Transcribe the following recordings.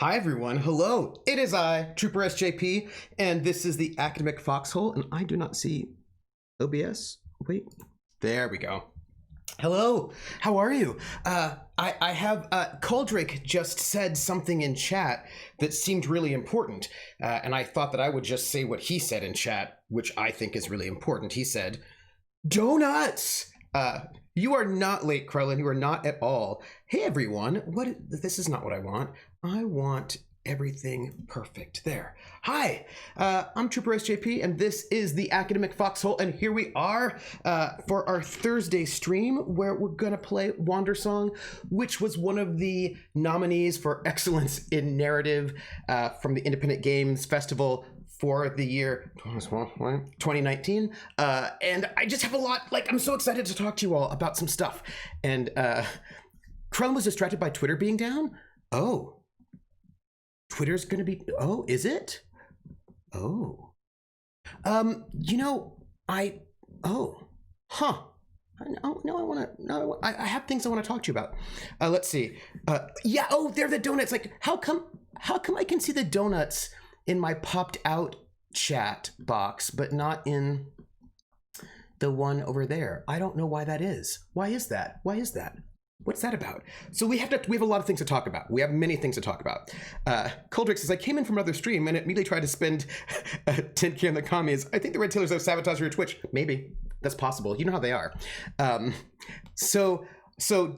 Hi everyone, hello. It is I, Trooper SJP, and this is the Academic Foxhole, and I do not see OBS. Wait, there we go. Hello, how are you? I have, Coldrake just said something in chat that seemed really important, and I thought that I would just say what he said in chat, which I think is really important. He said, donuts! You are not late, Krellin. You are not at all. Hey, everyone. This is not what I want. I want everything perfect. There. Hi, I'm Trooper SJP, and this is the Academic Foxhole, and here we are for our Thursday stream, where we're going to play Wandersong, which was one of the nominees for Excellence in Narrative from the Independent Games Festival for the year 2019, and I just have a lot, I'm so excited to talk to you all about some stuff. And Krellin was distracted by Twitter being down. Oh, Twitter's gonna be, oh, is it? Oh, I have things I want to talk to you about. Let's see. Yeah, oh, they're the donuts. Like, how come I can see the donuts in my popped out chat box, but not in the one over there? I don't know why that is. Why is that? What's that about? So we have a lot of things to talk about. We have many things to talk about. Coldrake says, I came in from another stream and immediately tried to spend 10K on the commies. I think the Red Tailors have sabotaged your Twitch. Maybe. That's possible. You know how they are. So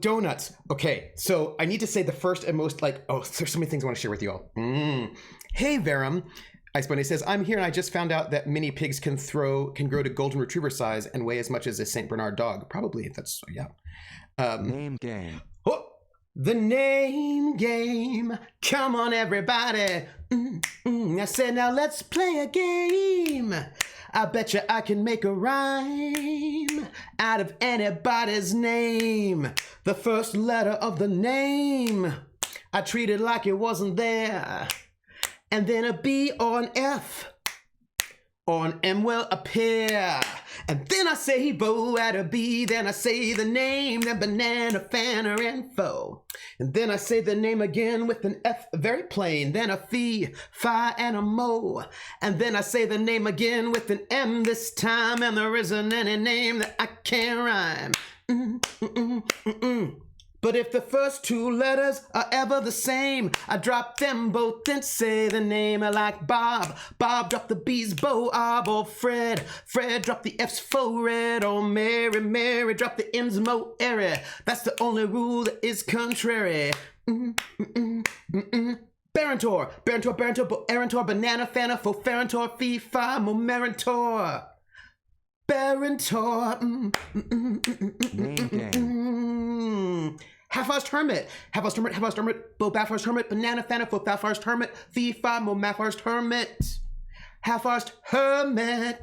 donuts. Okay, so I need to say the first and most, there's so many things I want to share with you all. Hey, Verum. Ice Bunny says, I'm here and I just found out that mini pigs can grow to golden retriever size and weigh as much as a St. Bernard dog. Probably, that's, yeah. Name game. Oh, the name game. Come on, everybody. I said, now let's play a game. I bet you I can make a rhyme out of anybody's name. The first letter of the name, I treat it like it wasn't there. And then a B or an F or an M will appear. And then I say bo at a B, then I say the name, then banana, fan, or info. And then I say the name again with an F, very plain, then a fee, fi, and a mo. And then I say the name again with an M this time, and there isn't any name that I can't rhyme. But if the first two letters are ever the same, I drop them both and say the name. I like Bob. Bob drop the B's, Bo, Ob, or Fred. Fred drop the F's, fo, red, or Mary. Mary drop the M's, mo, airy. That's the only rule that is contrary. Barantor, Bo, Arantor, banana, fana, fo, farantor, fee, fi, mo, marantor. Barantor. Name game. Half-Arsed Hermit, Bo Bathurst Hermit, Banana Fana, Fo Bathurst Hermit, Fee Fi Mo Mathurst Hermit, Half-Arsed Hermit.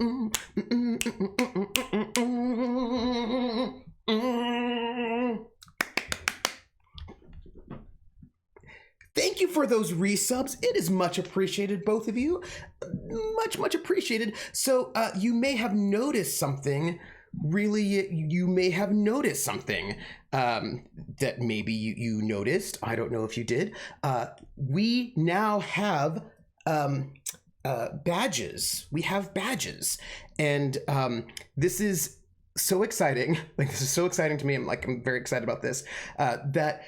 Thank you for those resubs. It is much appreciated, both of you. Much appreciated. So you may have noticed something. You may have noticed something that maybe you noticed. I don't know if you did. We now have badges. We have badges. And this is so exciting. This is so exciting to me. I'm very excited about this. That,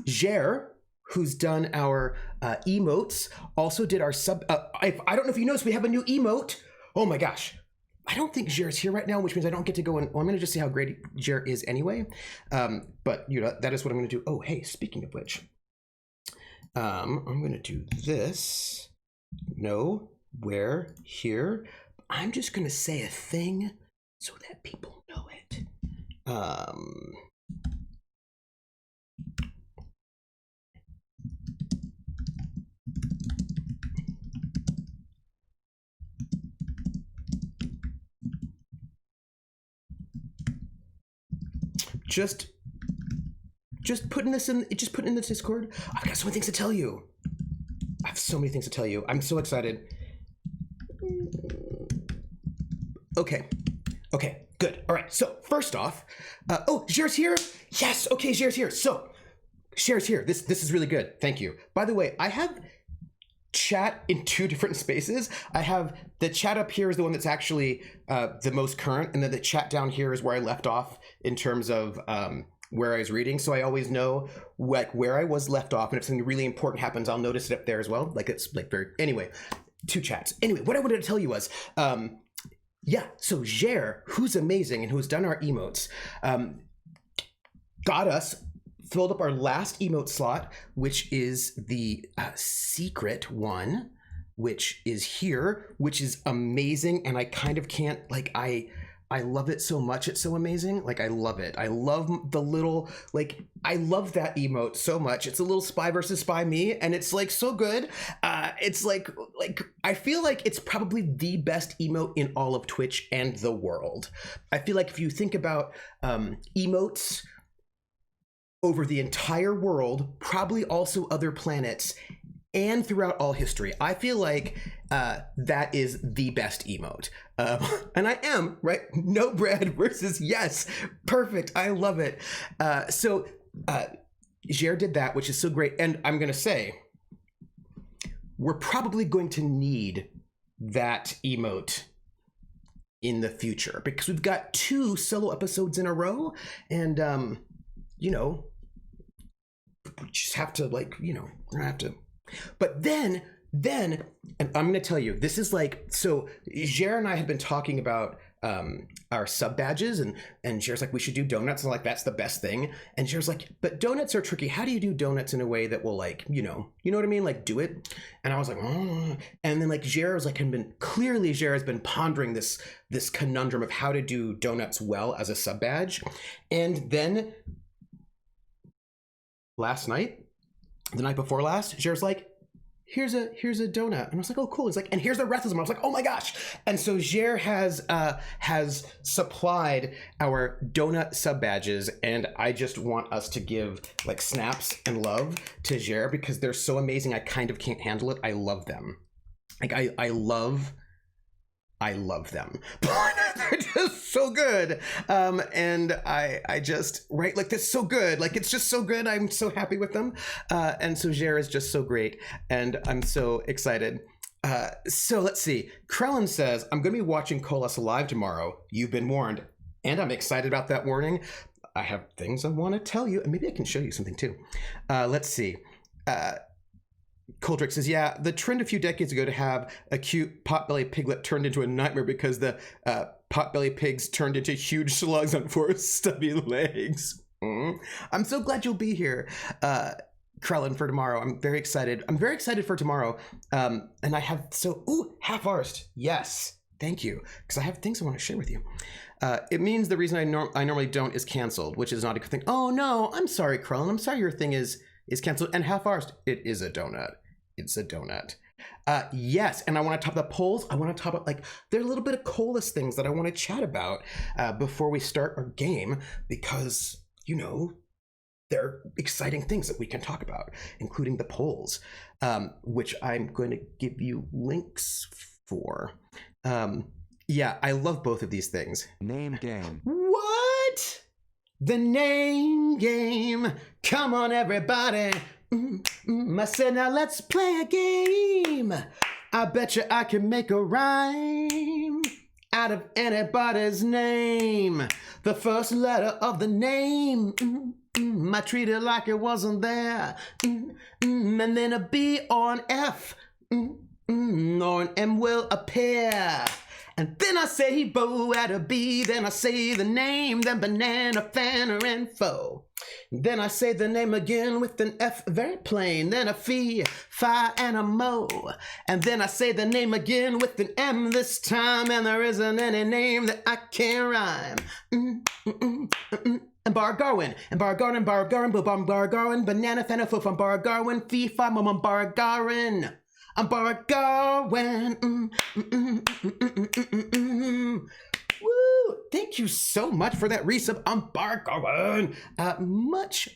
Jer, who's done our emotes, also did our sub. I don't know if you noticed, we have a new emote. Oh my gosh. I don't think Jer's here right now, which means I don't get to go in. Well, I'm going to just see how great Jer is anyway. But, that is what I'm going to do. Oh, hey, speaking of which, I'm going to do this. No, where, here. I'm just going to say a thing so that people know it. Just putting this in the Discord. I've got so many things to tell you. I'm so excited. Okay, good. All right, so first off, oh, Jer's here? Yes, okay, Jer's here. So shares here. This is really good. Thank you. By the way, I have chat in 2 different spaces. I have the chat up here is the one that's actually the most current, and then the chat down here is where I left off in terms of where I was reading. So I always know where I was left off, and if something really important happens, I'll notice it up there as well. Like it's like very anyway. 2 chats. Anyway, what I wanted to tell you was, so Jer, who's amazing and who's done our emotes, got us filled up our last emote slot, which is the secret one, which is here, which is amazing, and I kind of can't like I love it so much. It's so amazing. Like, I love it. I love the little, like, I love that emote so much. It's a little spy versus spy me, and it's like so good. It's like I feel like it's probably the best emote in all of Twitch and the world. I feel like if you think about emotes over the entire world, probably also other planets, and throughout all history, I feel like that is the best emote. And I am, right? No bread versus yes. Perfect. I love it. So Jer did that, which is so great. And I'm going to say, we're probably going to need that emote in the future because we've got 2 solo episodes in a row. And, you know, we just have to, like, you know, we're going to have to. But then, and I'm going to tell you, this is like, so Jer and I have been talking about our sub badges, and Jer's like, we should do donuts. And like, that's the best thing. And Jer's like, but donuts are tricky. How do you do donuts in a way that will, like, you know what I mean? Like, do it. And I was like, oh. And then like Jer was like, clearly Jer has been pondering this conundrum of how to do donuts well as a sub badge. And then last night, the night before last, Jer's like, here's a donut. And I was like, oh, cool. He's like, and here's the rest of them. I was like, oh my gosh. And so Jer has supplied our donut sub badges, and I just want us to give like snaps and love to Jer because they're so amazing. I kind of can't handle it. I love them. Like I love them. They're just so good. And I just, right, like, that's so good. Like, it's just so good. I'm so happy with them. And so Jer is just so great. And I'm so excited. So let's see. Krellin says, I'm going to be watching Coalesce Live tomorrow. You've been warned. And I'm excited about that warning. I have things I want to tell you. And maybe I can show you something too. Let's see. Coldrick says, yeah, the trend a few decades ago to have a cute potbelly piglet turned into a nightmare because the potbelly pigs turned into huge slugs on 4 stubby legs. I'm so glad you'll be here, Krellin, for tomorrow. I'm very excited. I'm very excited for tomorrow. And I have, half-arsed. Yes, thank you. Because I have things I want to share with you. It means the reason I normally don't is canceled, which is not a good thing. Oh, no, I'm sorry, Krellin. I'm sorry your thing is canceled. And half-arsed, it is a donut. It's a donut. Yes, and I want to top the polls. I want to top up, like, there are a little bit of coolest things that I want to chat about before we start our game, because, you know, there are exciting things that we can talk about, including the polls, which I'm going to give you links for. Yeah, I love both of these things. Name game. What? The name game. Come on, everybody. I said, now let's play a game. I bet you I can make a rhyme out of anybody's name. The first letter of the name, I treat it like it wasn't there. And then a B or an F, or an M will appear. And then I say bow at a B, then I say the name, then banana, fanner, and foe. Then I say the name again with an F, very plain, then a fee, fi, and a mo. And then I say the name again with an M this time, and there isn't any name that I can't rhyme. And Bar Garwin, and Bar Garwin, Bar Garwin, Bar Garwin, banana, fanner, fo, from Bar Garwin, fee, fi, mom, Bar Garwin. I'm Bar Garwin. Woo! Thank you so much for that resub. I'm Bar Garwin. Much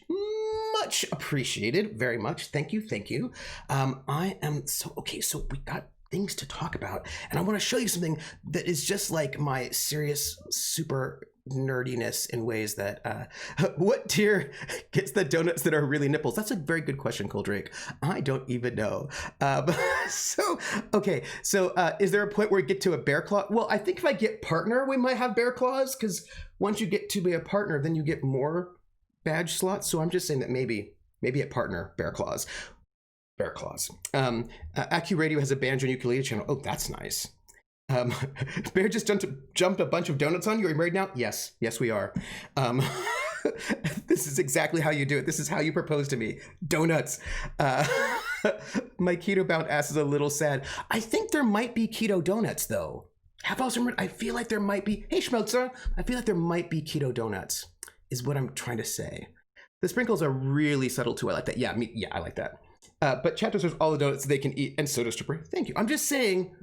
appreciated. Very much. Thank you. I am so okay. So we got things to talk about, and I want to show you something that is just like my serious, super nerdiness in ways that what tier gets the donuts that are really nipples? That's a very good question, Coldrake. I don't even know. So is there a point where we get to a bear claw? Well, I think if I get partner, we might have bear claws, because once you get to be a partner, then you get more badge slots. So I'm just saying that maybe at partner, bear claws. Accu Radio has a banjo and ukulele channel. Oh, that's nice. Bear just jumped a bunch of donuts on you. Are you married now? Yes, we are. This is exactly how you do it. This is how you propose to me. Donuts. My keto bound ass is a little sad. I think there might be keto donuts though. I feel like there might be. Hey, Schmelzer. I feel like there might be keto donuts. Is what I'm trying to say. The sprinkles are really subtle too. I like that. Yeah, I like that. But Chapter serves all the donuts they can eat, and so does Stripper. Thank you. I'm just saying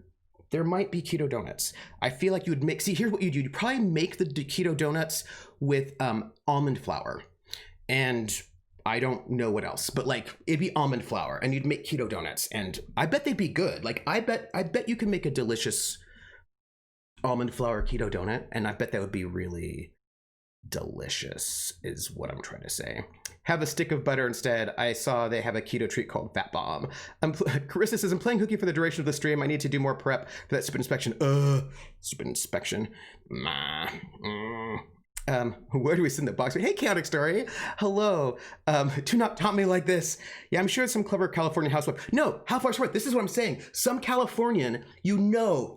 there might be keto donuts. I feel like you would make. See, here's what you do. You probably make the keto donuts with almond flour, and I don't know what else, but like it'd be almond flour, and you'd make keto donuts, and I bet they'd be good. Like I bet you can make a delicious almond flour keto donut, and I bet that would be really delicious, is what I'm trying to say. Have a stick of butter instead. I saw they have a keto treat called Fat Bomb. Carissa says, I'm playing hooky for the duration of the stream. I need to do more prep for that stupid inspection. Stupid inspection. Where do we send the box? Hey, Chaotic Story. Hello. Do not taunt me like this. Yeah, I'm sure it's some clever California housewife. No, how far short? This is what I'm saying. Some Californian, you know,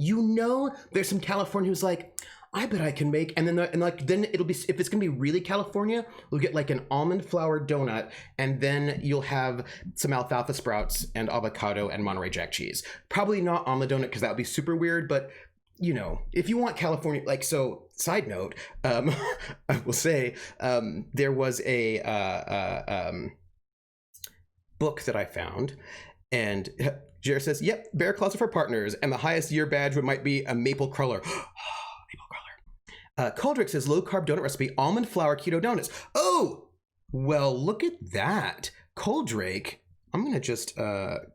there's some Californian who's like, I bet I can make, and then it'll be, if it's gonna be really California, we'll get like an almond flour donut, and then you'll have some alfalfa sprouts and avocado and Monterey Jack cheese. Probably not on the donut because that would be super weird, but you know, if you want California, like, so side note, I will say, there was a book that I found, and Jared says, yep, bear claws are for partners, and the highest year badge might be a maple crawler. Caldrick says low carb donut recipe, almond flour keto donuts. Oh, well, look at that. Coldrake, I'm going to just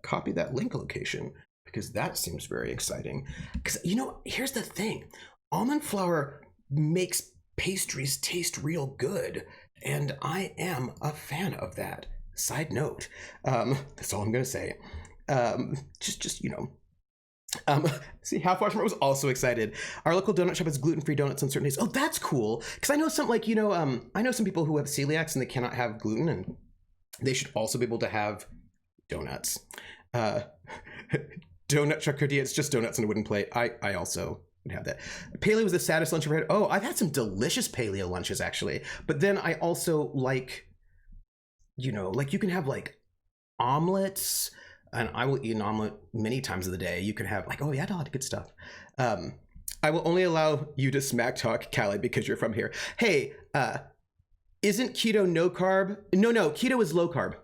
copy that link location because that seems very exciting. Because, you know, here's the thing. Almond flour makes pastries taste real good. And I am a fan of that. Side note. That's all I'm going to say. Just, you know. See, How Far From It was also excited. Our local donut shop has gluten-free donuts on certain days. Oh, that's cool. Because I know some, like, you know, I know some people who have celiacs and they cannot have gluten, and they should also be able to have donuts. Donut charcuterie, it's just donuts on a wooden plate. I also would have that. Paleo was the saddest lunch I've ever had. Oh, I've had some delicious paleo lunches, actually. But then I also like, you know, like you can have like omelets, and I will eat an omelet many times of the day. You can have like, oh yeah, a lot of good stuff. I will only allow you to smack talk, Callie, because you're from here. Hey, isn't keto no carb? No, keto is low carb.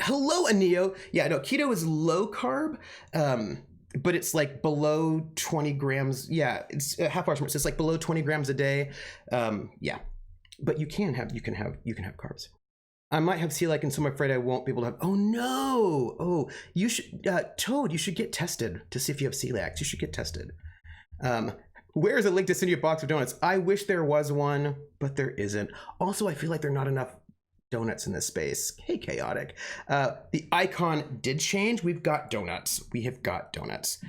Hello, Aneo. Yeah, no, keto is low carb, but it's like below 20 grams. Yeah, it's half hour. It's like below 20 grams a day. Yeah, but you can have carbs. I might have celiac, and so I'm afraid I won't be able to have. Oh no! Oh, you should, Toad. You should get tested to see if you have celiac. You should get tested. Where is a link to send you a box of donuts? I wish there was one, but there isn't. Also, I feel like there are not enough donuts in this space. Hey, Chaotic. The icon did change. We've got donuts. We have got donuts.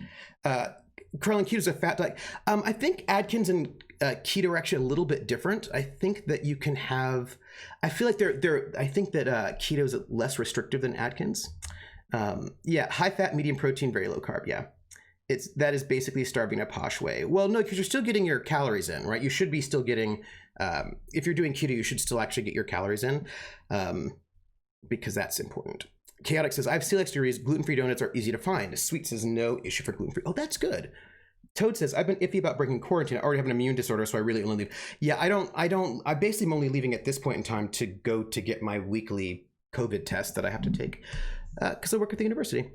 Curl and keto is a fat diet. I think Atkins and keto are actually a little bit different. I think that you can have. I feel like I think that keto is less restrictive than Atkins. Yeah, high fat, medium protein, very low carb. Yeah, that is basically starving a posh way. Well, no, because you're still getting your calories in, right? You should be still getting. If you're doing keto, you should still actually get your calories in, because that's important. Chaotic says, I have celiac disease. Gluten-free donuts are easy to find. Sweet says, no issue for gluten-free. Oh, that's good. Toad says, I've been iffy about breaking quarantine. I already have an immune disorder, so I really only leave. Yeah, I basically am only leaving at this point in time to go to get my weekly COVID test that I have to take because I work at the university.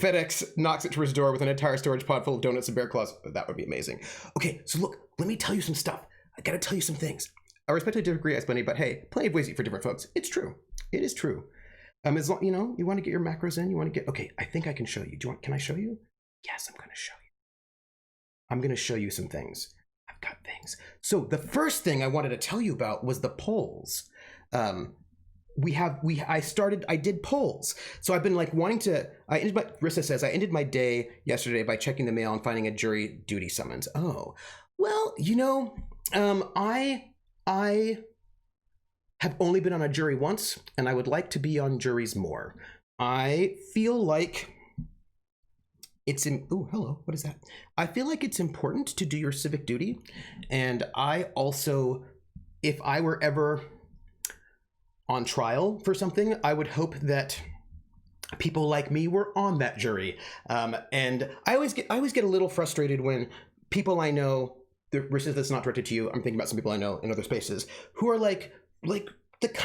FedEx knocks at Tripper's door with an entire storage pod full of donuts and bear claws. That would be amazing. Okay, so look, let me tell you some stuff. I gotta tell you some things. I respectfully disagree, as plenty, but hey, plenty of ways to eat for different folks. It's true. It is true. As long, you know, you want to get your macros in, you want to get, okay, I think I can show you. Can I show you? Yes, I'm going to show you. I'm going to show you some things. I've I've got things. So the first thing I wanted to tell you about was the polls. I did polls. So I've been like wanting to, Rissa says, I ended my day yesterday by checking the mail and finding a jury duty summons. Oh, well, I have only been on a jury once, and I would like to be on juries more. I feel like hello, what is that? I feel like it's important to do your civic duty. And I also, if I were ever on trial for something, I would hope that people like me were on that jury. And I always get a little frustrated when people I know, that's not directed to you, I'm thinking about some people I know in other spaces, who are like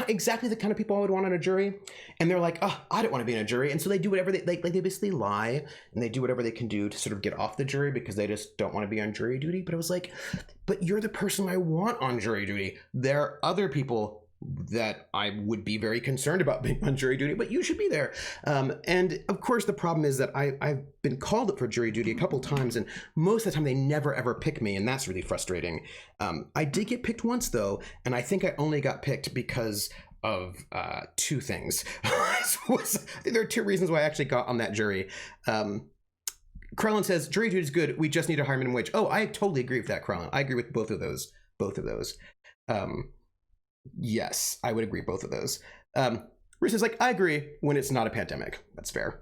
exactly the kind of people I would want on a jury, and they're like, oh, I don't want to be in a jury, and so they do whatever they basically lie, and they do whatever they can do to sort of get off the jury because they just don't want to be on jury duty. But I was like, but you're the person I want on jury duty. There are other people that I would be very concerned about being on jury duty, but you should be there. And of course, the problem is that I've been called up for jury duty a couple times, and most of the time they never ever pick me, and that's really frustrating. I did get picked once though, and I think I only got picked because of two things. There are two reasons why I actually got on that jury. Krellin says, jury duty is good, we just need a higher minimum wage. Oh, I totally agree with that, Krellin. I agree with both of those. Yes, I would agree both of those. Rich is like, I agree when it's not a pandemic. That's fair.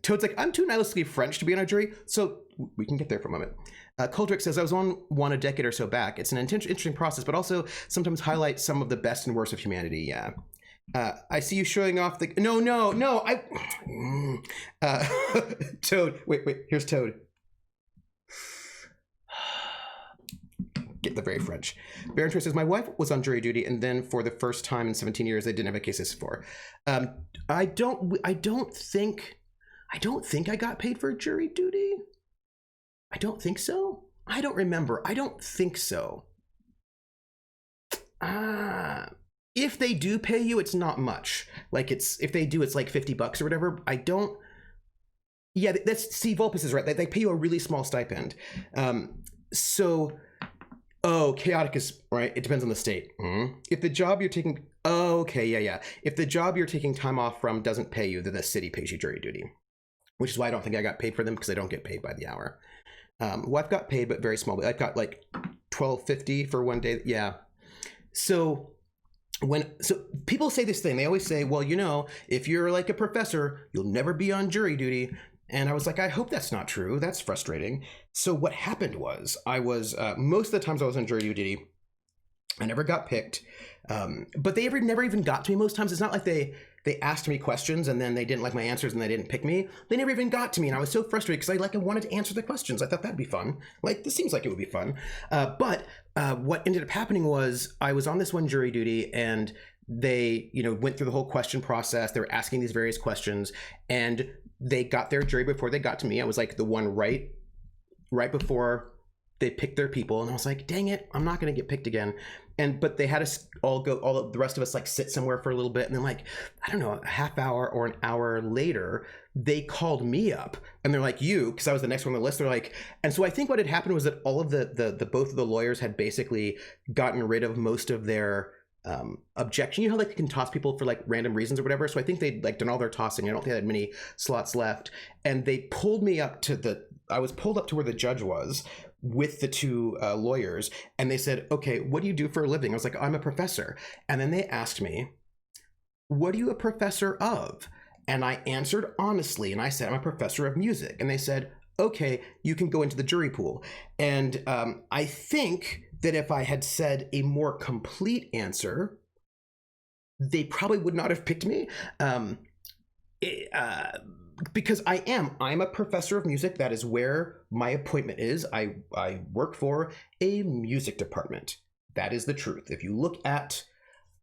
Toad's like, I'm too nihilistically French to be on a jury, so we can get there for a moment. Coldrick says, I was on one a decade or so back. It's an interesting process, but also sometimes highlights some of the best and worst of humanity. Yeah. I see you showing off the... No, Toad, wait, here's Toad. Get the very French. Baron Troy says, my wife was on jury duty, and then for the first time in 17 years, they didn't have a case for. I don't think I got paid for jury duty. I don't think so. I don't remember. I don't think so. If they do pay you, it's not much. Like if they do, it's like $50 or whatever. I don't. Yeah, see, Vulpes is right. They pay you a really small stipend. Oh, chaotic is right. It depends on the state. If the job you're taking, yeah. If the job you're taking time off from doesn't pay you, then the city pays you jury duty, which is why I don't think I got paid for them, because I don't get paid by the hour. Well, I've got paid, but very small. I've got like $12.50 for one day. Yeah. So people say this thing, they always say, well, if you're like a professor, you'll never be on jury duty. And I was like, I hope that's not true. That's frustrating. So what happened was I was, most of the times I was on jury duty, I never got picked. But they never even got to me most times. It's not like they asked me questions and then they didn't like my answers and they didn't pick me. They never even got to me. And I was so frustrated because I wanted to answer the questions. I thought that'd be fun. Like, this seems like it would be fun. But what ended up happening was I was on this one jury duty, and they, went through the whole question process. They were asking these various questions, and they got their jury before they got to me. I was like the one right before they picked their people, and I was like, dang it, I'm not going to get picked again. But they had us all the rest of us like sit somewhere for a little bit, and then like, I don't know, a half hour or an hour later, they called me up, and they're like, you, because I was the next one on the list. They're like, and so I think what had happened was that all of the both of the lawyers had basically gotten rid of most of their objection. You know how like they can toss people for like random reasons or whatever. So I think they'd like done all their tossing. I don't think they had many slots left, and they pulled me up I was pulled up to where the judge was with the two lawyers, and they said, okay, what do you do for a living? I was like, I'm a professor. And then they asked me, what are you a professor of? And I answered honestly, and I said, I'm a professor of music. And they said, okay, you can go into the jury pool. And I think that if I had said a more complete answer, they probably would not have picked me. Because I'm a professor of music. That is where my appointment is. I work for a music department. That is the truth. If you look at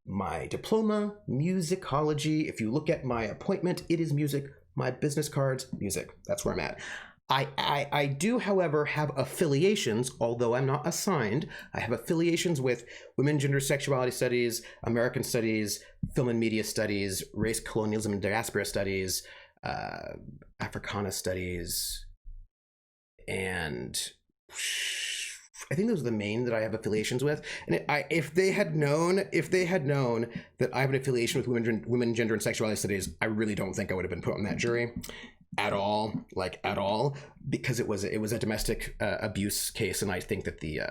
my diploma, musicology, if you look at my appointment, it is music. My business cards, music. That's where I'm at. I do, however, have affiliations, although I'm not assigned. I have affiliations with women, gender, sexuality studies, American studies, film and media studies, race, colonialism, and diaspora studies, Africana studies, and I think those are the main that I have affiliations with. And if they had known that I have an affiliation with women, gender, and sexuality studies, I really don't think I would have been put on that jury at all, because it was a domestic abuse case, and I think that the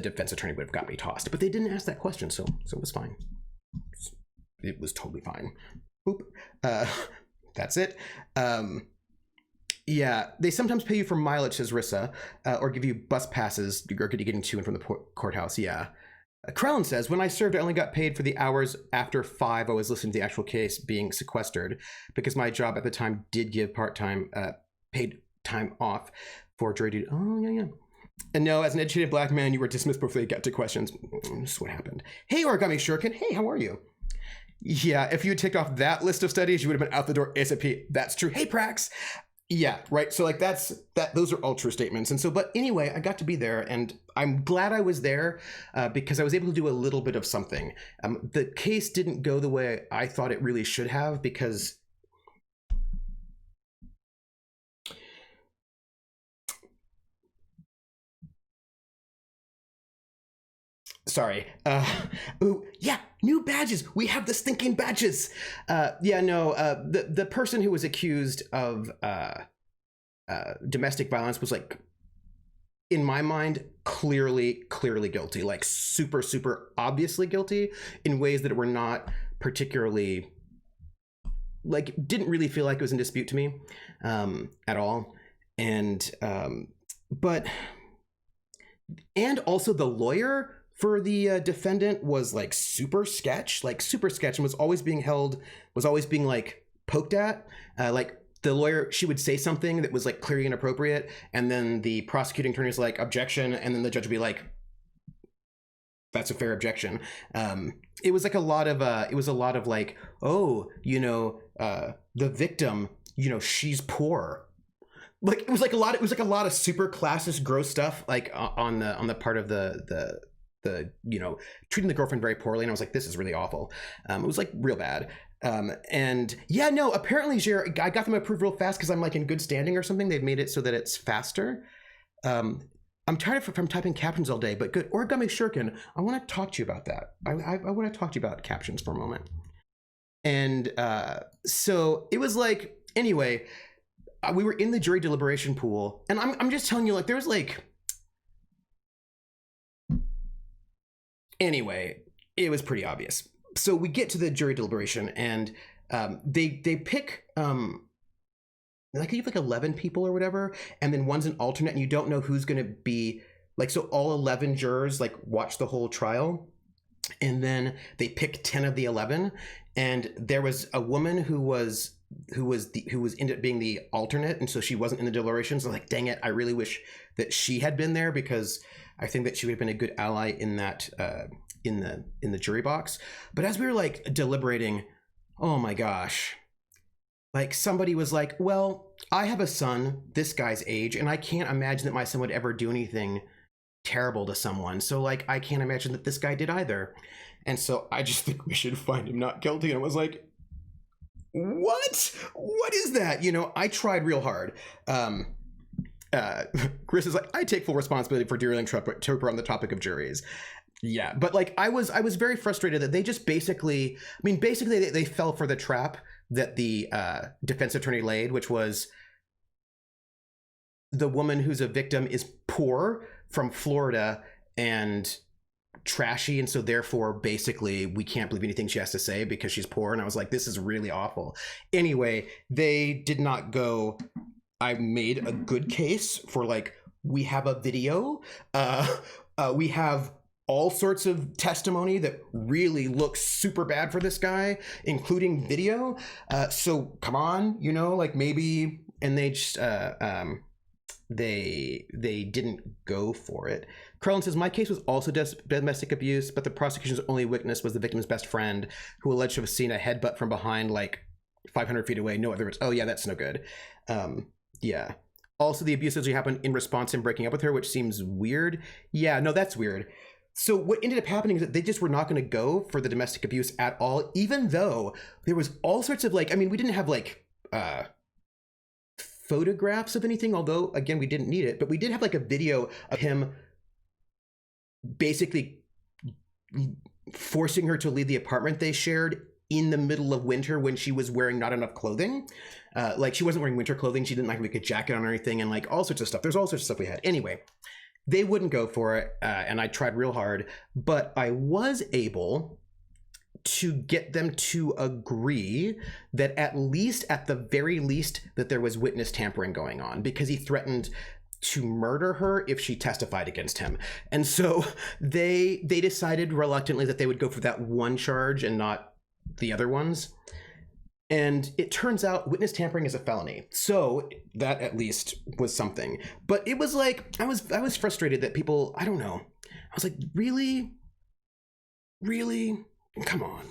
defense attorney would have got me tossed. But they didn't ask that question, so it was fine. It was totally fine. Boop. That's it. Yeah, they sometimes pay you for mileage, says Rissa, or give you bus passes or getting to and from the courthouse. Yeah. Krellin says, when I served, I only got paid for the hours after 5 I was listening to the actual case being sequestered, because my job at the time did give part-time paid time off for jury duty. Oh, yeah. And no, as an educated black man, you were dismissed before you got to questions. This is what happened. Hey, Origami Shuriken. Hey, how are you? Yeah, if you had ticked off that list of studies, you would have been out the door ASAP. That's true. Hey, Prax. Yeah, right. So like those are all true statements. And so, but anyway, I got to be there, and I'm glad I was there because I was able to do a little bit of something. The case didn't go the way I thought it really should have, because sorry. Ooh, yeah, new badges. We have the stinking badges. The person who was accused of domestic violence was, like, in my mind, clearly guilty, like super, super obviously guilty in ways that were not particularly, like, didn't really feel like it was in dispute to me at all. And also the lawyer for the defendant was like super sketch, and was always being like poked at. Like the lawyer, she would say something that was like clearly inappropriate, and then the prosecuting attorney is like, objection, and then the judge would be like, that's a fair objection. It was a lot of like, oh, the victim, she's poor. Like it was like a lot of super classist, gross stuff, like on the part of the treating the girlfriend very poorly, and I was like, this is really awful. It was like real bad. Apparently, I got them approved real fast because I'm like in good standing or something. They've made it so that it's faster. I'm tired from typing captions all day, but good. Origami Shuriken, I want to talk to you about that. I want to talk to you about captions for a moment. And so it was like, anyway, we were in the jury deliberation pool, and I'm just telling you, like, there was like, anyway, it was pretty obvious. So we get to the jury deliberation, and they pick like you have like 11 people or whatever, and then one's an alternate, and you don't know who's going to be like. So all 11 jurors like watch the whole trial, and then they pick 10 of the 11, and there was a woman who ended up being the alternate, and so she wasn't in the deliberations. So like, dang it, I really wish that she had been there, because I think that she would have been a good ally in that in the jury box. But as we were like deliberating, oh my gosh, like somebody was like, well, I have a son this guy's age, and I can't imagine that my son would ever do anything terrible to someone. So like, I can't imagine that this guy did either. And so I just think we should find him not guilty. And I was like, what is that? I tried real hard. Chris is like, I take full responsibility for derailing Trooper on the topic of juries. Yeah, but like I was very frustrated that they just basically they fell for the trap that the defense attorney laid, which was the woman who's a victim is poor from Florida and trashy, and so therefore basically we can't believe anything she has to say because she's poor. And I was like, this is really awful. Anyway, they did not go. I made a good case for like, we have a video, we have all sorts of testimony that really looks super bad for this guy, including video. So come on, like maybe, and they just they didn't go for it. Krellin says, my case was also domestic abuse, but the prosecution's only witness was the victim's best friend, who alleged to have seen a headbutt from behind like 500 feet away. No other words. Oh yeah, that's no good. Yeah. Also, the abuse actually happened in response to him breaking up with her, which seems weird. Yeah, no, that's weird. So what ended up happening is that they just were not going to go for the domestic abuse at all, even though there was all sorts of like, we didn't have like photographs of anything, although again we didn't need it, but we did have like a video of him basically forcing her to leave the apartment they shared in the middle of winter when she was wearing not enough clothing. Like she wasn't wearing winter clothing, she didn't like make a jacket on or anything, and like all sorts of stuff. There's all sorts of stuff we had. Anyway, they wouldn't go for it, and I tried real hard, but I was able to get them to agree that at the very least, that there was witness tampering going on, because he threatened to murder her if she testified against him. And so they decided reluctantly that they would go for that one charge and not the other ones. And it turns out witness tampering is a felony. So that at least was something. But it was like, I was frustrated that people, I don't know. I was like, really? Really? Come on.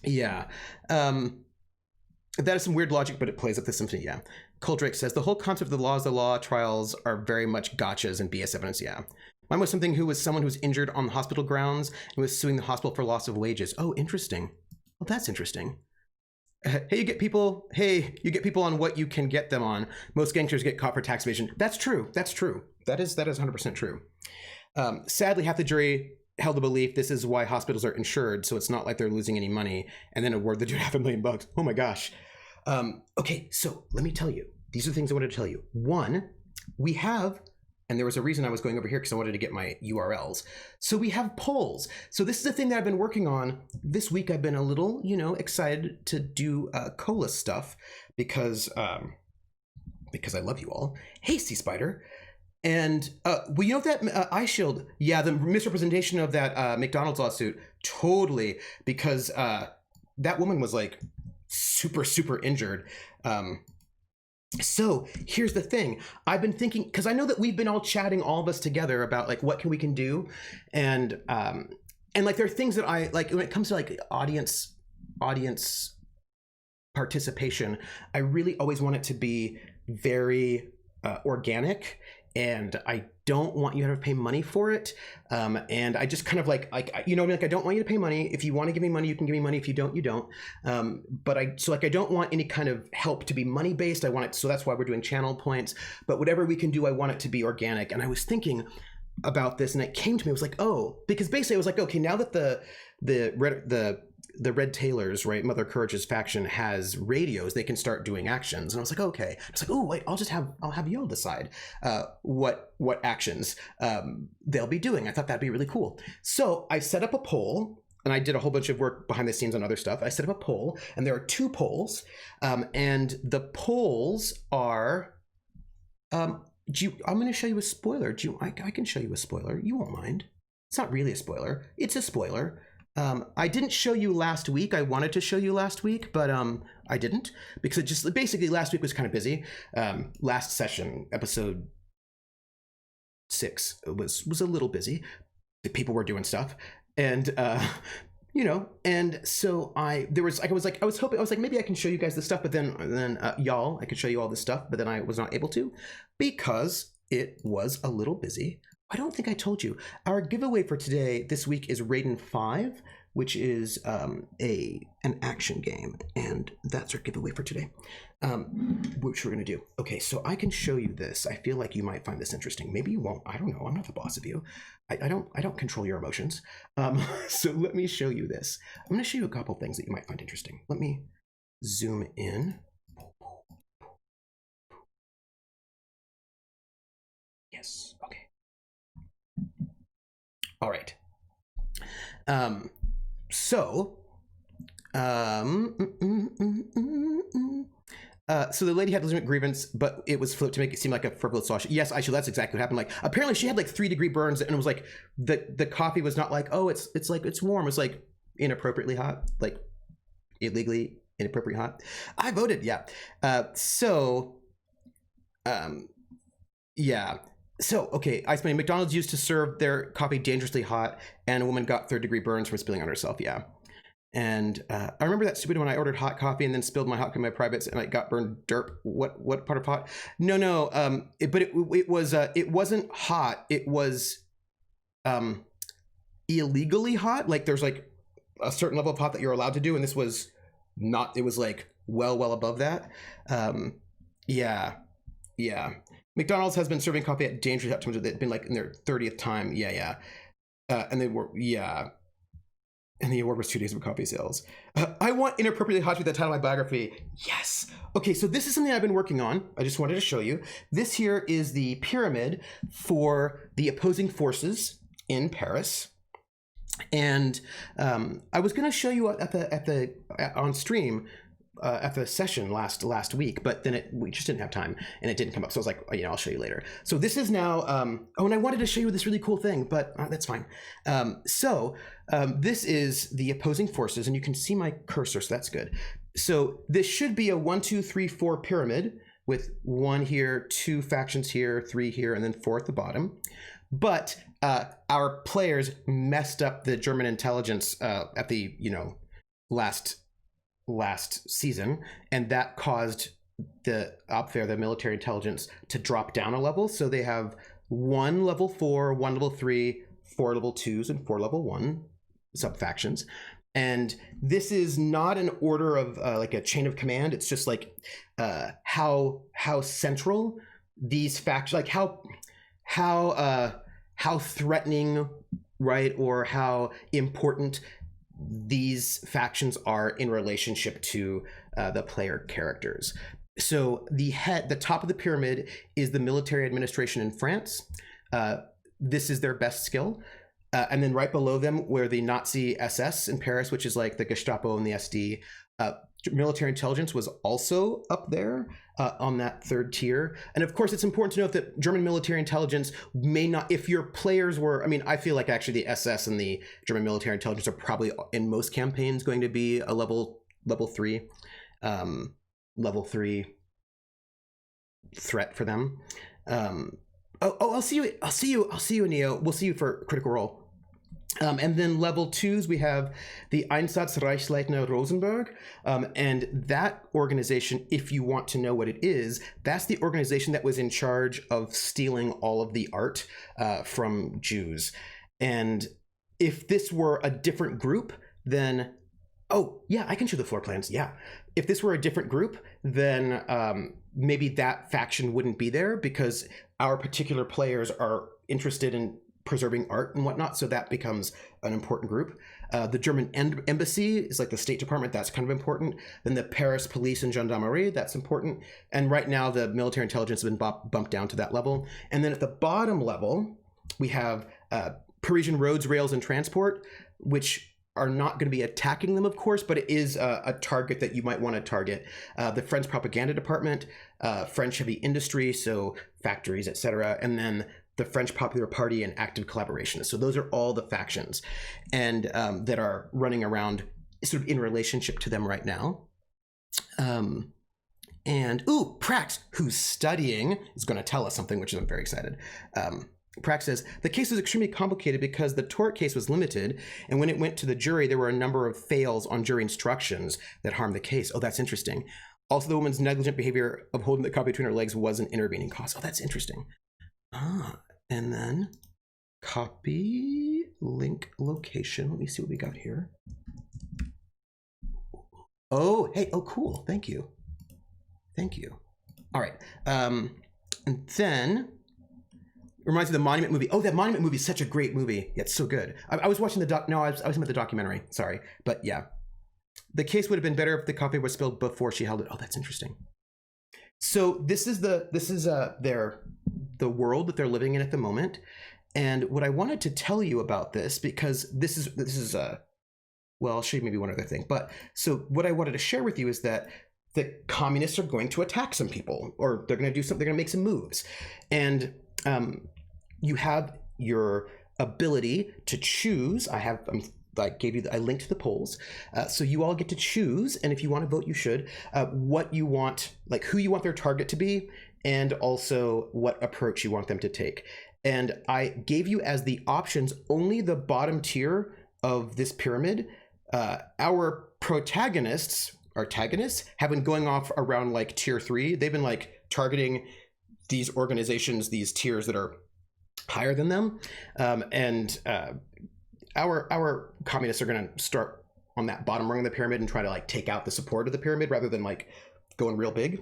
Yeah. That is some weird logic, but it plays up the symphony. Yeah. Coldrake says, the whole concept of the law is the law trials are very much gotchas and BS evidence. Yeah. Mine was someone who was injured on the hospital grounds and was suing the hospital for loss of wages. Oh, interesting. Well, that's interesting. Hey, you get people on what you can get them on. Most gangsters get caught for tax evasion. That's true. That's true. That is 100% true. Sadly, half the jury held the belief this is why hospitals are insured, so it's not like they're losing any money, and then award the dude $500,000. Oh my gosh. Okay, so let me tell you. These are the things I wanted to tell you. One, we have, and there was a reason I was going over here because I wanted to get my URLs. So we have polls. So this is the thing that I've been working on. This week I've been a little, excited to do cola stuff because I love you all. Hey, Sea Spider. And well, that eye shield, yeah, the misrepresentation of that McDonald's lawsuit, totally, because that woman was like super, super injured. So here's the thing. I've been thinking, because I know that we've been all chatting, all of us together, about like what we can do, and like there are things that I like when it comes to like audience participation. I really always want it to be very organic. And I don't want you to pay money for it. And I just kind of like, you know what I mean? Like, I don't want you to pay money. If you want to give me money, you can give me money. If you don't, you don't. But I don't want any kind of help to be money based. I want it, so that's why we're doing channel points. But whatever we can do, I want it to be organic. And I was thinking about this, and it came to me. I was like, oh, because basically I was like, okay, now that the Red Tailors, right, Mother Courage's faction has radios, they can start doing actions. And I was like, okay. I was like, oh wait, I'll have y'all decide what actions they'll be doing. I thought that'd be really cool. So I set up a poll, and I did a whole bunch of work behind the scenes on other stuff. I set up a poll, and there are 2 polls, and the polls are. I'm going to show you a spoiler. I can show you a spoiler. You won't mind. It's not really a spoiler. It's a spoiler. I didn't show you last week. I wanted to show you last week, but I didn't, because it just basically last week was kind of busy. Last session, episode 6, was a little busy. The people were doing stuff, and and so I was hoping maybe I can show you guys this stuff, but then y'all, I could show you all this stuff, but then I was not able to because it was a little busy. I don't think I told you. Our giveaway for today, this week, is Raiden 5, which is an action game, and that's our giveaway for today, which we're going to do. Okay, so I can show you this. I feel like you might find this interesting. Maybe you won't. I don't know. I'm not the boss of you. I don't control your emotions. So let me show you this. I'm going to show you a couple things that you might find interesting. Let me zoom in. Yes. Okay. All right. So the lady had legitimate grievance, but it was flipped to make it seem like a frivolous lawsuit. Yes, Aisha, that's exactly what happened. Like, apparently she had like 3-degree burns, and it was like the coffee was not like, oh, it's like it's warm. It's like inappropriately hot, like illegally inappropriately hot. I voted, yeah. Yeah. So, okay, I explained McDonald's used to serve their coffee dangerously hot, and a woman got 3rd-degree burns from spilling on herself, yeah. And I remember that stupid when I ordered hot coffee and then spilled my hot coffee in my privates and I got burned derp. What part of hot? No. It wasn't hot. It was illegally hot. Like there's like a certain level of hot that you're allowed to do, and this was not. It was like well above that. Yeah. Yeah. McDonald's has been serving coffee at dangerous times. They've been like in their 30th time. Yeah, yeah. And they were, yeah. And the award was 2 days of coffee sales. I want inappropriately hot to be the title of my biography. Yes. Okay, so this is something I've been working on. I just wanted to show you. This here is the pyramid for the opposing forces in Paris. And I was going to show you on stream at the session last week, but then we just didn't have time and it didn't come up. So I was like, oh, I'll show you later. So this is now, and I wanted to show you this really cool thing, but that's fine. This is the opposing forces, and you can see my cursor, so that's good. So this should be a 1, 2, 3, 4 pyramid with 1 here, 2 factions here, 3 here, and then 4 at the bottom. But our players messed up the German intelligence at the last season, and that caused the Abwehr, the military intelligence, to drop down a level. So they have 1 level 4, 1 level 3, 4 level 2s, and 4 level 1 sub factions. And this is not an order of like a chain of command. It's just like how central these factions, like how threatening, right, or how important these factions are in relationship to the player characters. So the top of the pyramid is the military administration in France. This is their best skill. And then right below them, where the Nazi SS in Paris, which is like the Gestapo and the SD, military intelligence was also up there on that 3rd tier. And of course, it's important to note that German military intelligence may not, if your players were, I feel like actually the SS and the German military intelligence are probably in most campaigns going to be a level 3 threat for them. I'll see you, Neo. We'll see you for Critical Role. And then level 2s, we have the Einsatzreichsleitner Rosenberg. And that organization, if you want to know what it is, that's the organization that was in charge of stealing all of the art from Jews. And if this were a different group, then, oh, yeah, I can show the floor plans. Yeah. If this were a different group, then maybe that faction wouldn't be there because our particular players are interested in preserving art and whatnot, so that becomes an important group. The German embassy is like the State Department, that's kind of important. Then the Paris police and gendarmerie, that's important. And right now the military intelligence has been bumped down to that level. And then at the bottom level, we have Parisian roads, rails, and transport, which are not going to be attacking them, of course, but it is a target that you might want to target. The French propaganda department, French heavy industry, so factories, etc., and then the French Popular Party and active collaborationists. So those are all the factions and that are running around sort of in relationship to them right now. And Prax, who's studying, is going to tell us something, which I'm very excited. Prax says, the case was extremely complicated because the tort case was limited, and when it went to the jury, there were a number of fails on jury instructions that harmed the case. Oh, that's interesting. Also, the woman's negligent behavior of holding the copy between her legs was an intervening cause. Oh, that's interesting. And then copy, link, location. Let me see what we got here. Oh, hey, oh, cool. Thank you. Thank you. All right. And then reminds me of the Monument movie. Oh, that Monument movie is such a great movie. Yeah, it's so good. I was watching the I was about the documentary. Sorry, but yeah, the case would have been better if the coffee was spilled before she held it. Oh, that's interesting. So this is the world that they're living in at the moment, and what I wanted to tell you about this, because this is well, I'll show you maybe one other thing. But so what I wanted to share with you is that the communists are going to attack some people, or they're going to do something. They're going to make some moves, and you have your ability to choose. I linked to the polls, so you all get to choose, and if you want to vote, you should. What you want, like who you want their target to be, and also what approach you want them to take. And I gave you as the options only the bottom tier of this pyramid. Our protagonists have been going off around like tier 3. They've been like targeting these organizations, these tiers that are higher than them. Our communists are going to start on that bottom rung of the pyramid and try to like take out the support of the pyramid rather than like going real big.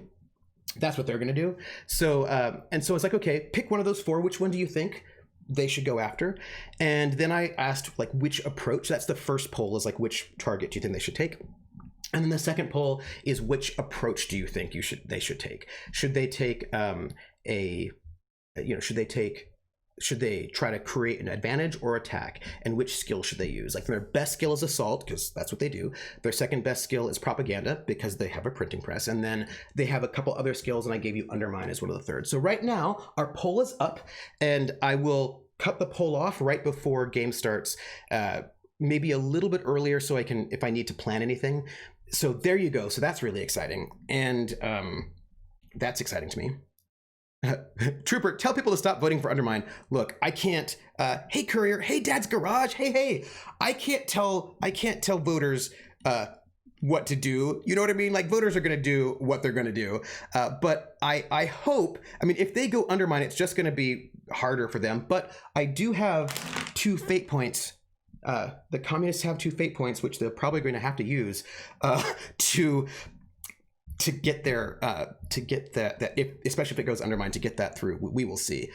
That's what they're going to do. So, and so it's like, okay, pick one of those four. Which one do you think they should go after? And then I asked like which approach. That's the first poll, is like which target do you think they should take? And then the second poll is which approach do you think they should take? Should they take should they try to create an advantage or attack? And which skill should they use? Like their best skill is assault, because that's what they do. Their second best skill is propaganda, because they have a printing press. And then they have a couple other skills, and I gave you undermine as one of the third. So right now, our poll is up, and I will cut the poll off right before game starts, maybe a little bit earlier, so I can, if I need to plan anything. So there you go. So that's really exciting. And that's exciting to me. Trooper, tell people to stop voting for undermine. Look, I can't. Hey Courier, hey Dad's Garage, hey. I can't tell voters what to do. You know what I mean? Like voters are going to do what they're going to do. But I hope. I mean, if they go undermine, it's just going to be harder for them. But I do have 2 fate points. The communists have 2 fate points, which they're probably going to have to use to get their especially if it goes undermine, to get that through. We will see.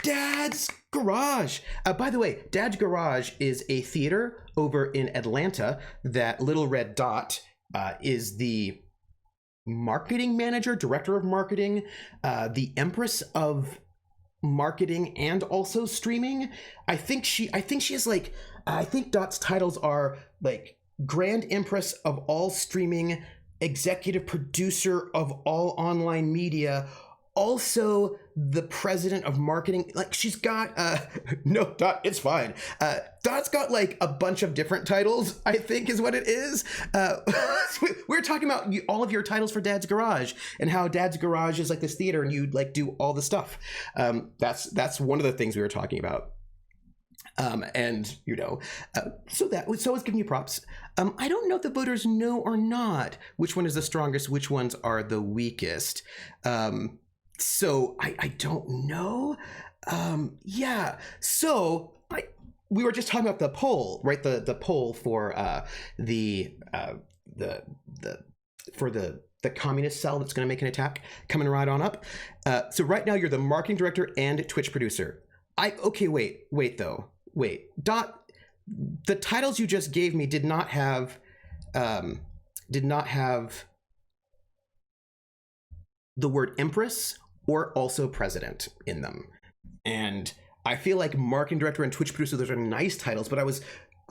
Dad's Garage. By the way, Dad's Garage is a theater over in Atlanta that Little Red Dot is the marketing manager, director of marketing, the empress of marketing, and also streaming. I think she is like, I think Dot's titles are like Grand Empress of all streaming, executive producer of all online media, also the president of marketing. Like she's got no, Dot, it's fine. Dot's got like a bunch of different titles, I think is what it is. We're talking about all of your titles for Dad's Garage, and how Dad's Garage is like this theater and you like do all the stuff. That's one of the things we were talking about. And you know, so I was giving you props. I don't know if the voters know or not which one is the strongest, which ones are the weakest. So I don't know. Yeah. So we were just talking about the poll, right? The poll for the communist cell that's going to make an attack, coming right on up. So right now you're the marketing director and Twitch producer. Wait, Dot, the titles you just gave me did not have the word empress or also president in them. And I feel like marketing director and Twitch producer, those are nice titles, but I was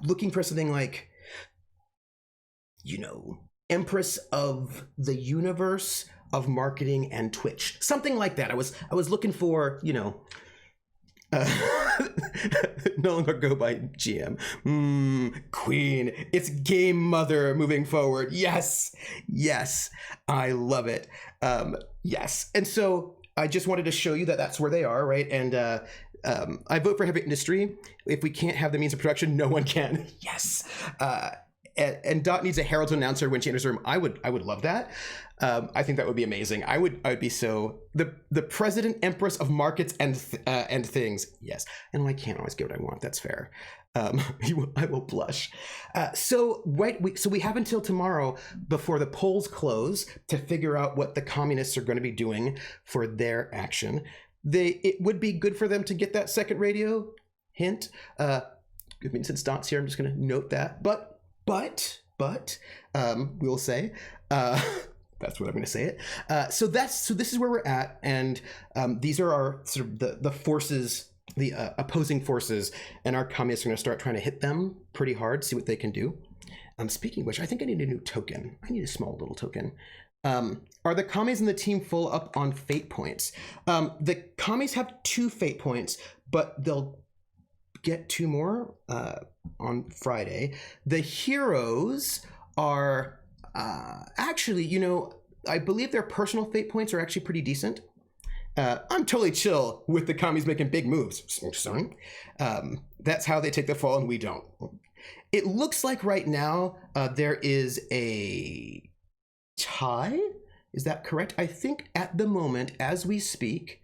looking for something like, you know, empress of the universe of marketing and Twitch, something like that. I was looking for, you know, no longer go by GM. Queen. It's Game Mother moving forward. Yes. I love it. Yes. And so I just wanted to show you that that's where they are, right? And I vote for heavy industry. If we can't have the means of production, no one can. Yes. And Dot needs a herald announcer when she enters the room. I would love that. I think that would be amazing. I would be so the president empress of markets and things. Yes, and I can't always get what I want. That's fair. I will blush. So we have until tomorrow before the polls close to figure out what the communists are going to be doing for their action. It would be good for them to get that second radio hint. I mean, since Dot's here, I'm just going to note that. But we'll say. That's what I'm going to say it. So this is where we're at, and these are our sort of the forces, the opposing forces, and our communists are going to start trying to hit them pretty hard, see what they can do. Speaking of which, I think I need a new token. I need a small little token. Are the commies and the team full up on fate points? The commies have 2 fate points, but they'll get 2 more on Friday. The heroes are actually, you know, I believe their personal fate points are actually pretty decent. I'm totally chill with the commies making big moves, son. That's how they take the fall and we don't. It looks like right now there is a tie. Is that correct? I think at the moment, as we speak,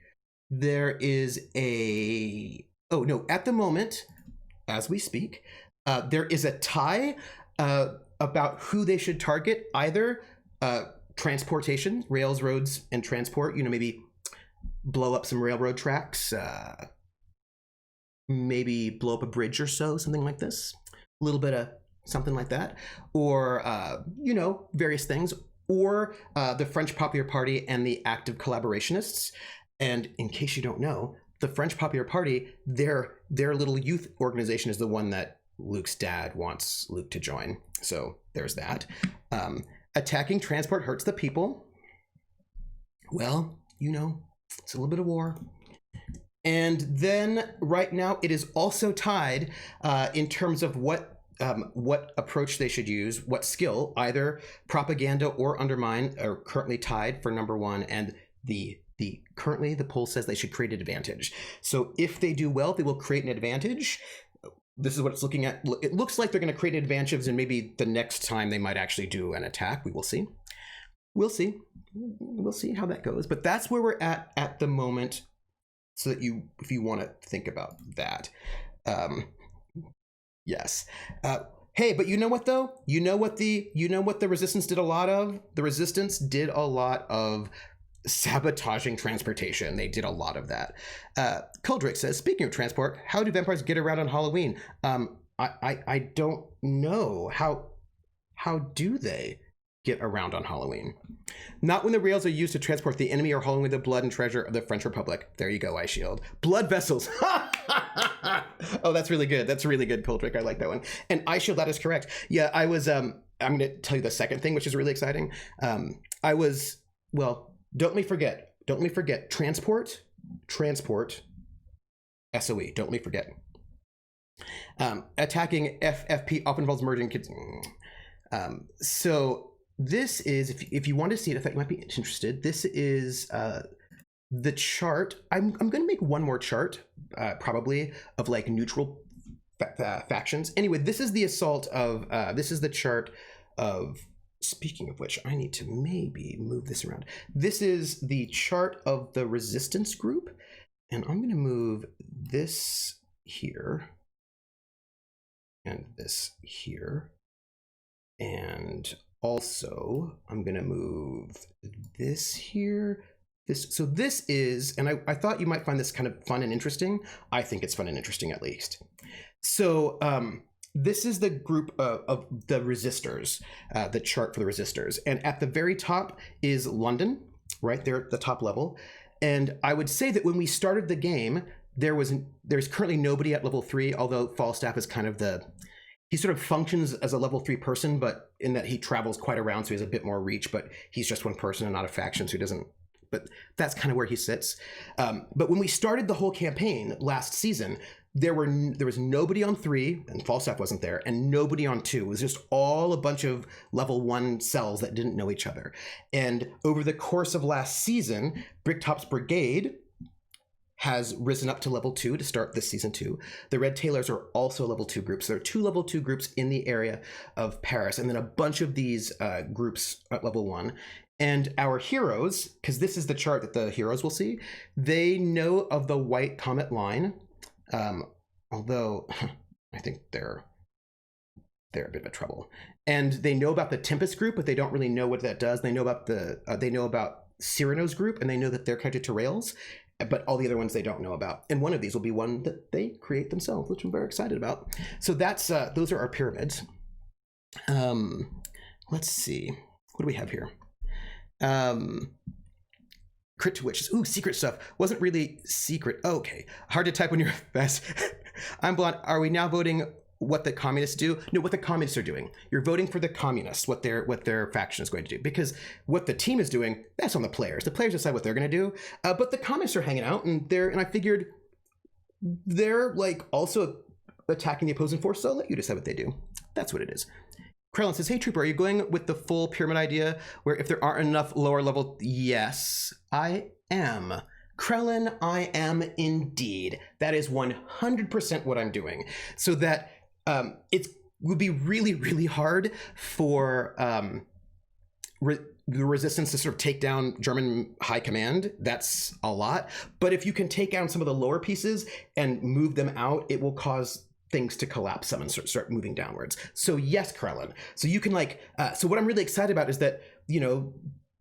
there is a... Oh, no, at the moment, as we speak, there is a tie about who they should target, either transportation, rails, roads, and transport. Maybe blow up some railroad tracks, maybe blow up a bridge or so, something like this. A little bit of something like that. Or, various things. Or the French Popular Party and the active collaborationists. And in case you don't know, the French Popular Party, their little youth organization is the one that Luke's dad wants Luke to join. So there's that. Attacking transport hurts the people. Well, it's a little bit of war. And then right now it is also tied in terms of what approach they should use, what skill. Either propaganda or undermine are currently tied for number one, and currently the poll says they should create an advantage. So if they do well, they will create an advantage. This is what it's looking at. It looks like they're going to create advantages, and maybe the next time they might actually do an attack. We will see. We'll see how that goes. But that's where we're at the moment. So that if you want to think about that, yes. Hey, but you know what though? You know what the resistance did a lot of? The resistance did a lot of sabotaging transportation. They did a lot of that. Kuldrick says, speaking of transport, how do vampires get around on Halloween? I don't know. How do they get around on Halloween? Not when the rails are used to transport the enemy or hauling away the blood and treasure of the French Republic. There you go, Ice Shield. Blood vessels. Oh, that's really good. That's really good, Kuldrick. I like that one. And Ice Shield, that is correct. Yeah, I was, I'm going to tell you the second thing, which is really exciting. Don't let me forget, transport, SOE, don't let me forget. Attacking FFP often involves merging kids. So this is, if you want to see it, I thought you might be interested, this is the chart. I'm going to make one more chart, probably, of like neutral factions. Anyway, this is the assault of, this is the chart of, speaking of which, I need to maybe move this around. This is the chart of the resistance group, and I'm going to move this here and this here. And also, I'm going to move this here. So this is, and I thought you might find this kind of fun and interesting. I think it's fun and interesting, at least. So this is the group of the resistors, the chart for the resistors. And at the very top is London, right there at the top level. And I would say that when we started the game, there's currently nobody at level 3, although Falstaff is kind of he sort of functions as a level 3 person, but in that he travels quite around, so he has a bit more reach, but he's just one person and not a faction, so he doesn't, but that's kind of where he sits. But when we started the whole campaign last season, there was nobody on 3, and Falstaff wasn't there, and nobody on 2. It was just all a bunch of level 1 cells that didn't know each other. And over the course of last season, Bricktops Brigade has risen up to level 2 to start this season 2. The Red Tailors are also level 2 groups. There are 2 level 2 groups in the area of Paris, and then a bunch of these groups at level 1. And our heroes, because this is the chart that the heroes will see, they know of the White Comet line, although I think they're a bit of trouble. And they know about the Tempest group, but they don't really know what that does. They know about they know about Cyrano's group, and they know that they're connected to rails. But all the other ones they don't know about. And one of these will be one that they create themselves, which I'm very excited about. So that's those are our pyramids. Let's see. What do we have here? Crit to witches. Ooh, secret stuff. Wasn't really secret. Okay. Hard to type when you're best. I'm blonde. Are we now voting what the communists do? No, what the communists are doing. You're voting for the communists, what their faction is going to do. Because what the team is doing, that's on the players. The players decide what they're going to do. But the communists are hanging out, and I figured they're like also attacking the opposing force, so I'll let you decide what they do. That's what it is. Krellin says, hey, Trooper, are you going with the full pyramid idea where if there aren't enough lower level? Yes, I am. Krellin, I am indeed. That is 100% what I'm doing. So that it would be really, really hard for the resistance to sort of take down German high command. That's a lot. But if you can take down some of the lower pieces and move them out, it will cause things to collapse some and start moving downwards. So yes, Krellin. So you can so what I'm really excited about is that,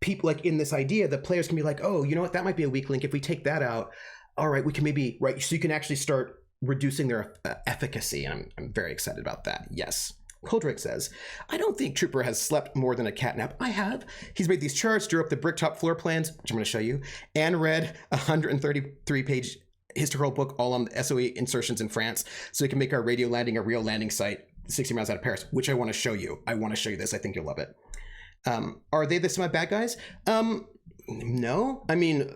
people like in this idea, the players can be like, oh, you know what, that might be a weak link. If we take that out, all right, we can maybe, right, so you can actually start reducing their efficacy. And I'm very excited about that. Yes. Coldrake says, I don't think Trooper has slept more than a catnap. I have. He's made these charts, drew up the Bricktop floor plans, which I'm going to show you, and read a 133-page historical book all on the SOE insertions in France, so we can make our radio landing a real landing site 60 miles out of Paris, which I want to show you. I want to show you this. I think you'll love it. Are they the semi-bad guys? No. I mean,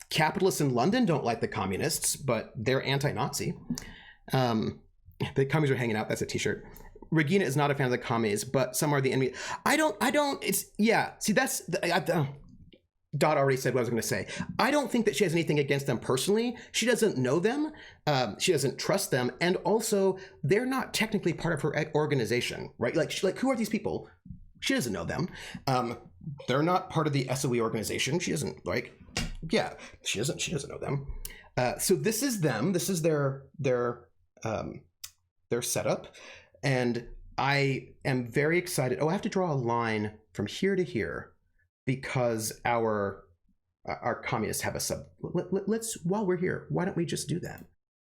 capitalists in London don't like the communists, but they're anti-Nazi. The commies are hanging out. That's a t-shirt. Regina is not a fan of the commies, but some are the enemy. I don't, it's, yeah. See, that's, Dot already said what I was going to say. I don't think that she has anything against them personally. She doesn't know them. She doesn't trust them. And also, they're not technically part of her organization, right? Like, who are these people? She doesn't know them. They're not part of the SOE organization. She doesn't, like, yeah, she doesn't know them. So this is them. This is their setup. And I am very excited. Oh, I have to draw a line from here to here because our communists have a sub. Let's, while we're here, why don't we just do that?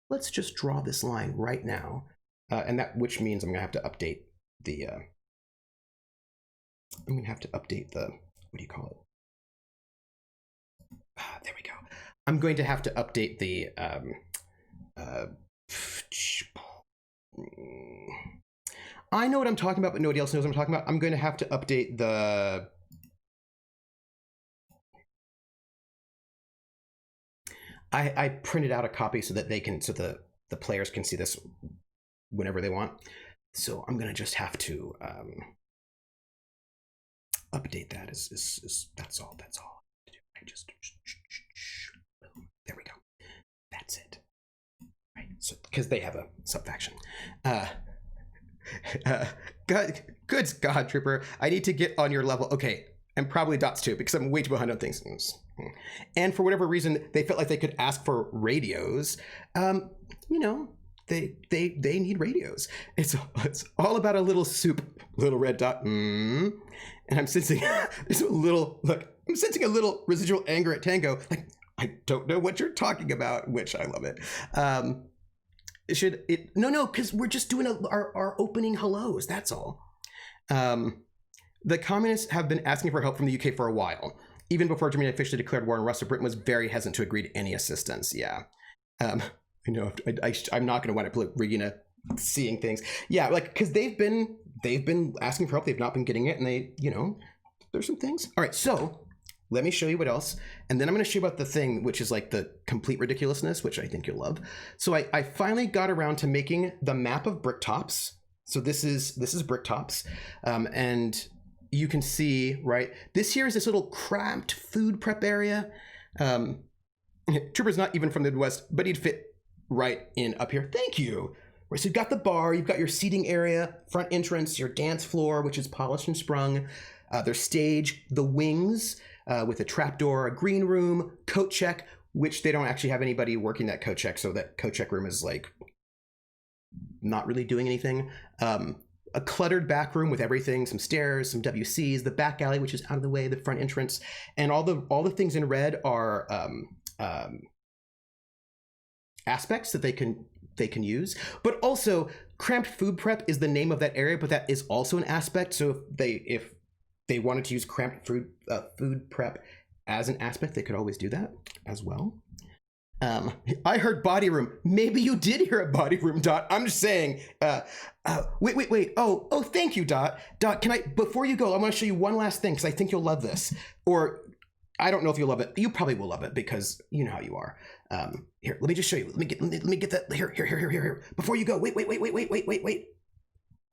Let's just draw this line right now. And that, which means I'm going to have to update the, what do you call it? There we go. I'm going to have to update the, I know what I'm talking about, but nobody else knows what I'm talking about. I'm going to have to update the... I printed out a copy so that they can, so the players can see this whenever they want. So I'm going to just have to update that. That's all. I just, there we go. That's it. Right. So, because they have a sub-faction. Good God, Trooper. I need to get on your level. Okay, and probably Dots too, because I'm way too behind on things. And for whatever reason, they felt like they could ask for radios. You know, they need radios. It's all about a little soup, little red dot. And I'm sensing there's a little, look, I'm sensing a little residual anger at Tango. Like, I don't know what you're talking about, which I love it. No, because we're just doing our opening hellos. That's all. The communists have been asking for help from the UK for a while. Even before Germany officially declared war on Russia, Britain was very hesitant to agree to any assistance. Yeah. You know, I'm not going to wind up like Regina seeing things. Yeah, like, because they've been asking for help. They've not been getting it. And they, you know, there's some things. All right, so let me show you what else. And then I'm going to show you about the thing, which is like the complete ridiculousness, which I think you'll love. So I finally got around to making the map of Bricktops. So this is Bricktops. And you can see, right, this here is this little cramped food prep area. Trooper's not even from the Midwest, but he'd fit right in up here. Thank you. Right, so you've got the bar, you've got your seating area, front entrance, your dance floor, which is polished and sprung, their stage, the wings with a trapdoor, a green room, coat check, which they don't actually have anybody working that coat check, so that coat check room is like not really doing anything. A cluttered back room with everything, some stairs, some WCs, the back alley, which is out of the way, the front entrance, and all the things in red are aspects that they can use. But also, cramped food prep is the name of that area, but that is also an aspect. So if they wanted to use cramped food prep as an aspect, they could always do that as well. I heard body room. Maybe you did hear a body room, Dot. I'm just saying. Wait. Oh, thank you, Dot. Dot, can I, before you go, I want to show you one last thing because I think you'll love this. Or I don't know if you'll love it. You probably will love it because you know how you are. Here, let me just show you. Let me get that. Here. Before you go, wait.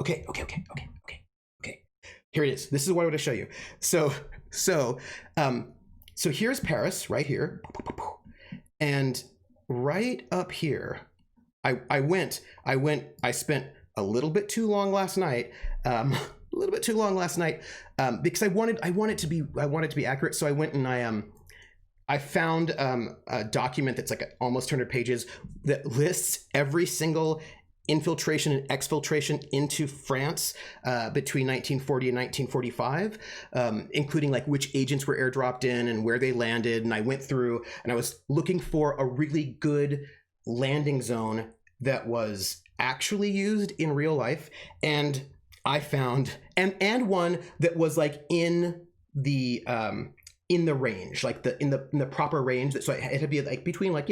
Okay. Here it is. This is what I want to show you. So here's Paris right here. And right up here, I spent a little bit too long last night, because I wanted it to be accurate. So I went and I found a document that's like almost 200 pages that lists every single infiltration and exfiltration into France between 1940 and 1945, including like which agents were airdropped in and where they landed. And I went through and I was looking for a really good landing zone that was actually used in real life. And I found, and one that was like in the range, like in the proper range. So it had to be like between like,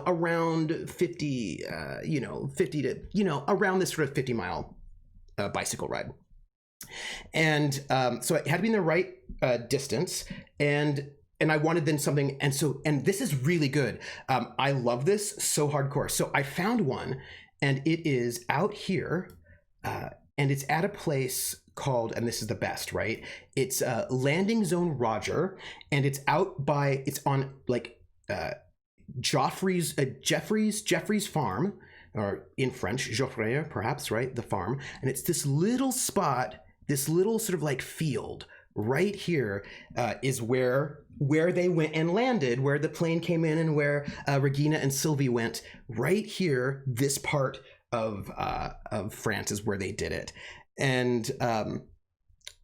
around 50, 50 to, around this sort of 50-mile bicycle ride. And so it had to be in the right distance, and I wanted then something, and this is really good. I love this so hardcore. So I found one, and it is out here, and it's at a place called, and this is the best, right? It's Landing Zone Roger, and it's on like Jeffrey's farm, or in French, Geoffrey, perhaps, right? The farm. And it's this little spot, this little sort of like field right here is where they went and landed, where the plane came in, and where Regina and Sylvie went. Right here, this part of France is where they did it. And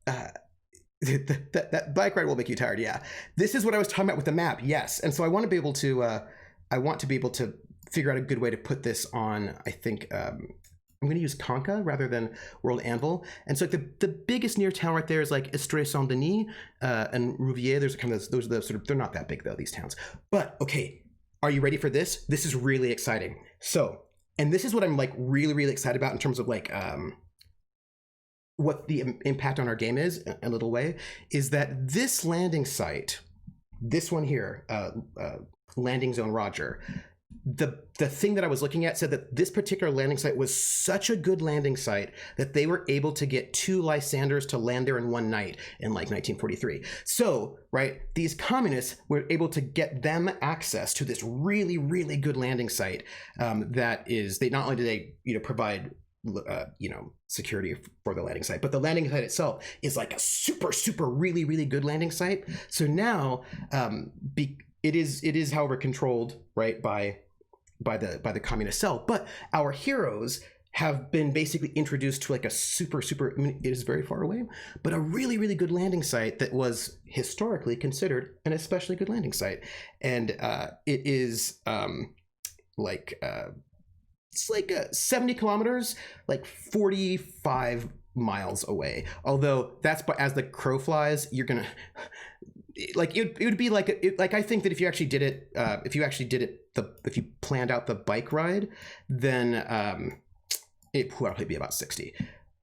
that bike ride will make you tired. Yeah, this is what I was talking about with the map. Yes, and so I want to be able to figure out a good way to put this on. I think I'm going to use Conca rather than World Anvil. And so like the biggest near town right there is like Estrée Saint Denis and Rouviers. There's kind of those are the sort of, they're not that big though, these towns. But okay, are you ready for this? This is really exciting. So, and this is what I'm like really, really excited about in terms of like what the impact on our game is, a little way, is that this landing site, this one here, Landing Zone Roger, the thing that I was looking at said that this particular landing site was such a good landing site that they were able to get 2 Lysanders to land there in one night in like 1943. So, right, these communists were able to get them access to this really, really good landing site. That is, they not only do they provide security for the landing site, but the landing site itself is like a super, super, really, really good landing site. So now, it is, however, controlled, right, by the communist cell. But our heroes have been basically introduced to like a super, super, I mean, it is very far away, but a really, really good landing site that was historically considered an especially good landing site. And it is it's like 70 kilometers, like 45 miles away. Although that's, as the crow flies, you're gonna like it would be like I think that if you actually did it, if you planned out the bike ride, then it would probably be about 60.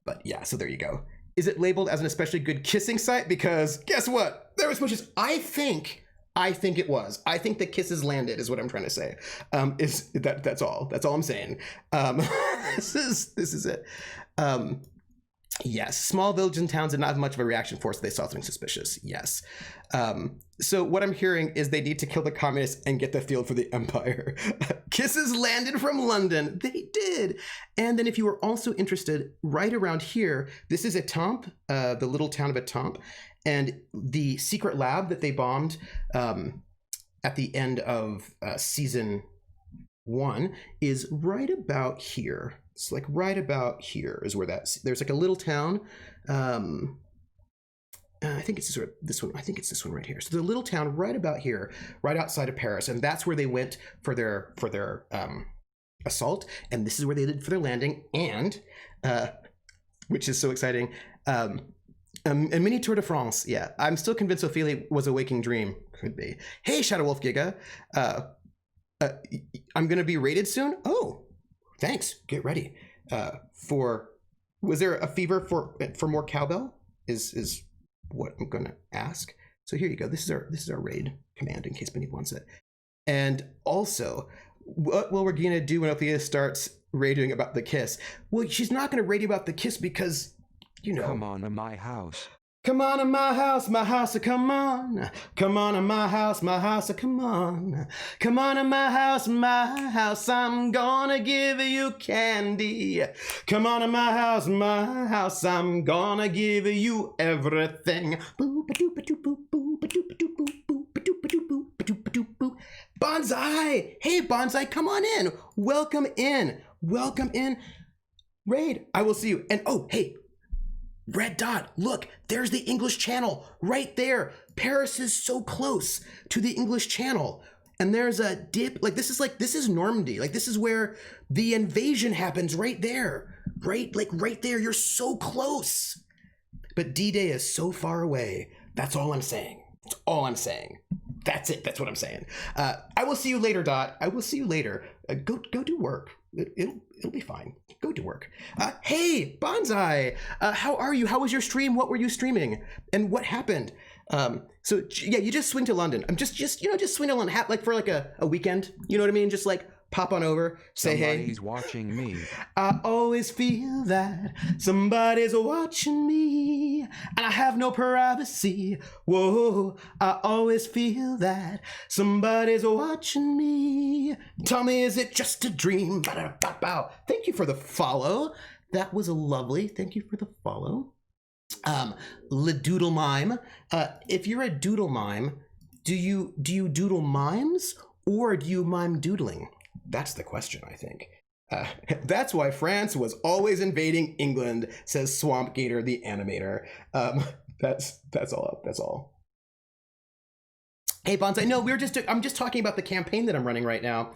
But yeah, so there you go. Is it labeled as an especially good kissing site? Because guess what? There was bushes. I think it was. I think the kisses landed is what I'm trying to say. That's all. That's all I'm saying. This is it. Yes, small villages and towns did not have much of a reaction for, so they saw something suspicious. Yes. So what I'm hearing is they need to kill the communists and get the field for the empire. Kisses landed from London. They did. And then if you were also interested, right around here, this is Etampes, the little town of Etampes, and the secret lab that they bombed at the end of season 1 is right about here. It's like right about here is where there's like a little town. I think it's this one. I think it's this one right here. So the little town right about here, right outside of Paris, and that's where they went for their assault. And this is where they did for their landing. And which is so exciting. A mini Tour de France. Yeah, I'm still convinced Ophelia was a waking dream. Could be. Hey, Shadow Wolf Giga. I'm gonna be rated soon. Oh. Thanks. Get ready. Was there a fever for more cowbell? Is what I'm gonna ask. So here you go. This is our raid command in case anybody wants it. And also, what will Regina do when Ophelia starts raiding about the kiss? Well, she's not gonna raid about the kiss because, Come on to my house. Come on to my house, come on. Come on to my house, come on. Come on to my house, I'm gonna give you candy. Come on to my house, I'm gonna give you everything. Bonsai! Hey, Bonsai, come on in. Welcome in. Welcome in. Raid, I will see you. And oh, hey, red dot, look, there's the English Channel right there. Paris is so close to the English Channel. And there's a dip, this is Normandy. Like, this is where the invasion happens right there. Right? Like, right there, you're so close. But D-Day is so far away. That's all I'm saying. That's all I'm saying. That's it. That's what I'm saying. I will see you later, Dot. I will see you later. Go do work. It'll be fine. Go do work. Hey, Bonsai. How are you? How was your stream? What were you streaming? And what happened? So yeah, you just swing to London. I'm just swing to London, for a weekend. You know what I mean? Just pop on over, say hey. Somebody's watching me. I always feel that somebody's watching me, and I have no privacy. Whoa, I always feel that somebody's watching me. Tell me, is it just a dream? Ba-da-ba-bow. Thank you for the follow. That was lovely. Thank you for the follow. Le Doodle Mime. If you're a doodle mime, do you doodle mimes or do you mime doodling? That's the question, I think. That's why France was always invading England, says Swamp Gator the animator. That's all. Hey, Bonsai. No, I'm just talking about the campaign that I'm running right now,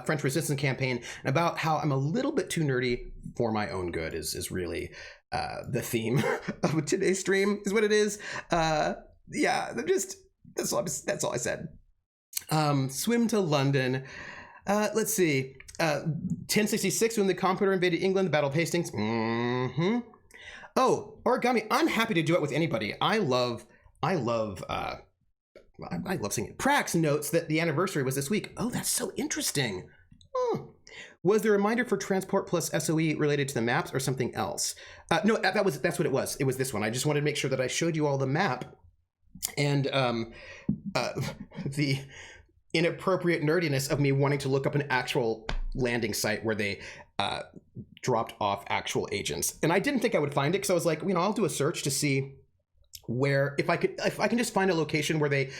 French Resistance campaign, and about how I'm a little bit too nerdy for my own good is really the theme of today's stream, is what it is. Yeah, that's all I said. Swim to London. Let's see. 1066, when the computer invaded England, the Battle of Hastings. Mm-hmm. Oh, origami. I'm happy to do it with anybody. I love singing. Prax notes that the anniversary was this week. Oh, that's so interesting. Was the reminder for transport plus SOE related to the maps or something else? No, that's what it was. It was this one. I just wanted to make sure that I showed you all the map and the inappropriate nerdiness of me wanting to look up an actual landing site where they dropped off actual agents. And I didn't think I would find it because I was like, I'll do a search to see where, if I can just find a location where they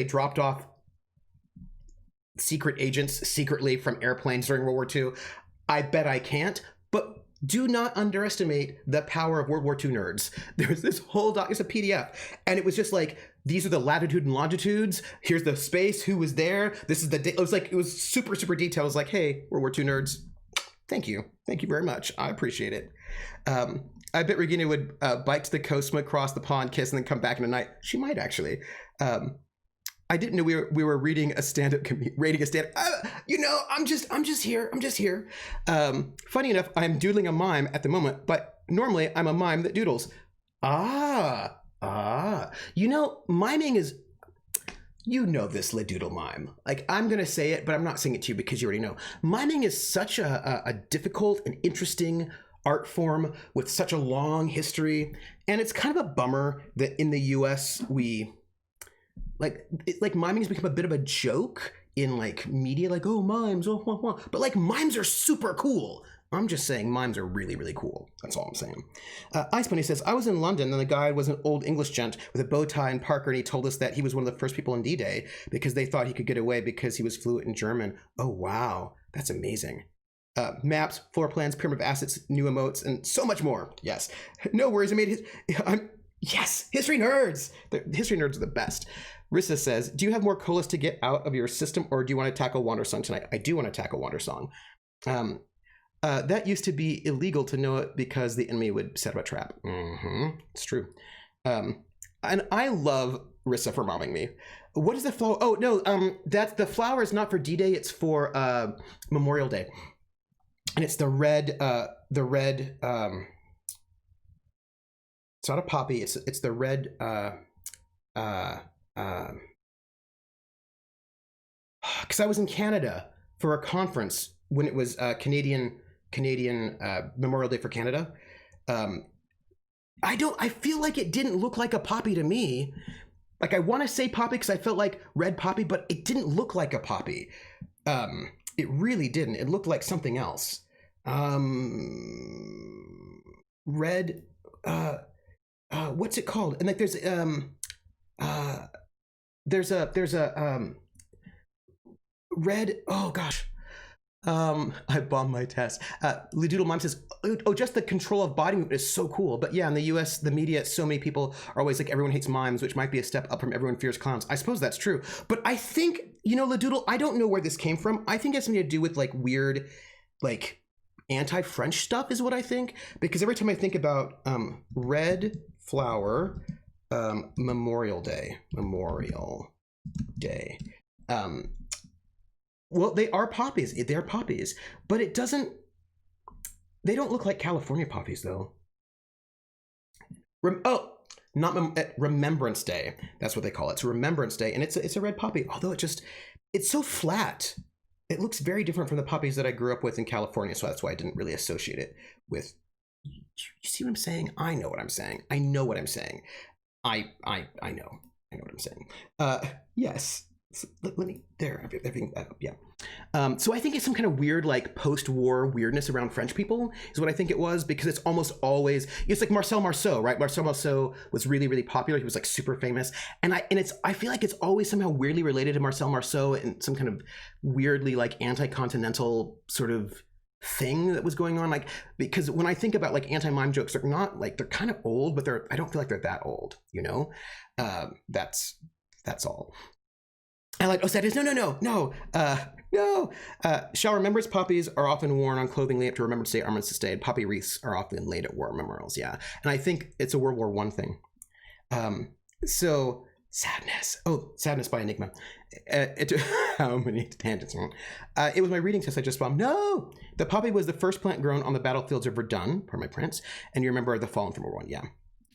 dropped off secret agents secretly from airplanes during World War II. I bet I can't, but do not underestimate the power of World War II nerds. There's this whole it's a PDF, and it was just like, these are the latitude and longitudes. Here's the space. Who was there? This is the day. It was super, super detailed. It was like, hey, World War II nerds, thank you very much. I appreciate it. I bet Regina would bike to the coast, swim across the pond, kiss, and then come back in the night. She might actually. I didn't know we were reading a stand-up, rating a stand. I'm just here. Funny enough, I'm doodling a mime at the moment, but normally I'm a mime that doodles. Miming is, this Le Doodle Mime. Like, I'm gonna say it, but I'm not saying it to you because you already know. Miming is such a difficult and interesting art form with such a long history, and it's kind of a bummer that in the US miming has become a bit of a joke in media, oh, mimes, but mimes are super cool. I'm just saying mimes are really, really cool. That's all I'm saying. Ice Bunny says, I was in London and the guide was an old English gent with a bow tie and Parker, and he told us that he was one of the first people in D-Day because they thought he could get away because he was fluent in German. Oh, wow. That's amazing. Maps, floor plans, pyramid of assets, new emotes, and so much more. Yes. No worries. Yes, history nerds. The history nerds are the best. Rissa says, do you have more colas to get out of your system, or do you want to tackle Wandersong tonight? I do want to tackle Wandersong. That used to be illegal to know it because the enemy would set up a trap. Mm-hmm. It's true. And I love Rissa for momming me. What is the flower? Oh, no, that's the flower is not for D-Day. It's for Memorial Day. And it's the red, it's not a poppy. It's the red, because I was in Canada for a conference when it was Canadian Memorial Day for Canada. I feel like it didn't look like a poppy to me. Like, I want to say poppy because I felt like red poppy, but it didn't look like a poppy. It really didn't. It looked like something else. Red, what's it called? And there's a red, oh gosh. I bombed my test. Lidoodle Mom says, oh, just the control of body movement is so cool. But yeah, in the US, the media, so many people are always like, everyone hates mimes, which might be a step up from everyone fears clowns. I suppose that's true. But I think, Lidoodle, I don't know where this came from. I think it has something to do with like weird, like anti-French stuff is what I think. Because every time I think about red flower, Memorial Day. Well, they are poppies. They're poppies, but they don't look like California poppies though. Remembrance Day. That's what they call it. It's Remembrance Day, and it's a red poppy. Although it's so flat. It looks very different from the poppies that I grew up with in California, so that's why I didn't really associate it with. You see what I'm saying? I know what I'm saying. I know what I'm saying. I know what I'm saying. Yes. So let me there. Everything. Yeah. So I think it's some kind of weird, like post-war weirdness around French people is what I think it was, because it's almost always like Marcel Marceau, right? Marcel Marceau was really, really popular. He was like super famous, and I feel like it's always somehow weirdly related to Marcel Marceau and some kind of weirdly like anti-continental sort of thing that was going on. Like, because when I think about like anti-mime jokes, they're not like, they're kind of old, but I don't feel like they're that old. That's all. I like, sadness. No. Shall remembrance poppies are often worn on clothing laid up to Remembrance Day, Armistice Day. Poppy wreaths are often laid at war memorials. Yeah, and I think it's a World War I thing. So sadness. Oh, Sadness by Enigma. How many tangents? It was my reading test I just bombed. No, the poppy was the first plant grown on the battlefields of Verdun, per my prince. And you remember the fallen from World War I. Yeah.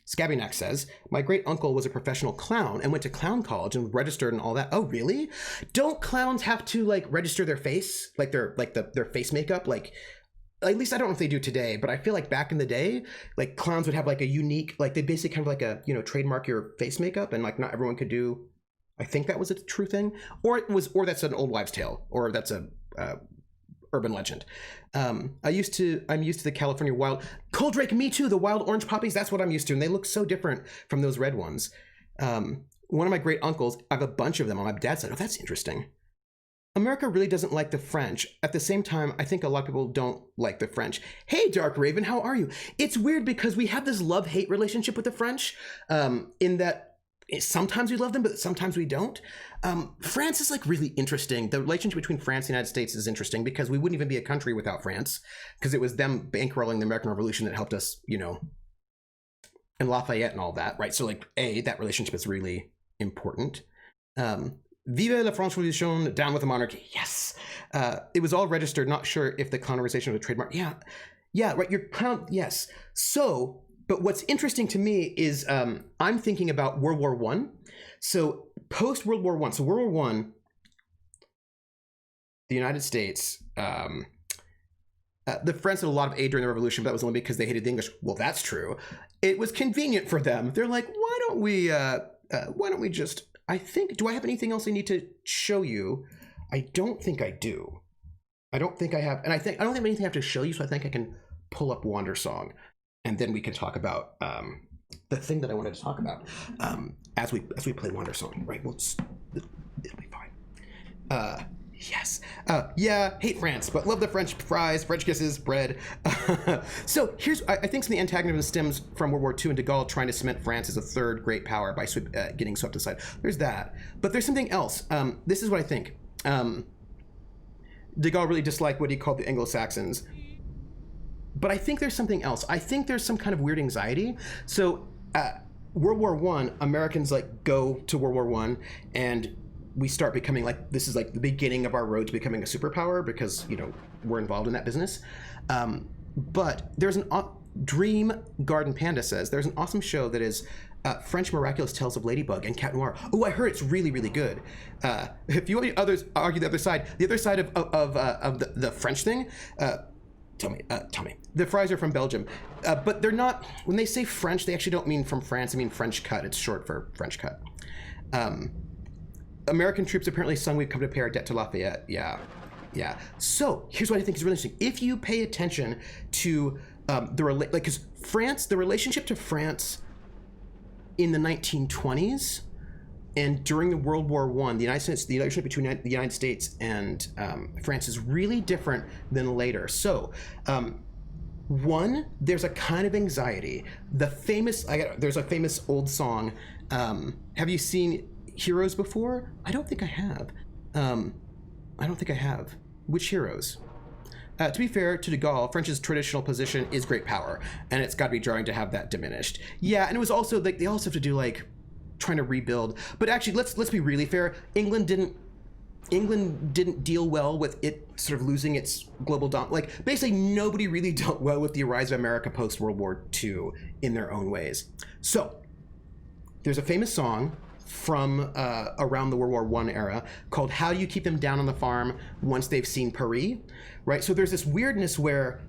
Scabbynack says, my great uncle was a professional clown and went to clown college and registered and all that. Oh, really? Don't clowns have to like register their face, like their face makeup? Like, at least I don't know if they do today, but I feel like back in the day, like clowns would have like a unique, like they basically kind of like a, trademark your face makeup, and like not everyone could do. I think that was a true thing, or that's an old wives' tale, or that's a urban legend. I'm used to the California wild Coldrake. Me too. The wild orange poppies. That's what I'm used to, and they look so different from those red ones. One of my great uncles, I have a bunch of them on my dad's side. Oh, that's interesting. America really doesn't like the French. At the same time, I think a lot of people don't like the French. Hey, Dark Raven, how are you? It's weird because we have this love-hate relationship with the French, in that sometimes we love them, but sometimes we don't. France is like really interesting. The relationship between France and the United States is interesting because we wouldn't even be a country without France, because it was them bankrolling the American Revolution that helped us, and Lafayette and all that, right? So like, that relationship is really important. Vive la France Revolution, down with the monarchy. Yes. It was all registered. Not sure if the colonization was a trademark. Yeah, right. Your crown. Yes. So, but what's interesting to me is I'm thinking about World War I. So post World War I. So World War I, the United States, the French had a lot of aid during the revolution, but that was only because they hated the English. Well, that's true. It was convenient for them. They're like, why don't we just, I think, do I have anything else I need to show you? I don't think I do. I don't think I have, and I don't have anything I have to show you, so I think I can pull up Wandersong, and then we can talk about the thing that I wanted to talk about as we play Wandersong, right? It'll be fine. Yes. Yeah, hate France, but love the French fries, French kisses, bread. So here's, I think some of the antagonism stems from World War II and de Gaulle trying to cement France as a third great power by getting swept aside. There's that. But there's something else. This is what I think. De Gaulle really disliked what he called the Anglo-Saxons. But I think there's something else. I think there's some kind of weird anxiety. So World War I, Americans like go to World War I, and we start becoming like, this is like the beginning of our road to becoming a superpower because, we're involved in that business. But there's Dream Garden Panda says, there's an awesome show that is French Miraculous Tales of Ladybug and Cat Noir. Oh, I heard it's really, really good. If you want others argue the other side of the French thing, tell me. The fries are from Belgium, but they're not, when they say French, they actually don't mean from France, they mean French cut. It's short for French cut. American troops apparently sung "We've come to pay our debt to Lafayette." Yeah. So here's what I think is really interesting. If you pay attention to because France, the relationship to France in the 1920s And during the World War One, the relationship between the United States and France is really different than later. So, one, there's a kind of anxiety. There's a famous old song. Have you seen Heroes before? I don't think I have. Which Heroes? To be fair to de Gaulle, French's traditional position is great power, and it's got to be jarring to have that diminished. Yeah, and it was also like they also have to do like trying to rebuild. But actually, let's be really fair. England didn't deal well with it sort of losing its global like basically nobody really dealt well with the rise of America post World War II in their own ways. So there's a famous song from around the World War I era called "How Do You Keep Them Down on the Farm Once They've Seen Paris?" Right? So there's this weirdness where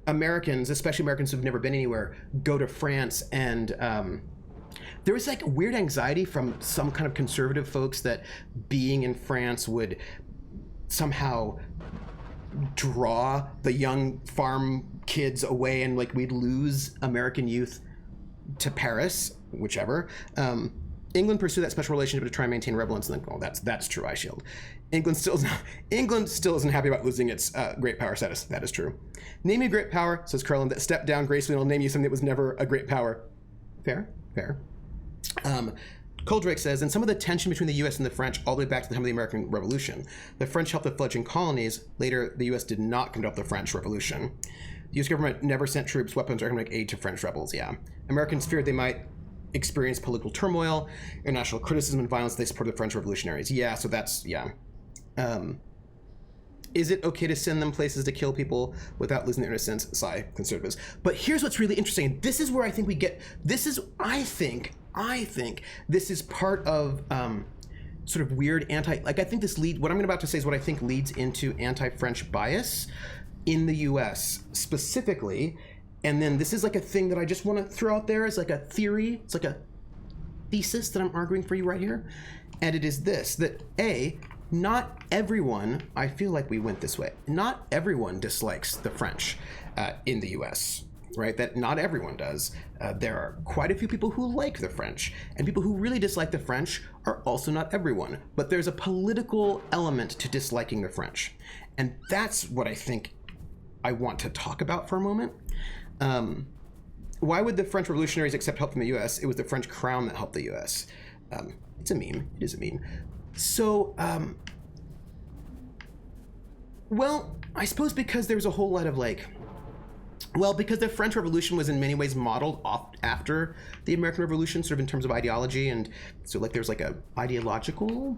Americans, especially Americans who've never been anywhere, go to France, and there was like weird anxiety from some kind of conservative folks that being in France would somehow draw the young farm kids away, and like we'd lose American youth to Paris, whichever. England pursued that special relationship to try and maintain relevance, and then, oh, that's true, I shield. England still isn't happy about losing its great power status. That is true. Name me a great power, says Carlin, that stepped down gracefully, and I'll name you something that was never a great power. Fair. Coldrake says, and some of the tension between the U.S. and the French all the way back to the time of the American Revolution. The French helped the fledgling colonies. Later, the U.S. did not conduct the French Revolution. The U.S. government never sent troops, weapons, or economic aid to French rebels, yeah. Americans feared they might experience political turmoil, international criticism, and violence. They supported the French revolutionaries. Yeah, so that's, yeah. Is it okay to send them places to kill people without losing their innocence? Sigh, conservatives. But here's what's really interesting. This is where I think we get, I think this is part of sort of weird I think what I'm about to say is what I think leads into anti-French bias in the US specifically. And then this is like a thing that I just want to throw out there as like a theory. It's like a thesis that I'm arguing for you right here. And it is this, that not everyone, I feel like we went this way, not everyone dislikes the French in the US, right? That not everyone does. There are quite a few people who like the French, and people who really dislike the French are also not everyone. But there's a political element to disliking the French. And that's what I think I want to talk about for a moment. Why would the French revolutionaries accept help from the US? It was the French crown that helped the US. It's a meme. It is a meme. So, well, I suppose because there's a whole lot of because the French Revolution was in many ways modeled off after the American Revolution, sort of in terms of ideology, and so like there's like a ideological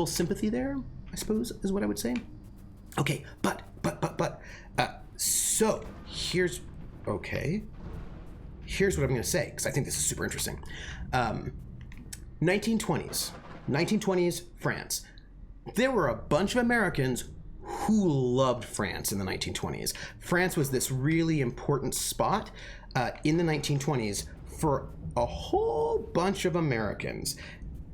sympathy there, I suppose, is what I would say. Okay, but so here's what I'm going to say, because I think this is super interesting. 1920s France. There were a bunch of Americans who loved France in the 1920s. France was this really important spot in the 1920s for a whole bunch of Americans.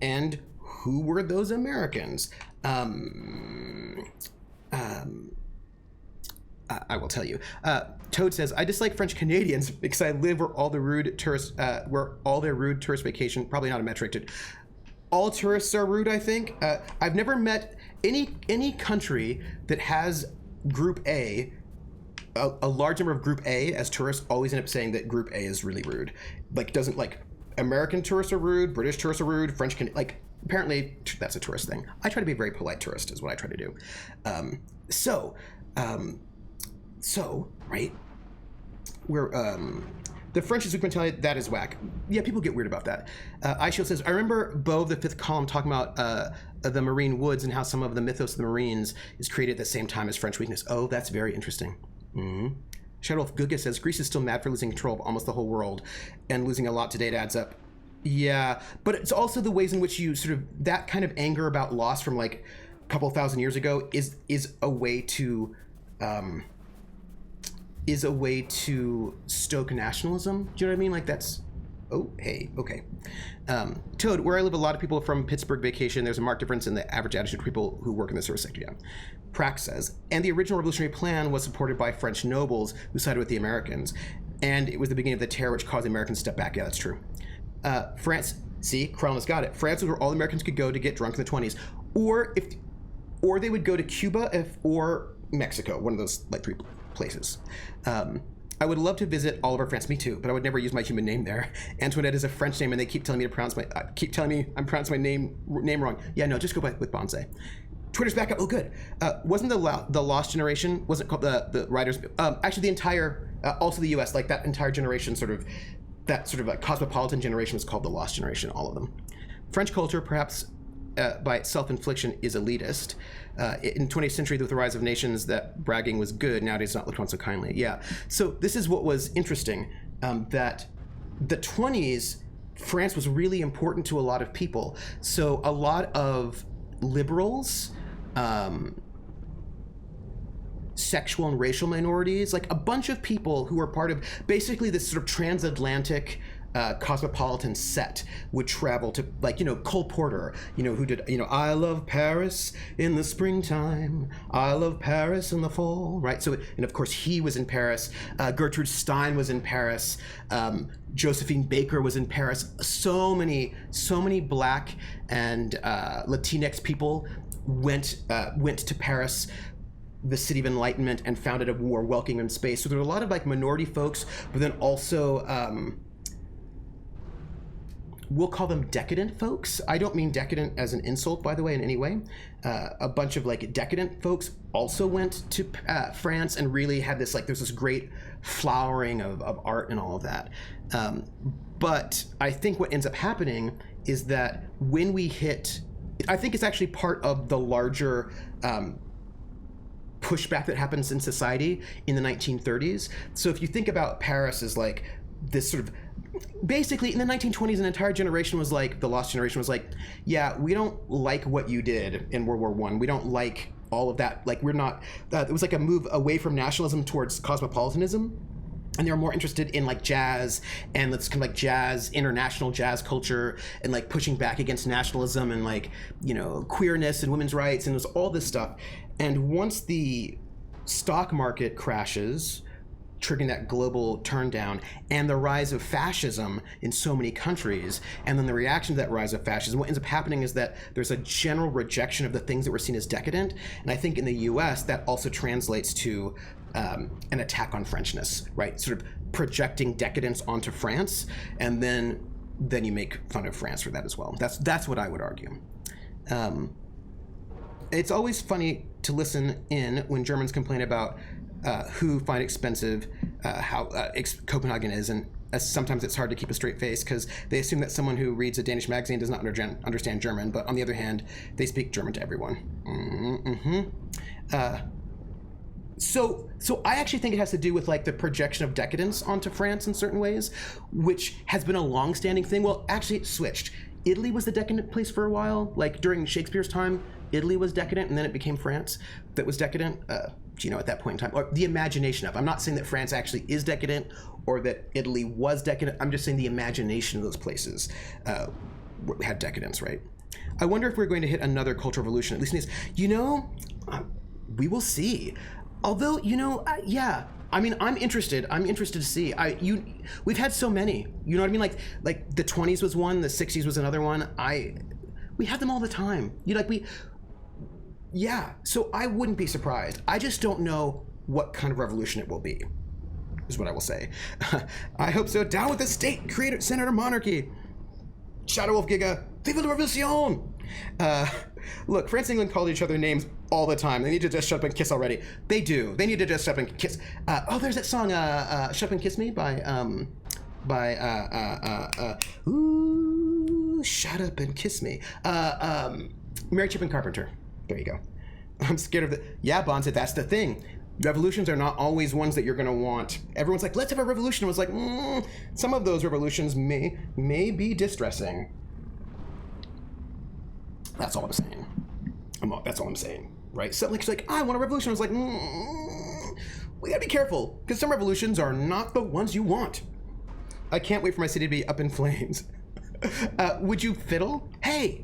And who were those Americans? I will tell you. Toad says, I dislike French Canadians because I live where all their rude tourist vacation, probably not a metric. All tourists are rude, I think. I've never met any country that has Group A, a large number of Group A as tourists always end up saying that Group A is really rude. American tourists are rude, British tourists are rude, French can, apparently that's a tourist thing. I try to be a very polite tourist is what I try to do. So, right, where the French is weak mentality, that is whack. Yeah, people get weird about that. iShield says, I remember Beau of the Fifth Column talking about the Marine Woods and how some of the mythos of the Marines is created at the same time as French weakness. Oh, that's very interesting. Mm-hmm. Shadow of Guga says, Greece is still mad for losing control of almost the whole world, and losing a lot to date adds up. Yeah, but it's also the ways in which you sort of, that kind of anger about loss from like a couple thousand years ago is a way to stoke nationalism. Do you know what I mean? Like that's, oh, hey, okay. Toad, where I live, a lot of people from Pittsburgh vacation. There's a marked difference in the average attitude of people who work in the service sector. Yeah. Prax says, and the original revolutionary plan was supported by French nobles who sided with the Americans. and it was the beginning of the terror which caused the Americans to step back. Yeah, that's true. France, see, Krellner's got it. France was where all the Americans could go to get drunk in the 20s, or they would go to Cuba or Mexico, one of those like 3 places. I would love to visit all over France. Me too, but I would never use my human name there. Antoinette is a French name, and they keep telling me I'm pronouncing my name wrong. Yeah, no, just go with Bonze. Twitter's back up. Oh, good. Wasn't the Lost Generation? Wasn't it called the writers? Actually, the entire, also the U.S. like that entire generation, that sort of like cosmopolitan generation was called the Lost Generation. All of them. French culture, perhaps by its self-infliction, is elitist. In 20th century, with the rise of nations, that bragging was good. Nowadays, not looked on so kindly. Yeah. So this is what was interesting, that the 20s, France was really important to a lot of people. So a lot of liberals, sexual and racial minorities, like a bunch of people who were part of basically this sort of transatlantic cosmopolitan set would travel to, like, Cole Porter, who did, I love Paris in the springtime, I love Paris in the fall, right? So, and of course he was in Paris, Gertrude Stein was in Paris, Josephine Baker was in Paris. So many Black and Latinx people went to Paris, the city of enlightenment, and founded a more welcoming space. So there were a lot of like minority folks, but then also we'll call them decadent folks. I don't mean decadent as an insult, by the way, in any way. A bunch of like decadent folks also went to France and really had this, like, there's this great flowering of art and all of that. But I think what ends up happening is that when we hit, I think it's actually part of the larger pushback that happens in society in the 1930s. So if you think about Paris as like this sort of, basically in the 1920s, an entire generation was like, the Lost Generation was like, yeah, we don't like what you did in World War I. We don't like all of that. Like, we're not, it was like a move away from nationalism towards cosmopolitanism. And they were more interested in like jazz and let's kind of like jazz, international jazz culture, and like pushing back against nationalism and like, queerness and women's rights, and it was all this stuff. And once the stock market crashes, triggering that global turn down, and the rise of fascism in so many countries, and then the reaction to that rise of fascism, what ends up happening is that there's a general rejection of the things that were seen as decadent. And I think in the US, that also translates to an attack on Frenchness, right? Sort of projecting decadence onto France, and then you make fun of France for that as well. That's what I would argue. It's always funny to listen in when Germans complain about who find expensive how Copenhagen is, and sometimes it's hard to keep a straight face because they assume that someone who reads a Danish magazine does not understand German, but on the other hand, they speak German to everyone. So I actually think it has to do with like the projection of decadence onto France in certain ways, which has been a long-standing thing. Well, actually it switched. Italy was the decadent place for a while. Like during Shakespeare's time, Italy was decadent, and then it became France that was decadent. At that point in time, or the imagination of. I'm not saying that France actually is decadent or that Italy was decadent. I'm just saying the imagination of those places had decadence, right? I wonder if we're going to hit another cultural revolution. At least in this, we will see. Although, yeah. I mean, I'm interested to see. We've had so many. You know what I mean? Like the 20s was one, the 60s was another one. We have them all the time. Yeah, so I wouldn't be surprised. I just don't know what kind of revolution it will be, is what I will say. I hope so. Down with the state, creator, senator, monarchy. Shadow Wolf Giga, vive la revolution! Look, France and England call each other names all the time. They need to just shut up and kiss already. They do. They need to just shut up and kiss. There's that song, Shut Up and Kiss Me by ooh, Shut Up and Kiss Me. Mary Chapin Carpenter. There you go. I'm scared of the... Yeah, Bonza, that's the thing. Revolutions are not always ones that you're going to want. Everyone's like, let's have a revolution. I was like, some of those revolutions may be distressing. That's all I'm saying. That's all I'm saying, right? So like, I want a revolution. I was like, we gotta be careful, because some revolutions are not the ones you want. I can't wait for my city to be up in flames. Would you fiddle? Hey!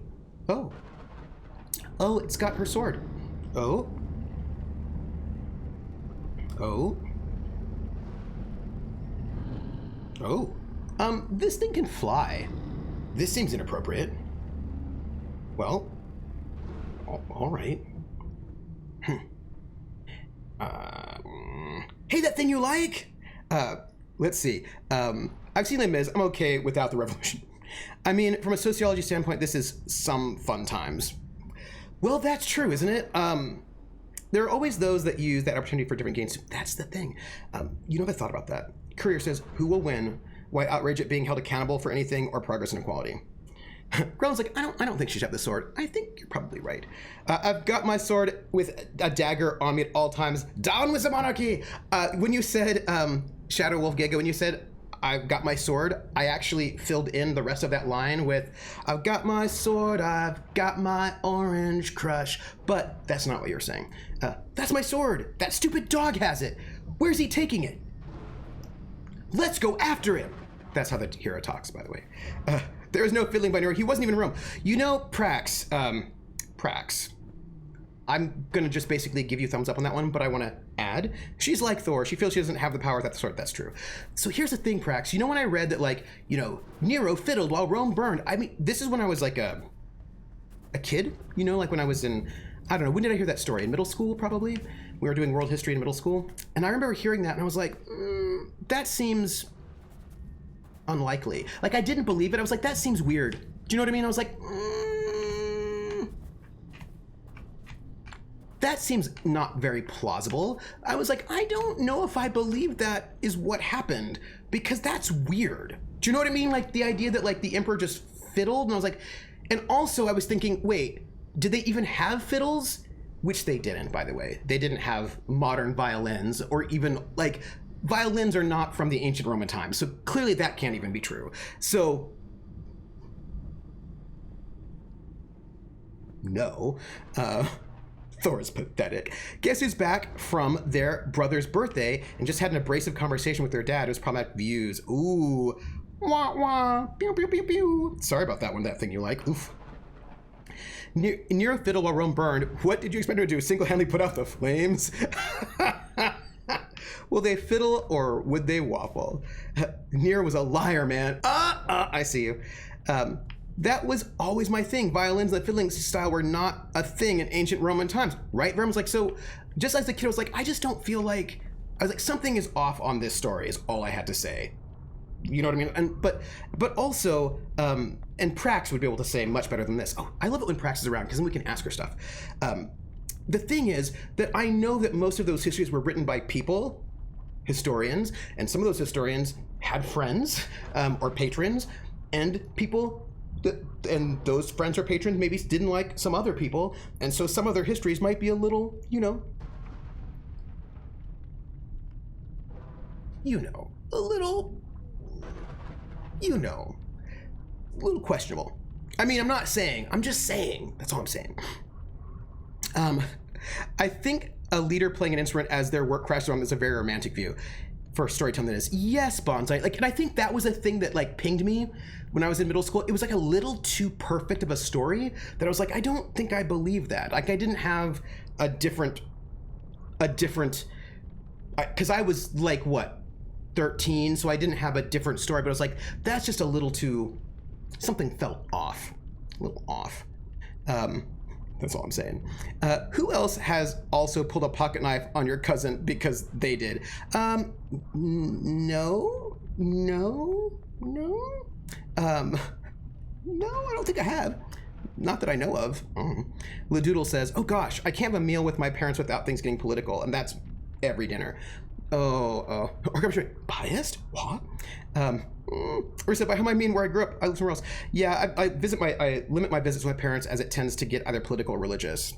Oh, it's got her sword. Oh. Oh. This thing can fly. This seems inappropriate. Well, all right. Hey, that thing you like? Let's see. I've seen Les Mis. I'm okay without the revolution. I mean, from a sociology standpoint, this is some fun times. Well, that's true, isn't it? There are always those that use that opportunity for different gains. That's the thing. You know, I thought about that. Courier says, who will win? Why outrage at being held accountable for anything or progress and equality? Grellin's like, I don't think she should have the sword. I think you're probably right. I've got my sword with a dagger on me at all times. Down with the monarchy! When you said, Shadow Wolf Giga, when you said, I've got my sword, I actually filled in the rest of that line with, I've got my sword, I've got my orange crush. But that's not what you're saying. That's my sword. That stupid dog has it. Where's he taking it? Let's go after him. That's how the hero talks, by the way. There is no fiddling by Nero. He wasn't even in Rome. You know, Prax. I'm going to just basically give you thumbs up on that one, but I want to add. She's like Thor. She feels she doesn't have the power without the sword. That's true. So here's the thing, Prax. You know when I read that, like, you know, Nero fiddled while Rome burned? I mean, this is when I was like a kid. You know, like when I was in, I don't know, when did I hear that story? In middle school, probably? We were doing world history in middle school. And I remember hearing that, and I was like, that seems unlikely. Like, I didn't believe it. I was like, that seems weird. Do you know what I mean? I was like, that seems not very plausible. I was like, I don't know if I believe that is what happened, because that's weird. Do you know what I mean? Like, the idea that, like, the emperor just fiddled, and I was like, and also I was thinking, wait, did they even have fiddles? Which they didn't, by the way. They didn't have modern violins, or even, like, violins are not from the ancient Roman times, so clearly that can't even be true. So, no. Thor's pathetic. Guess who's back from their brother's birthday and just had an abrasive conversation with their dad who's problematic views. Ooh. Wah, wah. Pew, pew, pew, pew. Sorry about that one, that thing you like. Oof. Nero fiddled while Rome burned. What did you expect him to do? Single-handedly put out the flames? Will they fiddle or would they waffle? Nero was a liar, man. I see you. That was always my thing. Violins and the fiddling style were not a thing in ancient Roman times, right? Vermon's like, so just as a kid, I was like, I just don't feel like, I was like, something is off on this story is all I had to say. You know what I mean? And but also, and Prax would be able to say much better than this. Oh, I love it when Prax is around because then we can ask her stuff. The thing is that I know that most of those histories were written by people, historians, and some of those historians had friends or patrons, and people and those friends or patrons maybe didn't like some other people, and so some of their histories might be a little, a little questionable. I mean, I'm just saying, that's all I'm saying. I think a leader playing an instrument as their work crashes on is a very romantic view for storytelling that is. Yes, Bonsai. Like, and I think that was a thing that like pinged me when I was in middle school. It was like a little too perfect of a story that I was like, I don't think I believe that. Like, I didn't have a different, because I was like, what, 13, so I didn't have a different story, but I was like, that's just a little too, something felt off, a little off. That's all I'm saying. Who else has also pulled a pocket knife on your cousin because they did? No, I don't think I have. Not that I know of. Ladoodle says, oh gosh, I can't have a meal with my parents without things getting political, and that's every dinner. Oh. Biased? What? Or said, by whom I mean where I grew up, I live somewhere else. Yeah, I limit my visits with my parents as it tends to get either political or religious.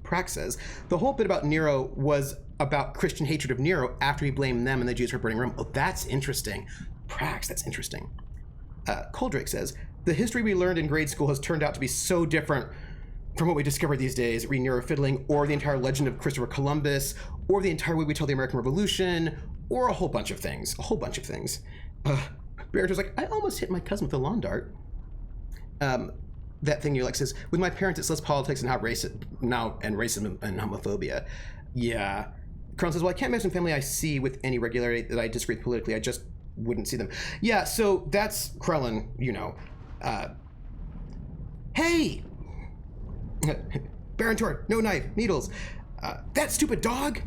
Prax says, the whole bit about Nero was about Christian hatred of Nero after he blamed them and the Jews for burning Rome. Oh, that's interesting. Prax, that's interesting. Coldrake says, the history we learned in grade school has turned out to be so different from what we discovered these days, read Nero fiddling, or the entire legend of Christopher Columbus, or the entire way we tell the American Revolution, or a whole bunch of things. Barrett's like, I almost hit my cousin with a lawn dart. That thing you like says, with my parents, it's less politics and racism and homophobia. Yeah. Crown says, well, I can't imagine family I see with any regularity that I disagree with politically. I just wouldn't see them. Yeah, so that's Krellin, you know. Hey! Baron Tor, no knife, needles. That stupid dog?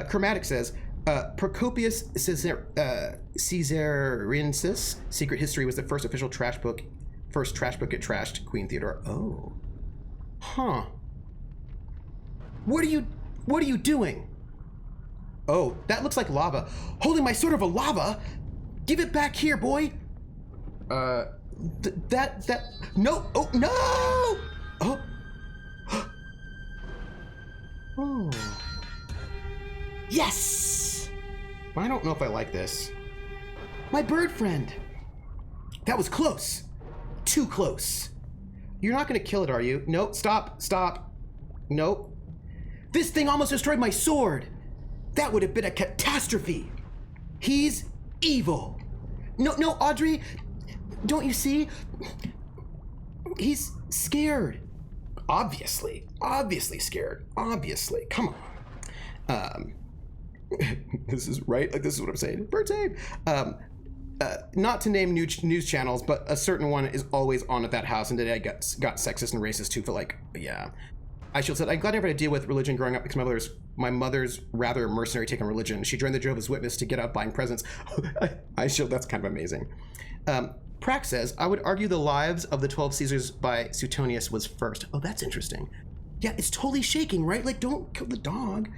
Chromatic says, Procopius Caesarensis, Secret History was the first official trash book it trashed Queen Theodora. Oh. Huh. What are you doing? Oh, that looks like lava. Holding my sword over lava? Give it back here, boy. No, oh, no! Oh. Oh. Yes! I don't know if I like this. My bird friend. That was close. Too close. You're not gonna kill it, are you? Nope, stop. Nope. This thing almost destroyed my sword. That would have been a catastrophe. He's evil. No, Audrey, don't you see? He's scared. Obviously scared. Obviously, come on. This is right. Like, this is what I'm saying. Bird save. Not to name news channels, but a certain one is always on at that house, and today I got sexist and racist too for like, yeah. I should said, I'm glad I never had to deal with religion growing up because my mother's rather mercenary take on religion. She joined the Jehovah's Witness to get out buying presents. That's kind of amazing. Prax says, I would argue the Lives of the 12 Caesars by Suetonius was first. Oh, that's interesting. Yeah, it's totally shaking, right? Like, don't kill the dog.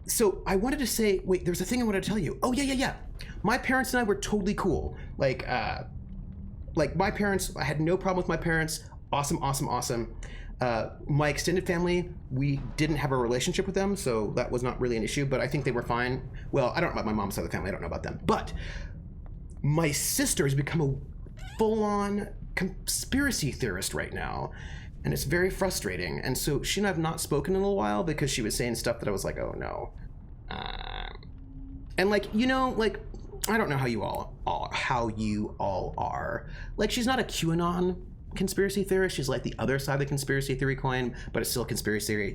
So I wanted to say, wait, there's a thing I wanted to tell you. Oh, yeah. My parents and I were totally cool. Like my parents, I had no problem with my parents. Awesome. My extended family, we didn't have a relationship with them, so that was not really an issue, but I think they were fine. Well, I don't know about my mom's side of the family. I don't know about them. But my sister has become a full-on conspiracy theorist right now, and it's very frustrating. And so she and I have not spoken in a while because she was saying stuff that I was like, oh no. And like, you know, like, I don't know how you all are. Like, she's not a QAnon conspiracy theorist. She's like the other side of the conspiracy theory coin, but it's still conspiracy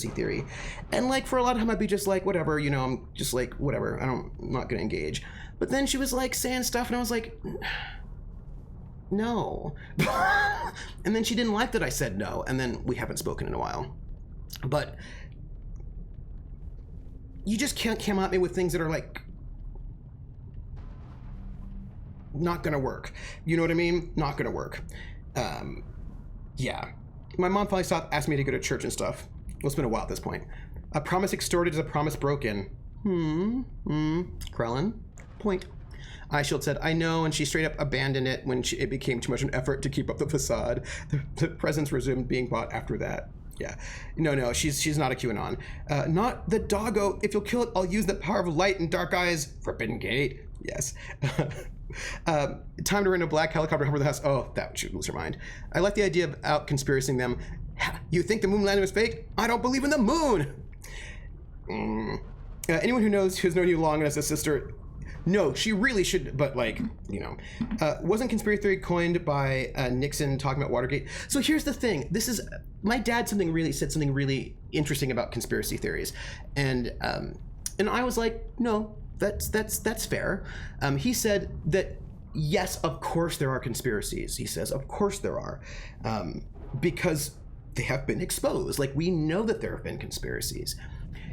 theory. And like, for a lot of time I'd be just like, whatever, you know, I'm just like, whatever, I'm not gonna engage. But then she was like saying stuff and I was like, no. And then she didn't like that I said no, and then we haven't spoken in a while. But you just can't come at me with things that are like not gonna work. You know what I mean? Not gonna work. Yeah. My mom finally stopped asking me to go to church and stuff. Well, it's been a while at this point. A promise extorted is a promise broken. Krellin. Point. iShield said, I know, and she straight up abandoned it when it became too much an effort to keep up the facade. The presents resumed being bought after that. Yeah. No, she's not a QAnon. Not the doggo. If you'll kill it, I'll use the power of light and dark eyes. Forbidden Gate. Yes. Time to rent a black helicopter over the house. Oh, that should lose her mind. I like the idea of out conspiracing them. You think the moon landing was fake? I don't believe in the moon. Anyone who's known you long as a sister, no, she really should. But like, you know, wasn't conspiracy theory coined by Nixon talking about Watergate? So here's the thing. This is my dad. Said something really interesting about conspiracy theories, and I was like, no. That's fair. He said that, yes, of course there are conspiracies. He says, of course there are, because they have been exposed. Like, we know that there have been conspiracies.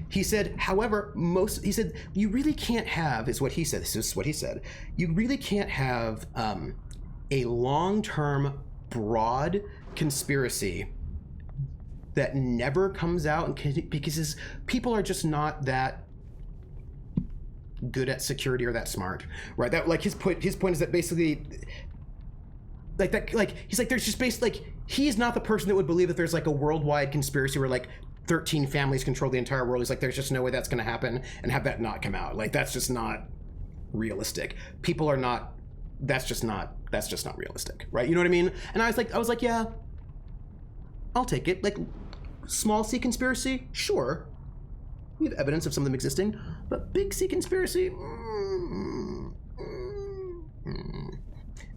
He said, however, you really can't have, is what he said. This is what he said. You really can't have a long-term, broad conspiracy that never comes out, because people are just not that good at security or that smart, right? That, like, his point is that basically, like, that, like, he's like, there's just basically, like, he's not the person that would believe that there's like a worldwide conspiracy where like 13 families control the entire world. He's like, there's just no way that's going to happen and have that not come out. Like, that's just not realistic. People are not. That's just not realistic, right? You know what I mean? And I was like, yeah, I'll take it. Like, small C conspiracy, sure. We have evidence of some of them existing, but big C conspiracy.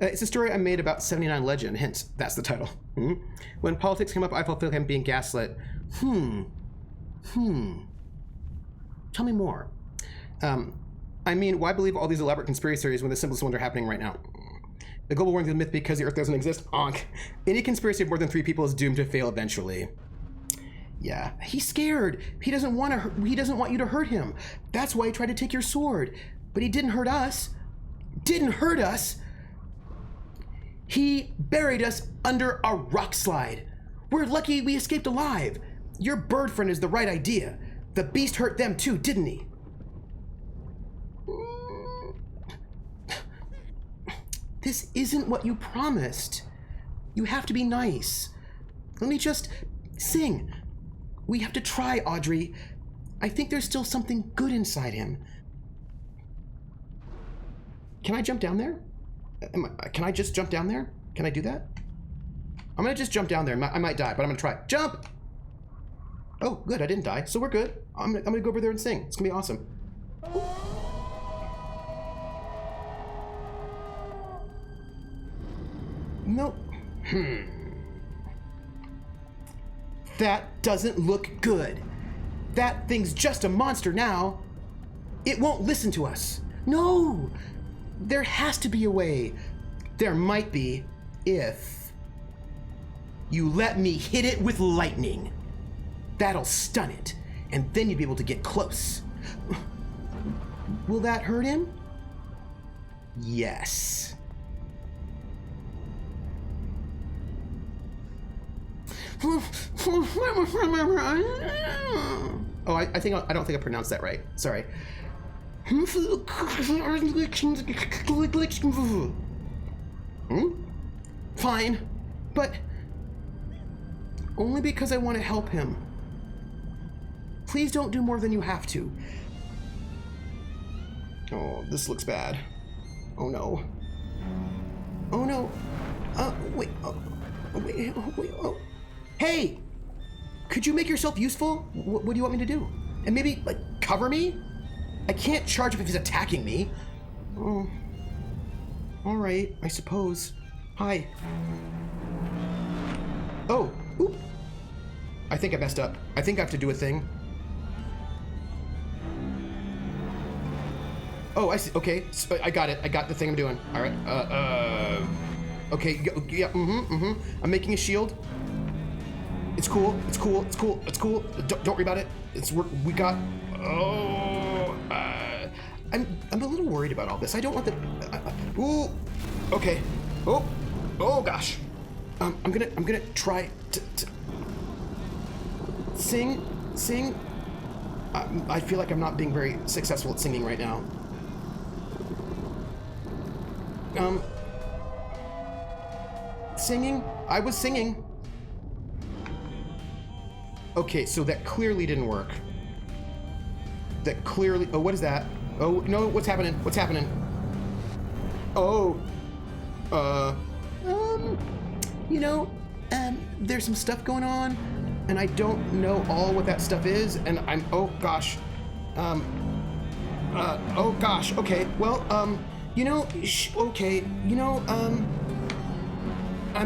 It's a story I made about 79 Legend, hence that's the title. When politics came up, I felt like I'm being gaslit. Tell me more. I I mean, why believe all these elaborate conspiracy theories when the simplest ones are happening right now? The global warming is a myth because the Earth doesn't exist. Onk. Any conspiracy of more than 3 people is doomed to fail eventually. Yeah, he's scared. He doesn't want you to hurt him. That's why he tried to take your sword. But he didn't hurt us. Didn't hurt us. He buried us under a rock slide. We're lucky we escaped alive. Your bird friend is the right idea. The beast hurt them too, didn't he? This isn't what you promised. You have to be nice. Let me just sing. We have to try, Audrey. I think there's still something good inside him. Can I jump down there? Can I just jump down there? Can I do that? I'm gonna just jump down there. I might die, but I'm gonna try. Jump! Oh, good, I didn't die, so we're good. I'm gonna go over there and sing. It's gonna be awesome. No. That doesn't look good. That thing's just a monster now. It won't listen to us. No! There has to be a way. There might be if you let me hit it with lightning. That'll stun it, and then you'd be able to get close. Will that hurt him? Yes. Oh, I don't think I pronounced that right. Sorry. Fine, but only because I want to help him. Please don't do more than you have to. Oh, this looks bad. Oh no. Oh no. Wait. Wait. Oh. Hey! Could you make yourself useful? What do you want me to do? And maybe, like, cover me? I can't charge him if he's attacking me. Oh. Alright, I suppose. Hi. Oh. Oop. I think I messed up. I think I have to do a thing. Oh, I see. Okay. So I got it. I got the thing I'm doing. Alright. Okay. Yeah. I'm making a shield. It's cool. Don't worry about it. We got. Oh, I'm a little worried about all this. I don't want the. Ooh. Okay. Oh gosh. I'm gonna try to sing. I feel like I'm not being very successful at singing right now. Singing. I was singing. Okay, so that clearly didn't work. That clearly... Oh, what is that? Oh, no, what's happening? Oh. There's some stuff going on, and I don't know all what that stuff is, and I'm... Oh, gosh. Oh, gosh. Okay, well, I'm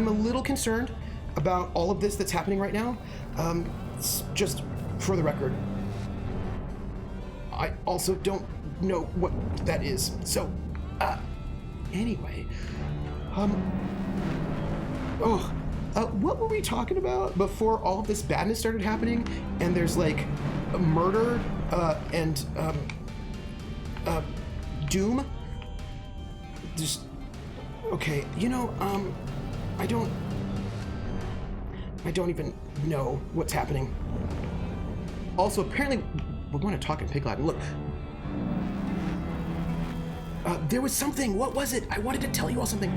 a little concerned about all of this that's happening right now. Just for the record, I also don't know what that is. So, anyway, what were we talking about before all of this badness started happening? And there's like a murder, and doom. Just okay. I don't even know what's happening. Also, apparently, we want to talk in Pig Latin. Look. There was something. What was it? I wanted to tell you all something.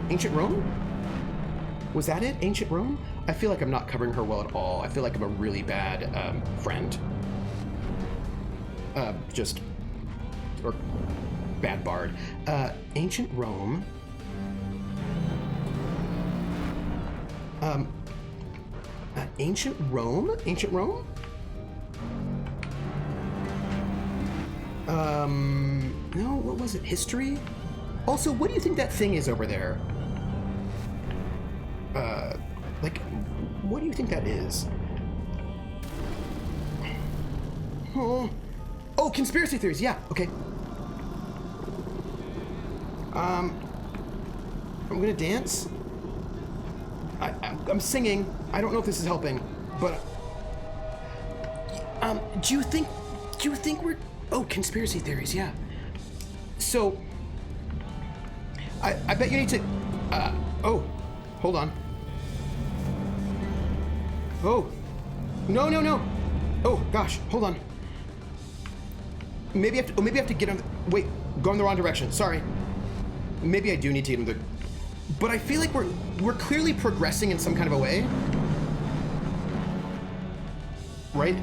Ancient Rome? Was that it? Ancient Rome? I feel like I'm not covering her well at all. I feel like I'm a really bad friend. Or bad bard. Ancient Rome. Ancient Rome? Ancient Rome? No, what was it? History? Also, what do you think that thing is over there? What do you think that is? Oh, conspiracy theories. Yeah. Okay. I'm gonna dance. I'm singing. I don't know if this is helping, but do you think we're conspiracy theories? Yeah. So I bet you need to. Hold on. Oh, no. Oh gosh, hold on. Maybe I have to get on. Wait, going the wrong direction. Sorry. Maybe I do need to get on the. But I feel like we're clearly progressing in some kind of a way, right?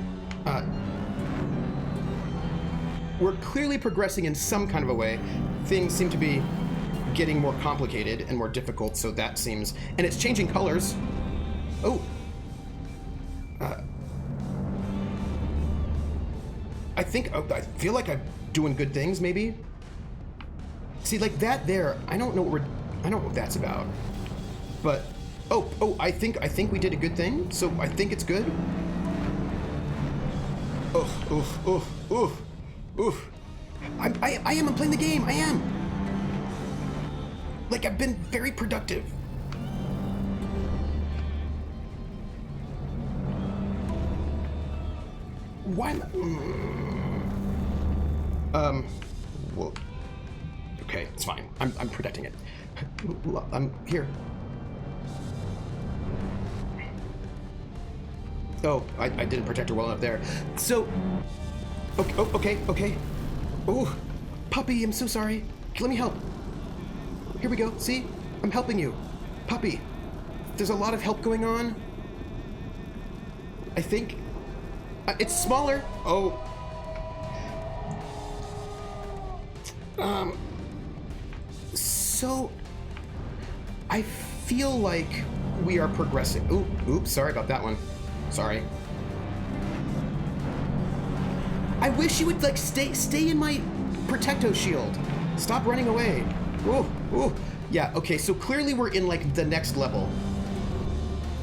We're clearly progressing in some kind of a way. Things seem to be getting more complicated and more difficult, so that seems... And it's changing colors. Oh. I feel like I'm doing good things, maybe? See, like that there, I don't know what that's about. But, I think we did a good thing, so I think it's good. I'm playing the game, I am. Like, I've been very productive. Why? Well, okay, it's fine. I'm protecting it. I'm here. Oh, I didn't protect her well enough there. So, okay. Oh, puppy, I'm so sorry. Let me help. Here we go. See? I'm helping you. Puppy. There's a lot of help going on. I think. It's smaller. Oh. So, I feel like we are progressing. Oops, sorry about that one. Sorry. I wish you would, like, stay in my Protecto shield. Stop running away. Ooh. Yeah, okay, so clearly we're in, like, the next level.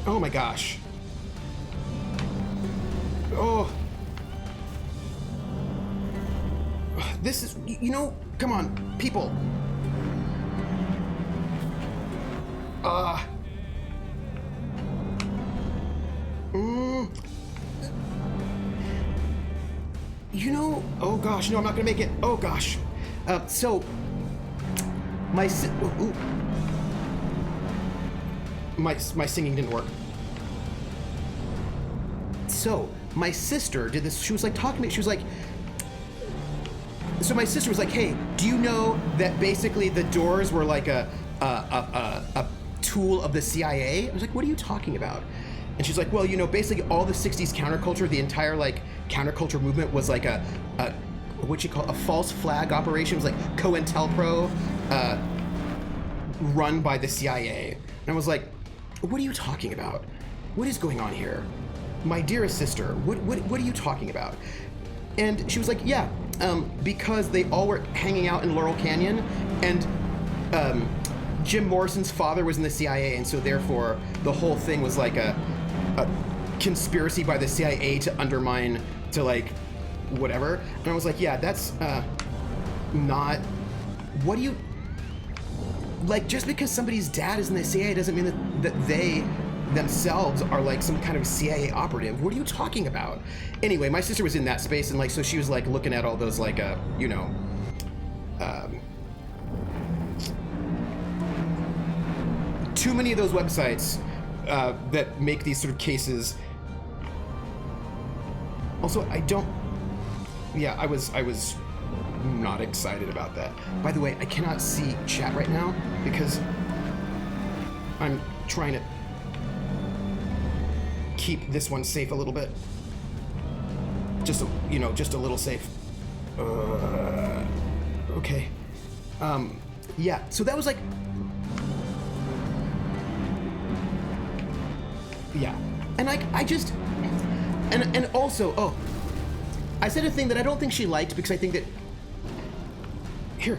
Oh my gosh. Oh. This is, come on, people. Oh gosh, no, I'm not gonna make it. Oh gosh. So, my singing didn't work. So, my sister did this. She was like talking to me. She was like, so my sister was like, hey, do you know that basically the Doors were like a tool of the CIA? I was like, what are you talking about? And she's like, well, basically all the 60s counterculture, the entire like counterculture movement was like a false flag operation. It was like COINTELPRO, run by the CIA. And I was like, what are you talking about? What is going on here? My dearest sister, what are you talking about? And she was like, yeah, because they all were hanging out in Laurel Canyon, and Jim Morrison's father was in the CIA, and so therefore the whole thing was like a conspiracy by the CIA to undermine, to like, whatever. And I was like, yeah, that's not... What do you... Like, just because somebody's dad is in the CIA doesn't mean that they themselves are like some kind of CIA operative. What are you talking about? Anyway, my sister was in that space, and like, so she was like looking at all those like too many of those websites that make these sort of cases. Also, I was not excited about that. By the way, I cannot see chat right now because I'm trying to keep this one safe a little bit. Just a little safe. Okay. Yeah, so that was like... Yeah. And I just... And also, I said a thing that I don't think she liked because I think that... Here,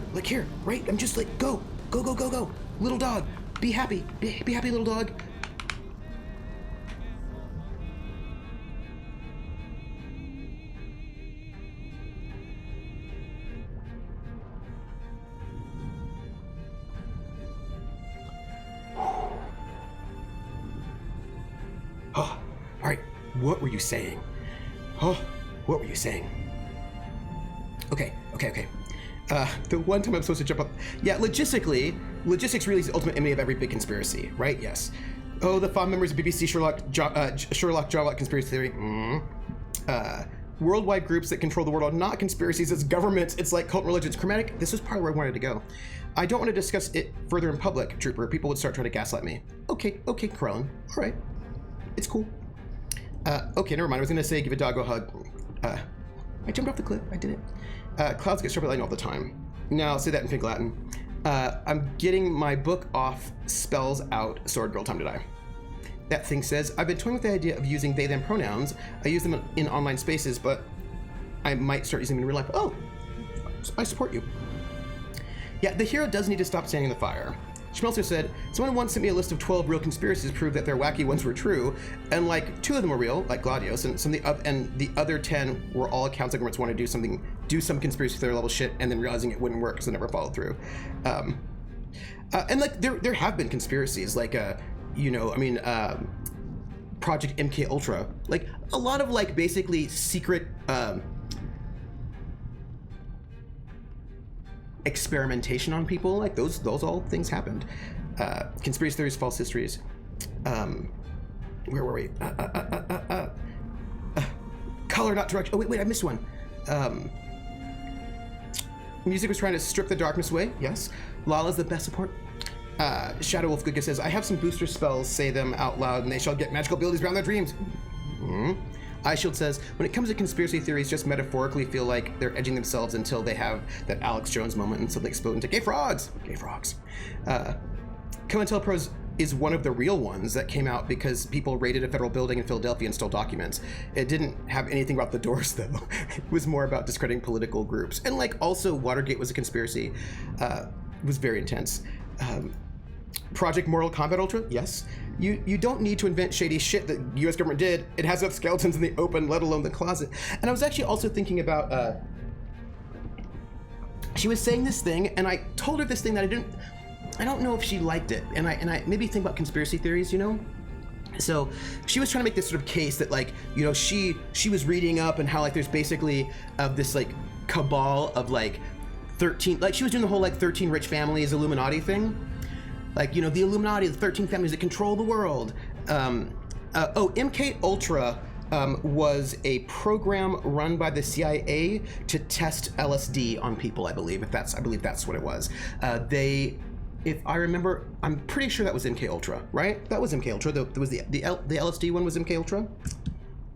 right? I'm just like, go. Little dog, be happy. Be happy, little dog. What were you saying? Oh, what were you saying? Okay. The one time I'm supposed to jump up. Yeah, logistics really is the ultimate enemy of every big conspiracy, right? Yes. Oh, the fond memories of BBC Sherlock Jawlock conspiracy theory. Worldwide groups that control the world are not conspiracies, it's governments, it's like cult religions. Chromatic, this was part of where I wanted to go. I don't want to discuss it further in public, Trooper. People would start trying to gaslight me. Okay, Krellin. All right. It's cool. Okay, never mind. I was going to say give a dog a hug. I jumped off the cliff. I did it. Clouds get struck by lightning all the time. Now, say that in Pig Latin. I'm getting my book off, spells out, sword girl, time to die. That thing says, I've been toying with the idea of using they, them pronouns. I use them in online spaces, but I might start using them in real life. Oh, I support you. Yeah, the hero does need to stop standing in the fire. Schmelzer said, someone once sent me a list of 12 real conspiracies to prove that their wacky ones were true, and like 2 of them were real, like Gladios, and the other 10 were all accounts of governments want to do some conspiracy theory level shit, and then realizing it wouldn't work because it never followed through. And like there have been conspiracies, like Project MK Ultra, like a lot of like basically secret experimentation on people, like those all things happened. Conspiracy theories, false histories. Where were we? Color, not direction. Oh wait, I missed one. Music was trying to strip the darkness away. Yes. Lala's the best support. Shadow Wolf Goodga says, I have some booster spells, say them out loud, and they shall get magical abilities beyond their dreams. iShield says, when it comes to conspiracy theories, just metaphorically feel like they're edging themselves until they have that Alex Jones moment and suddenly explode into gay frogs. Gay frogs. COINTELPRO is one of the real ones that came out because people raided a federal building in Philadelphia and stole documents. It didn't have anything about the doors, though. It was more about discrediting political groups. And like also Watergate was a conspiracy. It was very intense. Project Mortal Kombat Ultra, yes. You don't need to invent shady shit that the US government did. It has enough skeletons in the open, let alone the closet. And I was actually also thinking about, she was saying this thing, and I told her this thing that I don't know if she liked it. And I maybe think about conspiracy theories, you know? So she was trying to make this sort of case that like, you know, she was reading up and how like there's basically this like cabal of like 13, like she was doing the whole like 13 rich families Illuminati thing. Like, you know, the Illuminati, the 13 families that control the world. MK Ultra was a program run by the CIA to test LSD on people, I believe. I believe that's what it was. If I remember, I'm pretty sure that was MK Ultra, right? That was MK Ultra. There was the LSD one was MK Ultra.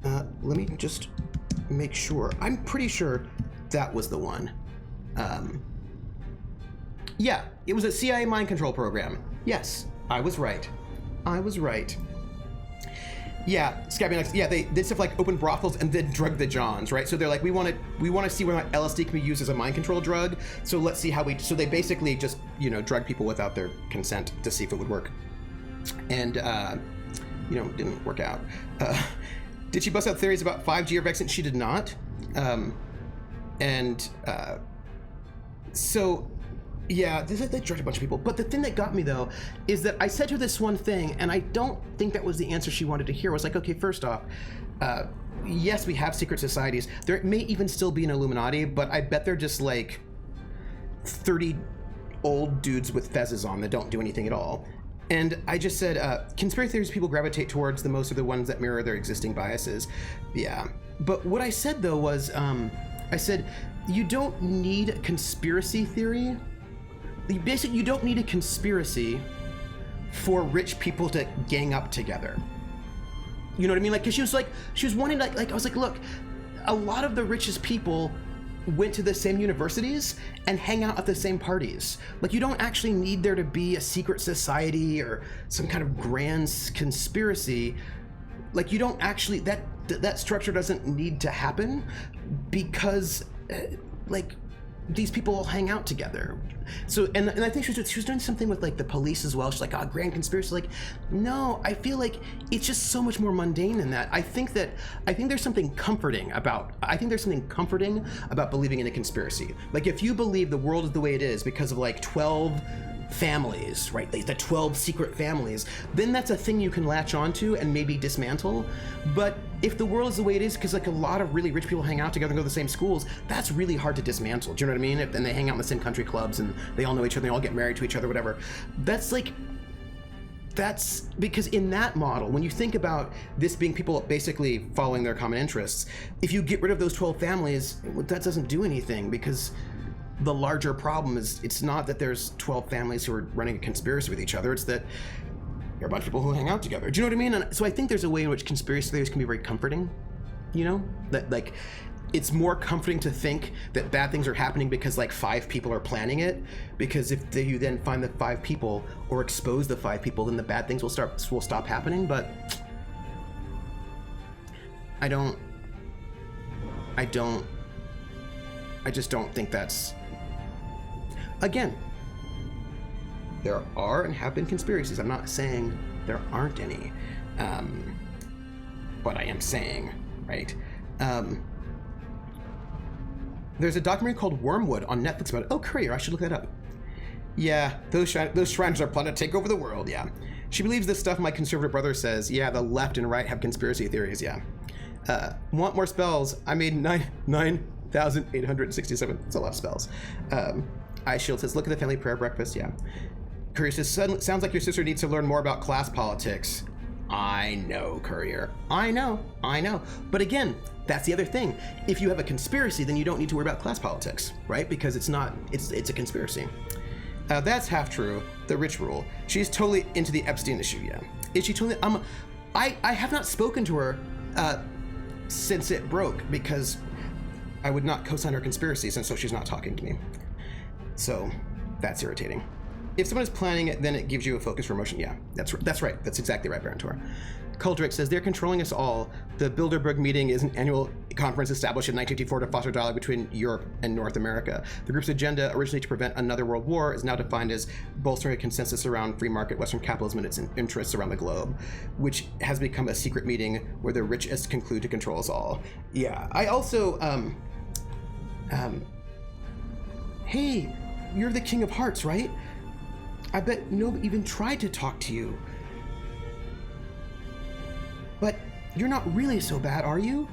Let me just make sure. I'm pretty sure that was the one. Yeah, it was a CIA mind control program. Yes, I was right. Yeah, Scabby, yeah, they did stuff like open brothels and then drug the Johns, right? So they're like, we want to see whether or not LSD can be used as a mind control drug. So let's see how so they basically just, you know, drug people without their consent to see if it would work. And, didn't work out. Did she bust out theories about 5G or vaccine? She did not. So yeah, they drugged a bunch of people. But the thing that got me, though, is that I said to her this one thing, and I don't think that was the answer she wanted to hear. I was like, okay, first off, yes, we have secret societies. There may even still be an Illuminati, but I bet they're just like 30 old dudes with fezzes on that don't do anything at all. And I just said, conspiracy theories people gravitate towards the most are the ones that mirror their existing biases. Yeah. But what I said, though, was, I said, you don't need a conspiracy theory. Basically, you don't need a conspiracy for rich people to gang up together. You know what I mean? Like, cause she was wanting like I was like, look, a lot of the richest people went to the same universities and hang out at the same parties. Like, you don't actually need there to be a secret society or some kind of grand conspiracy. Like, you don't actually, that structure doesn't need to happen because, like, these people all hang out together. So, and I think she was doing something with like the police as well. She's like, grand conspiracy. Like, no, I feel like it's just so much more mundane than that. I think there's something comforting about believing in a conspiracy. Like, if you believe the world is the way it is because of like 12 families, right? Like the 12 secret families, then that's a thing you can latch onto and maybe dismantle. But if the world is the way it is, because like a lot of really rich people hang out together and go to the same schools, that's really hard to dismantle. Do you know what I mean? And they hang out in the same country clubs and they all know each other, they all get married to each other, whatever. That's because in that model, when you think about this being people basically following their common interests, if you get rid of those 12 families, that doesn't do anything, because the larger problem is, it's not that there's 12 families who are running a conspiracy with each other, it's that there are a bunch of people who hang out together. Do you know what I mean? And so I think there's a way in which conspiracy theories can be very comforting, you know? That like, it's more comforting to think that bad things are happening because like 5 people are planning it, because if you then find the 5 people or expose the 5 people, then the bad things will stop happening. But I just don't think that's, again, there are and have been conspiracies. I'm not saying there aren't any, but I am saying, right? There's a documentary called Wormwood on Netflix about it. Oh, Courier, I should look that up. Yeah, those shrines are planned to take over the world, yeah. She believes this stuff my conservative brother says. Yeah, the left and right have conspiracy theories, yeah. Want more spells? I made 9,867. That's a lot of spells. iShield says, look at the family prayer breakfast, yeah. Courier says, sounds like your sister needs to learn more about class politics. I know, Courier. I know. But again, that's the other thing. If you have a conspiracy, then you don't need to worry about class politics, right? Because it's a conspiracy. That's half true. The rich rule. She's totally into the Epstein issue, yeah. Is she totally? I have not spoken to her since it broke, because I would not co-sign her conspiracies, and so she's not talking to me. So that's irritating. If someone is planning it, then it gives you a focus for emotion. Yeah, that's right. That's exactly right, Barantor. Kuldrick says, they're controlling us all. The Bilderberg meeting is an annual conference established in 1954 to foster dialogue between Europe and North America. The group's agenda, originally to prevent another world war, is now defined as bolstering a consensus around free market Western capitalism and its interests around the globe, which has become a secret meeting where the richest conclude to control us all. Yeah, I also, hey, you're the King of Hearts, right? I bet nobody even tried to talk to you. But you're not really so bad, are you?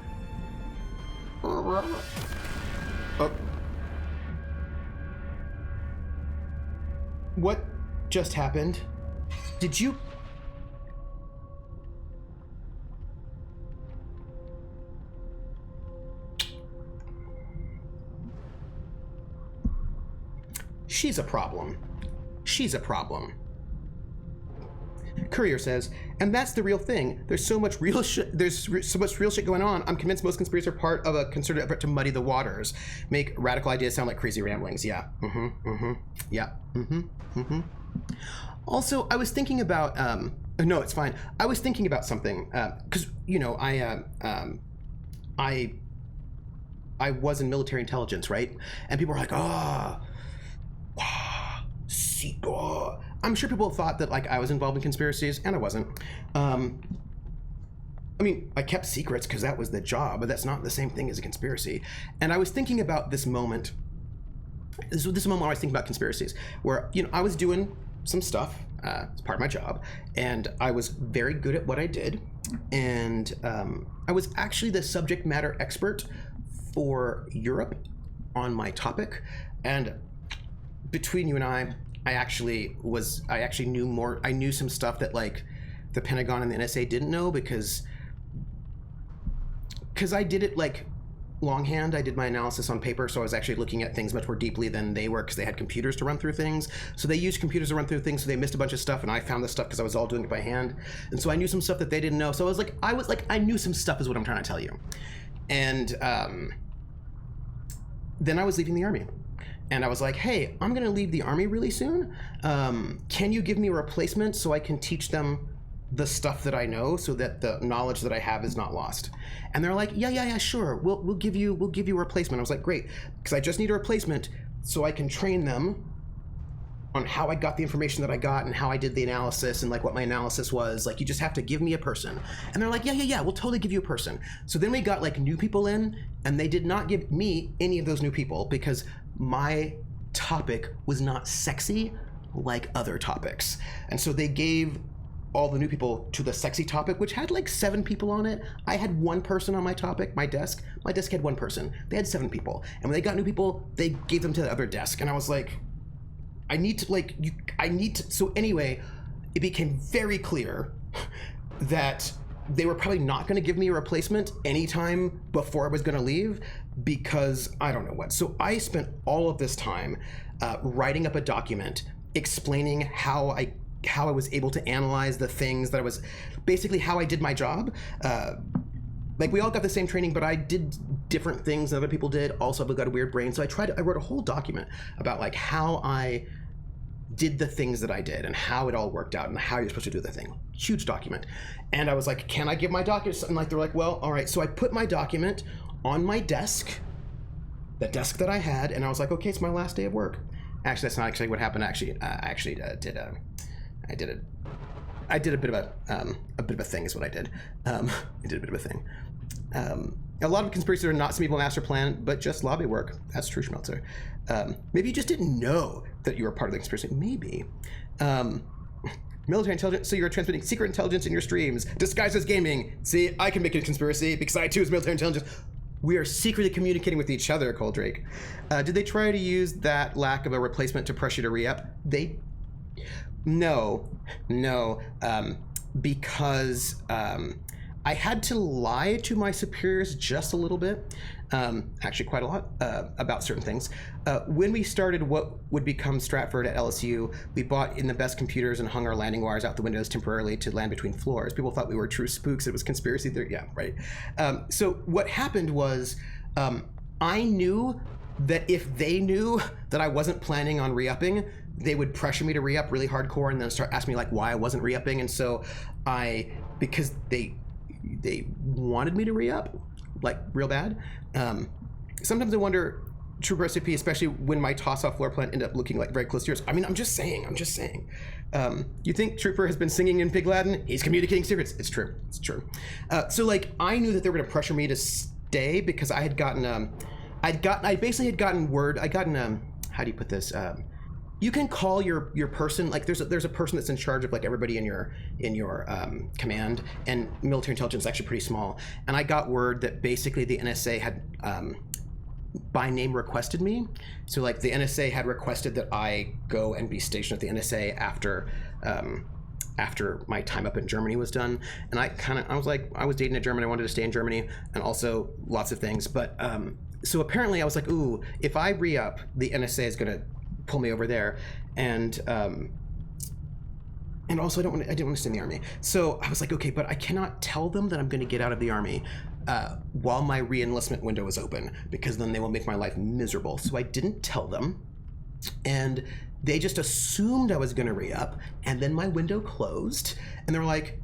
Oh. What just happened? Did you... She's a problem. Courier says, and that's the real thing. There's so much real shit. There's so much real shit going on. I'm convinced most conspiracies are part of a concerted effort to muddy the waters, make radical ideas sound like crazy ramblings. Yeah. Yeah. Also, I was thinking about. No, it's fine. I was thinking about something because I was in military intelligence, right? And people were like, secret. I'm sure people thought that like I was involved in conspiracies, and I wasn't. I mean, I kept secrets because that was the job, but that's not the same thing as a conspiracy. And I was thinking about this moment. This is a moment where I was thinking about conspiracies, where I was doing some stuff as part of my job, and I was very good at what I did, and I was actually the subject matter expert for Europe on my topic, and between you and I actually knew more. I knew some stuff that like the Pentagon and the NSA didn't know because I did it like longhand. I did my analysis on paper, so I was actually looking at things much more deeply than they were because they had computers to run through things. So they used computers to run through things, so they missed a bunch of stuff, and I found the stuff because I was all doing it by hand. And so I knew some stuff that they didn't know. So I knew some stuff is what I'm trying to tell you. And then I was leaving the Army. And I was like, hey, I'm going to leave the Army really soon. Can you give me a replacement so I can teach them the stuff that I know so that the knowledge that I have is not lost? And they're like, yeah, sure. We'll give you a replacement. I was like, great, because I just need a replacement so I can train them on how I got the information that I got and how I did the analysis and like what my analysis was. Like, you just have to give me a person. And they're like, yeah, we'll totally give you a person. So then we got like new people in, and they did not give me any of those new people because my topic was not sexy like other topics. And so they gave all the new people to the sexy topic, which had like 7 people on it. I had 1 person on my topic, my desk. My desk had 1 person. They had 7 people. And when they got new people, they gave them to the other desk. And I was like, so anyway, it became very clear that they were probably not going to give me a replacement anytime before I was going to leave, because I don't know what. So I spent all of this time writing up a document explaining how I was able to analyze the things that I was, basically how I did my job. Like, we all got the same training, but I did different things than other people did. Also, I've got a weird brain. So I wrote a whole document about like how I did the things that I did and how it all worked out and how you're supposed to do the thing. Huge document. And I was like, can I give my document? And like, they're like, well, all right. So I put my document on my desk, the desk that I had, and I was like, okay, it's my last day of work. Actually, that's not actually what happened. Actually, I did a bit of a thing is what I did. I did a bit of a thing. A lot of conspiracies are not some evil master plan, but just lobby work. That's true, Schmelzer. Maybe you just didn't know that you were part of the conspiracy. Maybe. Military intelligence, so you're transmitting secret intelligence in your streams, disguised as gaming. See, I can make it a conspiracy because I too is military intelligence. We are secretly communicating with each other, Coldrake. Did they try to use that lack of a replacement to pressure you to re-up? No, because I had to lie to my superiors just a little bit, actually quite a lot, about certain things. When we started what would become Stratford at LSU, we bought in the best computers and hung our landing wires out the windows temporarily to land between floors. People thought we were true spooks. It was conspiracy theory. Yeah, right. So what happened was I knew that if they knew that I wasn't planning on re-upping, they would pressure me to re-up really hardcore and then start asking me like why I wasn't re-upping. And so because they wanted me to re-up like real bad. Sometimes I wonder, Trooper SAP, especially when my toss-off floor plan ended up looking like very close to yours. I mean, I'm just saying. You think Trooper has been singing in Pig Latin? He's communicating secrets. It's true. So like, I knew that they were going to pressure me to stay because I had gotten, I basically had gotten word. How do you put this? You can call your person, like there's a person that's in charge of like everybody in your command, and military intelligence is actually pretty small. And I got word that basically the NSA had by name requested me. So like the NSA had requested that I go and be stationed at the NSA after my time up in Germany was done. And I was like, I was dating a German, I wanted to stay in Germany, and also lots of things. But so apparently I was like, ooh, if I re-up, the NSA is gonna pull me over there, and also I didn't want to stay in the army. So I was like, okay, but I cannot tell them that I'm going to get out of the army while my re-enlistment window is open, because then they will make my life miserable. So I didn't tell them, and they just assumed I was going to re-up, and then my window closed, and they were like,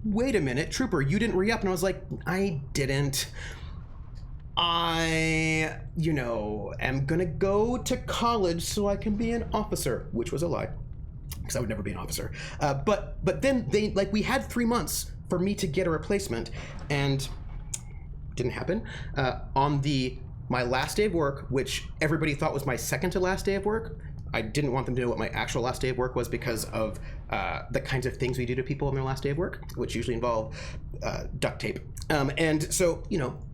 wait a minute, Trooper, you didn't re-up. And I was like, I didn't. I, am gonna go to college so I can be an officer, which was a lie, because I would never be an officer. But then we had 3 months for me to get a replacement, and didn't happen. On my last day of work, which everybody thought was my second to last day of work, I didn't want them to know what my actual last day of work was because of the kinds of things we do to people on their last day of work, which usually involve duct tape. And so,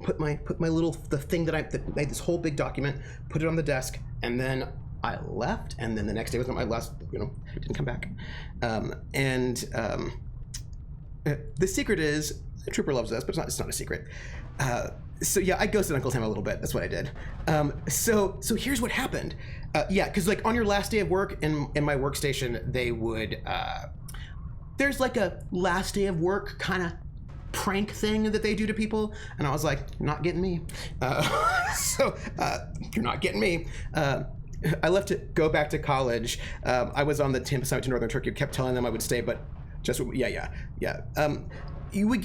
put my the thing that I made this whole big document, put it on the desk, and then I left. And then the next day was not my last, didn't come back. The secret is, the Trooper loves this, but it's not a secret. So yeah, I ghosted Uncle Tim a little bit. That's what I did. So here's what happened. Yeah, because like on your last day of work in my workstation, they would there's like a last day of work kind of prank thing that they do to people, and I was like, not getting me. You're not getting me. I left to go back to college. I was on the TIM assignment to Northern Turkey. Kept telling them I would stay, but just yeah. You would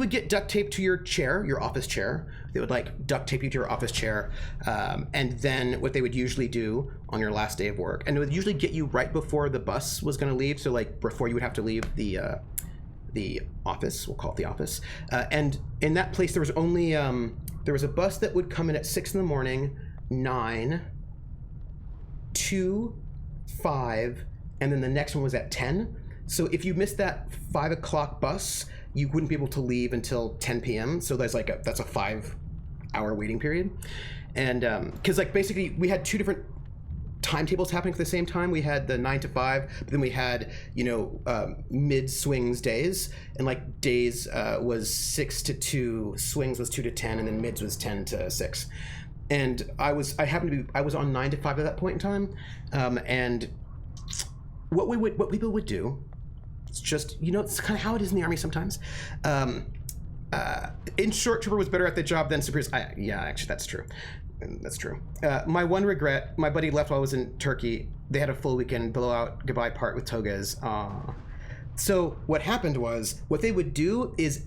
get duct tape to your chair, your office chair. They would like duct tape you to your office chair, and then what they would usually do on your last day of work, and it would usually get you right before the bus was going to leave. So like before you would have to leave the office, we'll call it the office. And in that place, there was only there was a bus that would come in at 6 a.m, 9, 2, 5, and then the next one was at 10. So if you missed that 5 o'clock bus, you wouldn't be able to leave until 10 p.m. So that's a 5-hour waiting period. And because like basically we had 2 different timetables happening at the same time. We had the 9 to 5, but then we had mid swings days, and like days was 6 to 2, swings was 2 to 10, and then mids was 10 to 6. And I was on 9 to 5 at that point in time, and what people would do, it's just it's kind of how it is in the Army sometimes. In short, trooper was better at the job than superiors. Yeah, actually, that's true. That's true. My one regret: my buddy left while I was in Turkey. They had a full weekend blowout goodbye part with togas. So what happened was, what they would do is,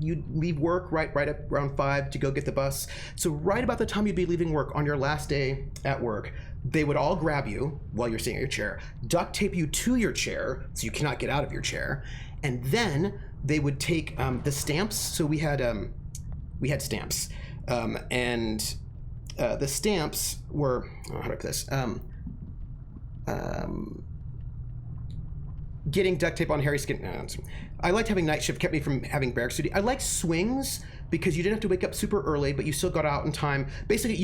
you'd leave work right up around 5 to go get the bus. So right about the time you'd be leaving work on your last day at work, they would all grab you while you're sitting at your chair, duct tape you to your chair so you cannot get out of your chair, and then they would take the stamps. So we had stamps, and the stamps were how do I put this? Getting duct tape on hairy skin. I liked having night shift, kept me from having barracks duty. I liked swings because you didn't have to wake up super early, but you still got out in time. Basically,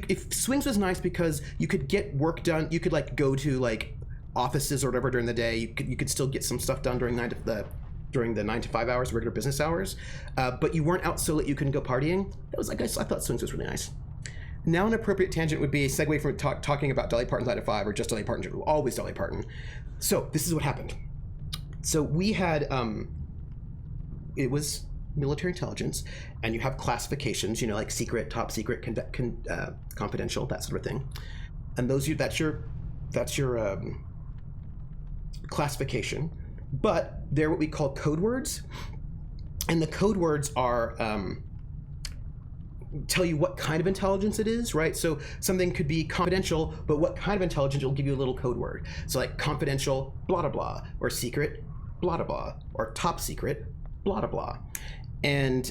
if swings was nice because you could get work done. You could like go to like offices or whatever during the day. You could still get some stuff done during the 9 to 5 hours, regular business hours. But you weren't out so late you couldn't go partying. That was I thought swings was really nice. Now an appropriate tangent would be a segue from talking about Dolly Parton's 9 to 5 or just Dolly Parton, always Dolly Parton. So this is what happened. So we had, it was military intelligence, and you have classifications, like secret, top secret, confidential, that sort of thing. And that's your classification. But they're what we call code words, and the code words are tell you what kind of intelligence it is, right? So something could be confidential, but what kind of intelligence will give you a little code word. So like confidential, blah, blah, blah, or secret, blah, blah, blah, or top secret, blah, blah, blah. And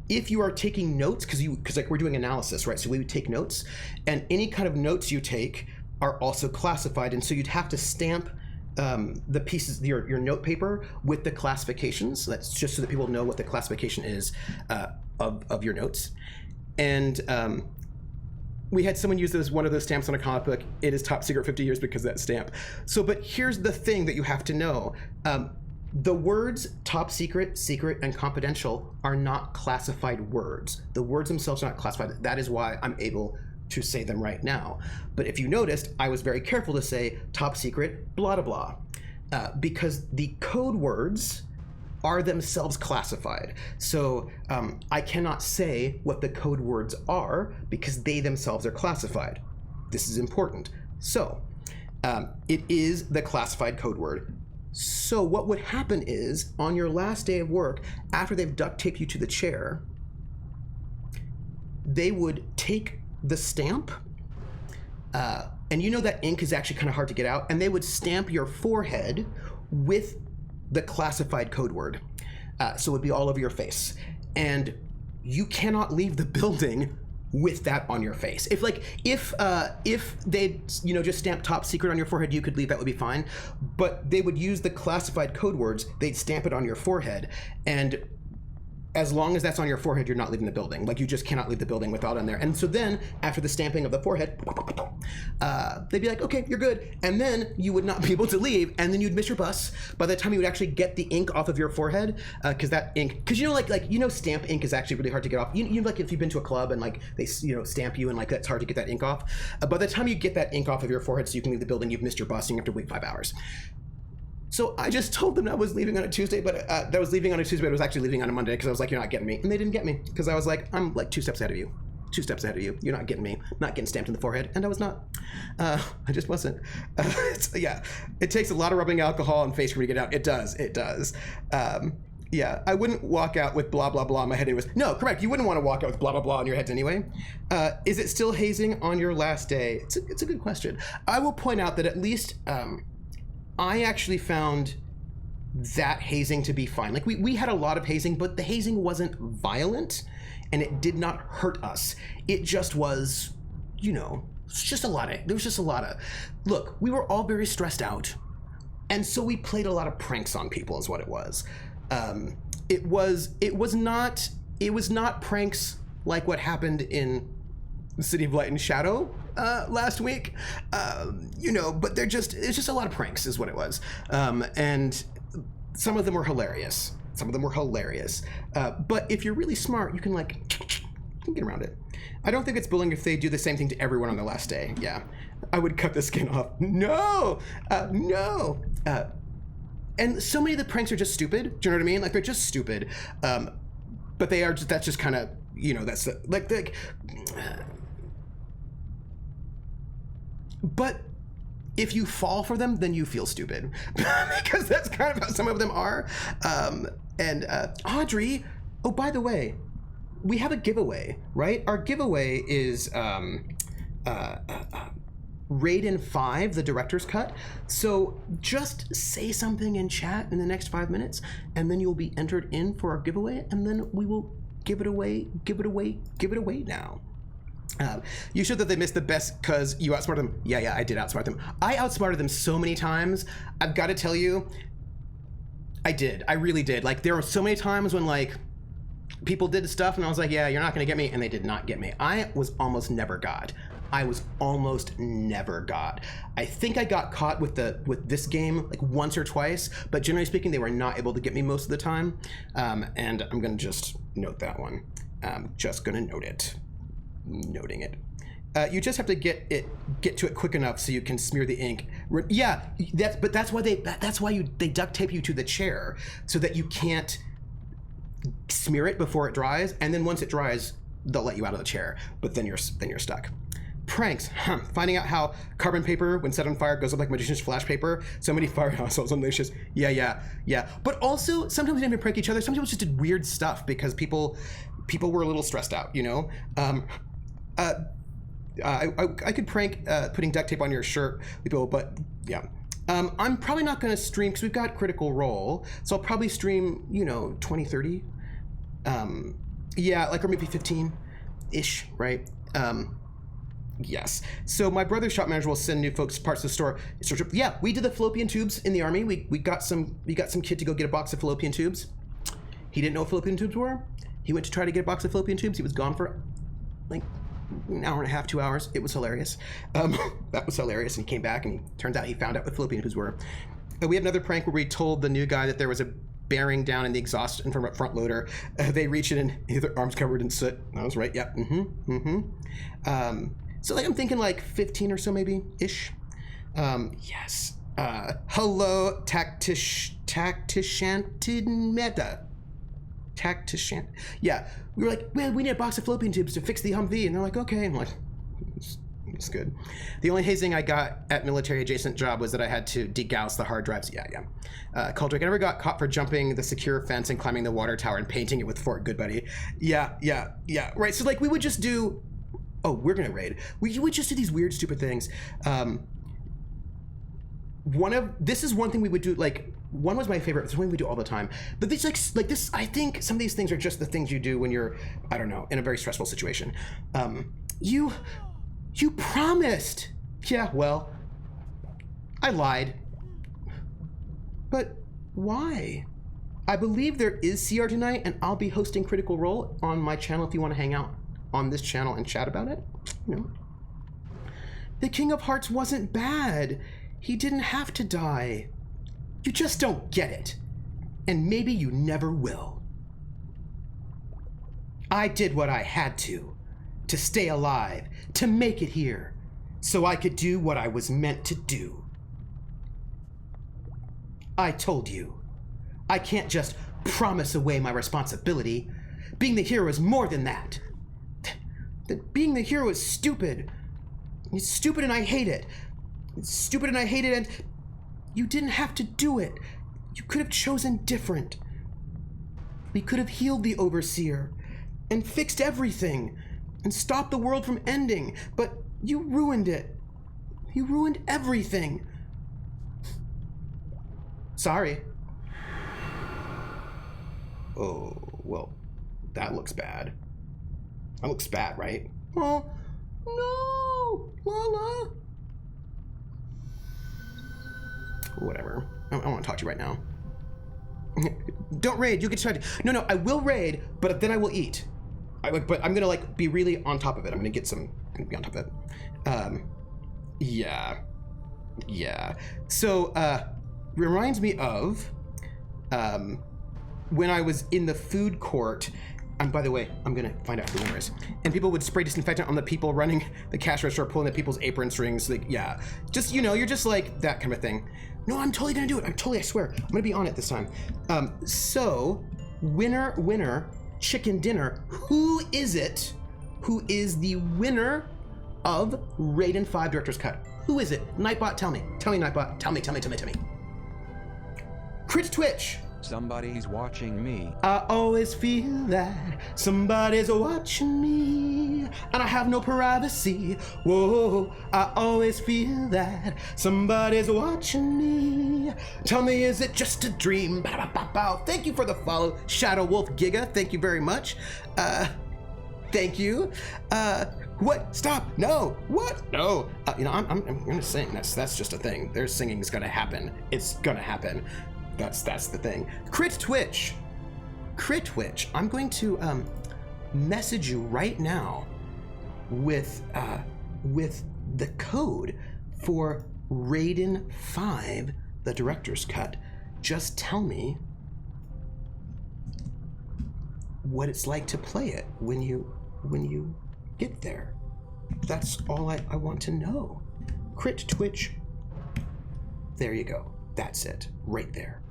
if you are taking notes, because like we're doing analysis, right? So we would take notes, and any kind of notes you take are also classified. And so you'd have to stamp the pieces, your note paper with the classifications. So that's just so that people know what the classification is of your notes. And we had someone use one of those stamps on a comic book. It is top secret 50 years because of that stamp. So, but here's the thing that you have to know. The words top secret, secret, and confidential are not classified words. The words themselves are not classified. That is why I'm able to say them right now. But if you noticed, I was very careful to say top secret, blah, blah, blah, because the code words are themselves classified. So I cannot say what the code words are because they themselves are classified. This is important. So it is the classified code word. So what would happen is, on your last day of work, after they've duct taped you to the chair, they would take the stamp, and that ink is actually kind of hard to get out, and they would stamp your forehead with the classified code word. So it would be all over your face. And you cannot leave the building with that on your face. If they just stamp top secret on your forehead, you could leave, that would be fine. But they would use the classified code words, they'd stamp it on your forehead, and as long as that's on your forehead, you're not leaving the building. Like, you just cannot leave the building without on there. And so then, after the stamping of the forehead, they'd be like, okay, you're good. And then you would not be able to leave, and then you'd miss your bus. By the time you would actually get the ink off of your forehead, because that ink, because stamp ink is actually really hard to get off. Like if you've been to a club and like they stamp you and like that's hard to get that ink off. By the time you get that ink off of your forehead so you can leave the building, you've missed your bus and you have to wait 5 hours. So I just told them I was leaving on a Tuesday, but I was leaving on a Tuesday, but I was actually leaving on a Monday because I was like, you're not getting me. And they didn't get me because I was like, I'm like 2 steps ahead of you. 2 steps ahead of you. You're not getting me. Not getting stamped in the forehead. And I was not. I just wasn't. Yeah, it takes a lot of rubbing alcohol and face cream to get out. It does. It does. Yeah, I wouldn't walk out with blah, blah, blah on my head anyways. No, correct. You wouldn't want to walk out with blah, blah, blah on your head anyway. Is it still hazing on your last day? It's a good question. I will point out that at least I actually found that hazing to be fine. Like we had a lot of hazing, but the hazing wasn't violent and it did not hurt us. It just was, there was just a lot of, look, we were all very stressed out. And so we played a lot of pranks on people is what it was. It was not pranks like what happened in the City of Light and Shadow last week, but it's just a lot of pranks is what it was. And some of them were hilarious. But if you're really smart, you can get around it. I don't think it's bullying if they do the same thing to everyone on the last day. Yeah, I would cut the skin off. No. And so many of the pranks are just stupid. Do you know what I mean? Like, they're just stupid. But they are just, that's just kind of, that's like. But if you fall for them, then you feel stupid. Because that's kind of how some of them are. Audrey, oh, by the way, we have a giveaway, right? Our giveaway is Raiden 5, the director's cut. So just say something in chat in the next 5 minutes, and then you'll be entered in for our giveaway, and then we will give it away now. You showed that they missed the best because you outsmarted them. Yeah, I did outsmart them. I outsmarted them so many times. I've got to tell you, I did. I really did. Like, there were so many times when, people did stuff, and I was like, yeah, you're not going to get me, and they did not get me. I was almost never got. I think I got caught with this game once or twice, but generally speaking, they were not able to get me most of the time. And I'm going to just note that one. I'm just going to note it. Noting it. You just have to get to it quick enough so you can smear the ink. Yeah, that's why they duct tape you to the chair so that you can't smear it before it dries, and then once it dries, they'll let you out of the chair. But then you're stuck. Pranks. Finding out how carbon paper, when set on fire, goes up like magician's flash paper. So many firehouses. It's just yeah. But also, sometimes we didn't even prank each other. Sometimes we just did weird stuff because people were a little stressed out. I could prank putting duct tape on your shirt, people, but yeah. I'm probably not going to stream because we've got Critical Role, so I'll probably stream 20, 30. Yeah, or maybe 15-ish, right? Yes. So my brother's shop manager will send new folks parts to the store. Yeah, we did the fallopian tubes in the army. We got some kid to go get a box of fallopian tubes. He didn't know what fallopian tubes were. He went to try to get a box of fallopian tubes. He was gone for an hour and a half, 2 hours. It was hilarious. That was hilarious. And he came back, and turns out he found out what fallopian tubes were. We had another prank where we told the new guy that there was a bearing down in the exhaust and from a front loader. They reach it, and their arms covered in soot. I was right. Yeah. So I'm thinking 15 or so maybe ish. Yes. Hello, Tactician. Yeah, we were like, man, we need a box of fallopian tubes to fix the Humvee, and they're like, okay. I'm like, it's good. The only hazing I got at military adjacent job was that I had to degauss the hard drives. Yeah. Caldrick, I never got caught for jumping the secure fence and climbing the water tower and painting it with Fort Goodbuddy. Yeah. Right. So we would just do. Oh, we're gonna raid. We would just do these weird, stupid things. This is one thing we would do. One was my favorite. It's one we do all the time. But this, like this, I think some of these things are just the things you do when you're, I don't know, in a very stressful situation. You promised. Yeah, well, I lied. But why? I believe there is CR tonight, and I'll be hosting Critical Role on my channel if you want to hang out on this channel and chat about it. The King of Hearts wasn't bad. He didn't have to die. You just don't get it. And maybe you never will. I did what I had to stay alive, to make it here, so I could do what I was meant to do. I told you, I can't just promise away my responsibility. Being the hero is more than that. Being the hero is stupid. It's stupid and I hate it. It's stupid and I hate it, and you didn't have to do it. You could have chosen different. We could have healed the Overseer and fixed everything and stopped the world from ending, but you ruined it. You ruined everything. Sorry. Oh, well, that looks bad. That looks bad, right? Oh, no, Lala. Whatever. I want to talk to you right now. Don't raid, you get distracted. No, I will raid, but then I will eat. But I'm gonna like be really on top of it. I'm gonna be on top of it. Yeah. So, reminds me of, when I was in the food court, and by the way, I'm gonna find out who the winner is. And people would spray disinfectant on the people running the cash register, pulling the people's apron strings. Like, yeah, just, you're just like that kind of thing. No, I'm totally gonna do it. I swear, I'm gonna be on it this time. So, winner, chicken dinner. Who is it? Who is the winner of Raiden 5 Director's Cut? Who is it? Nightbot, tell me. Tell me, Nightbot. Tell me. Crit Twitch. Somebody's watching me. I always feel that somebody's watching me, and I have no privacy. Whoa, I always feel that somebody's watching me. Tell me, is it just a dream? Bow. Thank you for the follow, Shadow Wolf Giga. Thank you very much. Thank you. What? Stop! No! What? No! I'm gonna sing. That's just a thing. Their singing's gonna happen. It's gonna happen. That's the thing. Crit Twitch. I'm going to message you right now with the code for Raiden 5, the Director's Cut. Just tell me what it's like to play it when you get there. That's all I want to know. Crit Twitch. There you go. That's it. Right there.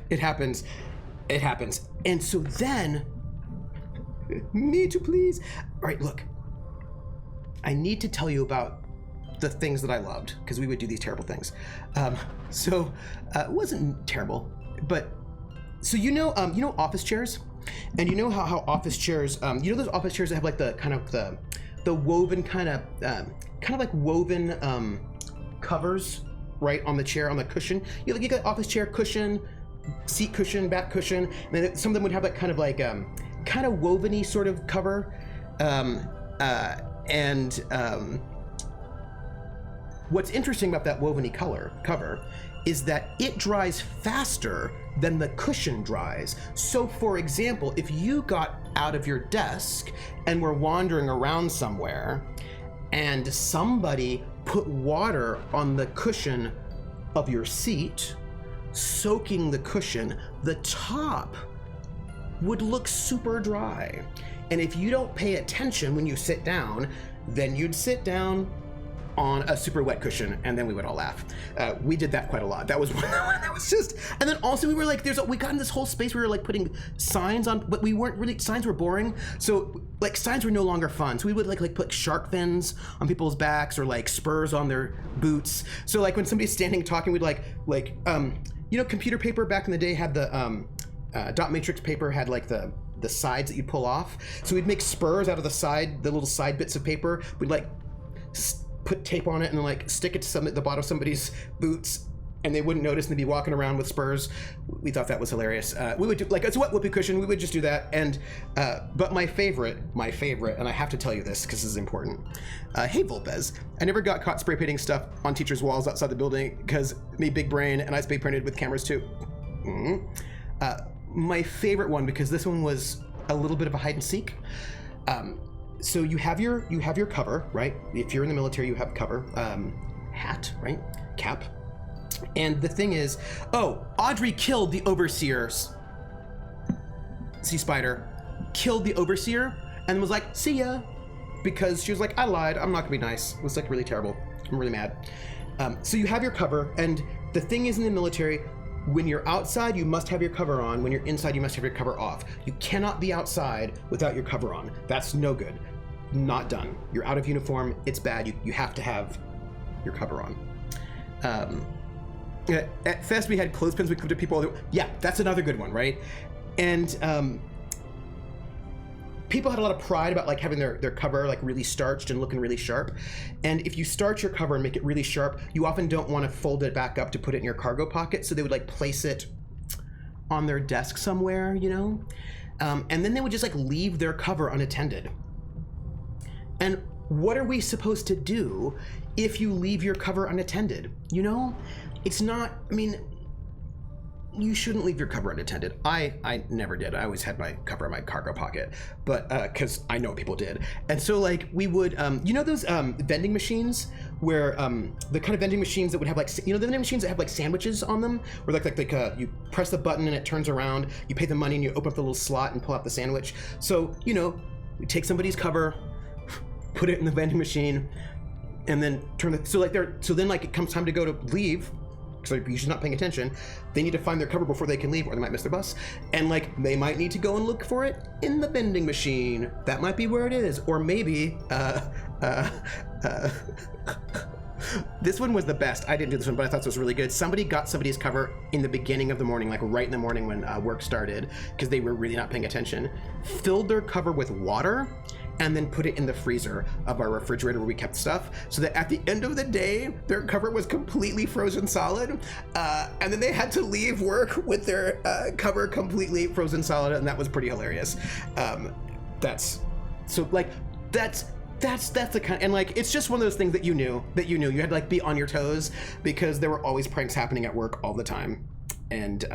It happens. And so then, me too, please. All right, look. I need to tell you about the things that I loved, because we would do these terrible things. It wasn't terrible, but so office chairs, and you know how office chairs, those office chairs that have like the kind of the woven kind of like woven covers, right, on the chair, on the cushion. You got office chair cushion, seat cushion, back cushion, and then some of them would have that kind of like kind of woven-y sort of cover. What's interesting about that woven-y cover is that it dries faster than the cushion dries. So for example, if you got out of your desk and were wandering around somewhere and somebody put water on the cushion of your seat, soaking the cushion, the top would look super dry. And if you don't pay attention when you sit down, then you'd sit down on a super wet cushion, and then we would all laugh. We did that quite a lot. That was one that was just, and then also we were like, we got in this whole space where we were like putting signs on, but we weren't really, signs were boring. So like signs were no longer fun. So we would like put shark fins on people's backs or like spurs on their boots. So like when somebody's standing talking, we'd computer paper back in the day had the dot matrix paper had like the sides that you'd pull off. So we'd make spurs out of the little side bits of paper. We'd like put tape on it and then like stick it to the bottom of somebody's boots, and they wouldn't notice and they'd be walking around with spurs. We thought that was hilarious. We would do like it's a wet whoopee cushion. We would just do that. And but my favorite, and I have to tell you this because this is important. Hey Volpez, I never got caught spray painting stuff on teachers' walls outside the building because me big brain and I spray painted with cameras too. My favorite one, because this one was a little bit of a hide and seek. So you have your cover, right? If you're in the military, you have cover, hat, right? Cap. And the thing is, Audrey killed the overseer. Sea Spider killed the overseer and was like, see ya. Because she was like, I lied, I'm not gonna be nice. It was like really terrible. I'm really mad. So you have your cover, and the thing is in the military, when you're outside, you must have your cover on. When you're inside, you must have your cover off. You cannot be outside without your cover on. That's no good. Not done. You're out of uniform. It's bad. You have to have your cover on. At Fest, we had clothespins we could to people. Yeah, that's another good one, right? And people had a lot of pride about like having their cover like really starched and looking really sharp. And if you starch your cover and make it really sharp, you often don't want to fold it back up to put it in your cargo pocket. So they would like place it on their desk somewhere, and then they would just like leave their cover unattended. And what are we supposed to do if you leave your cover unattended? You know, it's not, I mean, you shouldn't leave your cover unattended. I never did. I always had my cover in my cargo pocket, but because I know people did. And so like we would, you know those vending machines where the kind of vending machines that would have like, you know, the vending machines that have like sandwiches on them, where like you press the button and it turns around, you pay the money and you open up the little slot and pull out the sandwich. So, you know, you take somebody's cover, put it in the vending machine, and then turn the, so then like it comes time to go to leave, so you're usually not paying attention, they need to find their cover before they can leave, or they might miss their bus. And like, they might need to go and look for it in the vending machine. That might be where it is. Or maybe, this one was the best. I didn't do this one, but I thought this was really good. Somebody got somebody's cover in the beginning of the morning, like right in the morning when work started, because they were really not paying attention, filled their cover with water, and then put it in the freezer of our refrigerator where we kept stuff, so that at the end of the day, their cover was completely frozen solid. And then they had to leave work with their cover completely frozen solid, and that was pretty hilarious. That's the kind, and like, it's just one of those things that you knew you had to like be on your toes, because there were always pranks happening at work all the time. And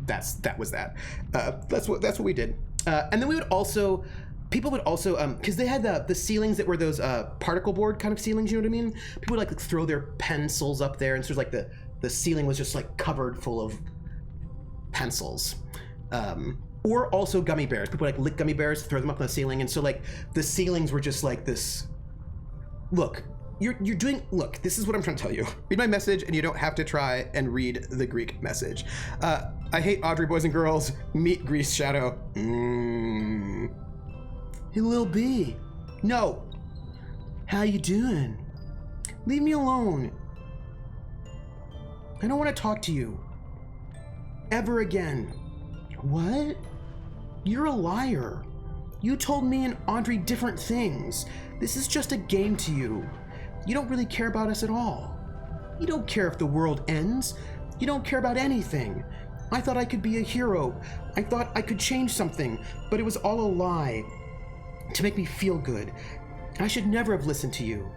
that's what we did. And then we would also, people would also, because they had the ceilings that were those particle board kind of ceilings, you know what I mean? People would like throw their pencils up there, and so like the ceiling was just like covered full of pencils. Or also gummy bears. People would like lick gummy bears, throw them up on the ceiling, and so like the ceilings were just like this. Look, you're doing, look, this is what I'm trying to tell you. Read my message and you don't have to try and read the Greek message. I hate Audrey, boys and girls. Meet Grease Shadow. Hey, Lil B. No. How you doing? Leave me alone. I don't want to talk to you. Ever again. What? You're a liar. You told me and Audrey different things. This is just a game to you. You don't really care about us at all. You don't care if the world ends. You don't care about anything. I thought I could be a hero. I thought I could change something, but it was all a lie. To make me feel good. I should never have listened to you.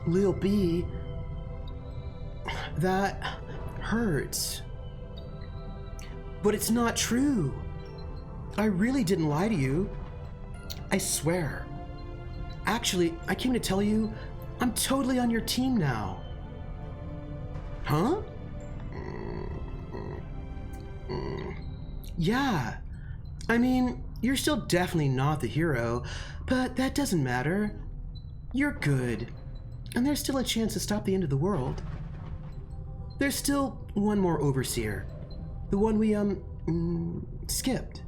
Lil B, that hurts. But it's not true. I really didn't lie to you. I swear. Actually, I came to tell you, I'm totally on your team now. Huh? Yeah. I mean, you're still definitely not the hero, but that doesn't matter. You're good. And there's still a chance to stop the end of the world. There's still one more overseer. The one we, skipped.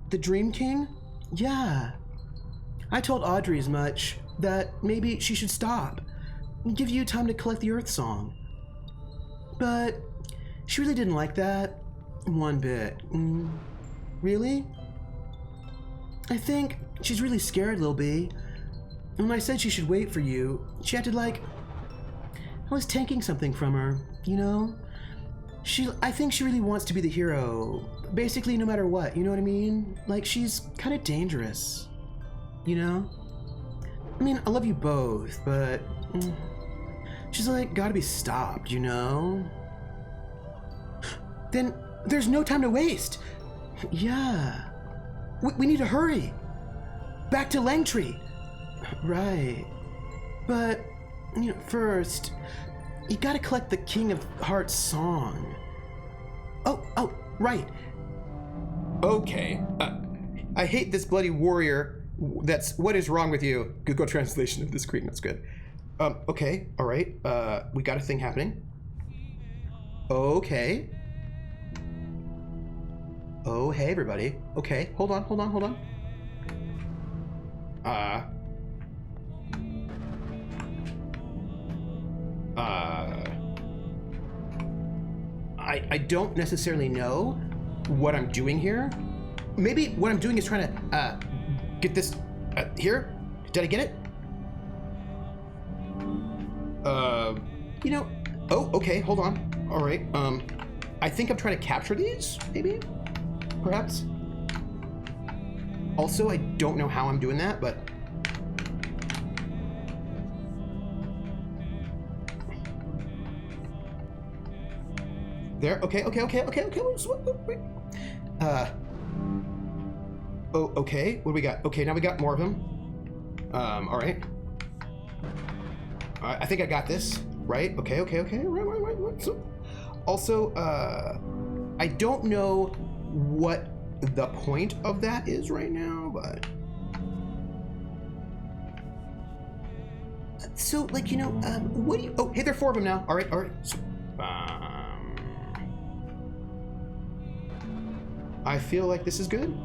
The Dream King? Yeah. I told Audrey as much, that maybe she should stop. Give you time to collect the Earth Song. But she really didn't like that. One bit. Really? I think she's really scared, Lil B. And when I said she should wait for you, she acted like I was taking something from her, you know? I think she really wants to be the hero, basically no matter what, you know what I mean? Like, she's kind of dangerous, you know? I mean, I love you both, but she's like, gotta be stopped, you know? Then there's no time to waste. Yeah. We need to hurry. Back to Langtree. Right. But, you know, first, you gotta collect the King of Hearts song. Oh, right. Okay. I hate this bloody warrior. That's what is wrong with you. Google translation of this Greek. That's good. Okay. All right. We got a thing happening. Okay. Oh, hey, everybody. Okay. Hold on. I don't necessarily know what I'm doing here. Maybe what I'm doing is trying to get this here. Did I get it? You know. Oh, okay. Hold on. All right. I think I'm trying to capture these. Maybe. Perhaps. Also, I don't know how I'm doing that, but... There, okay. Wait. Oh, okay, what do we got? Okay, now we got more of them. All right. I think I got this, right? Okay. Right. So, also, I don't know what the point of that is right now, but... So, like, you know, what do you... Oh, hey, there are 4 of them now. All right. So, I feel like this is good.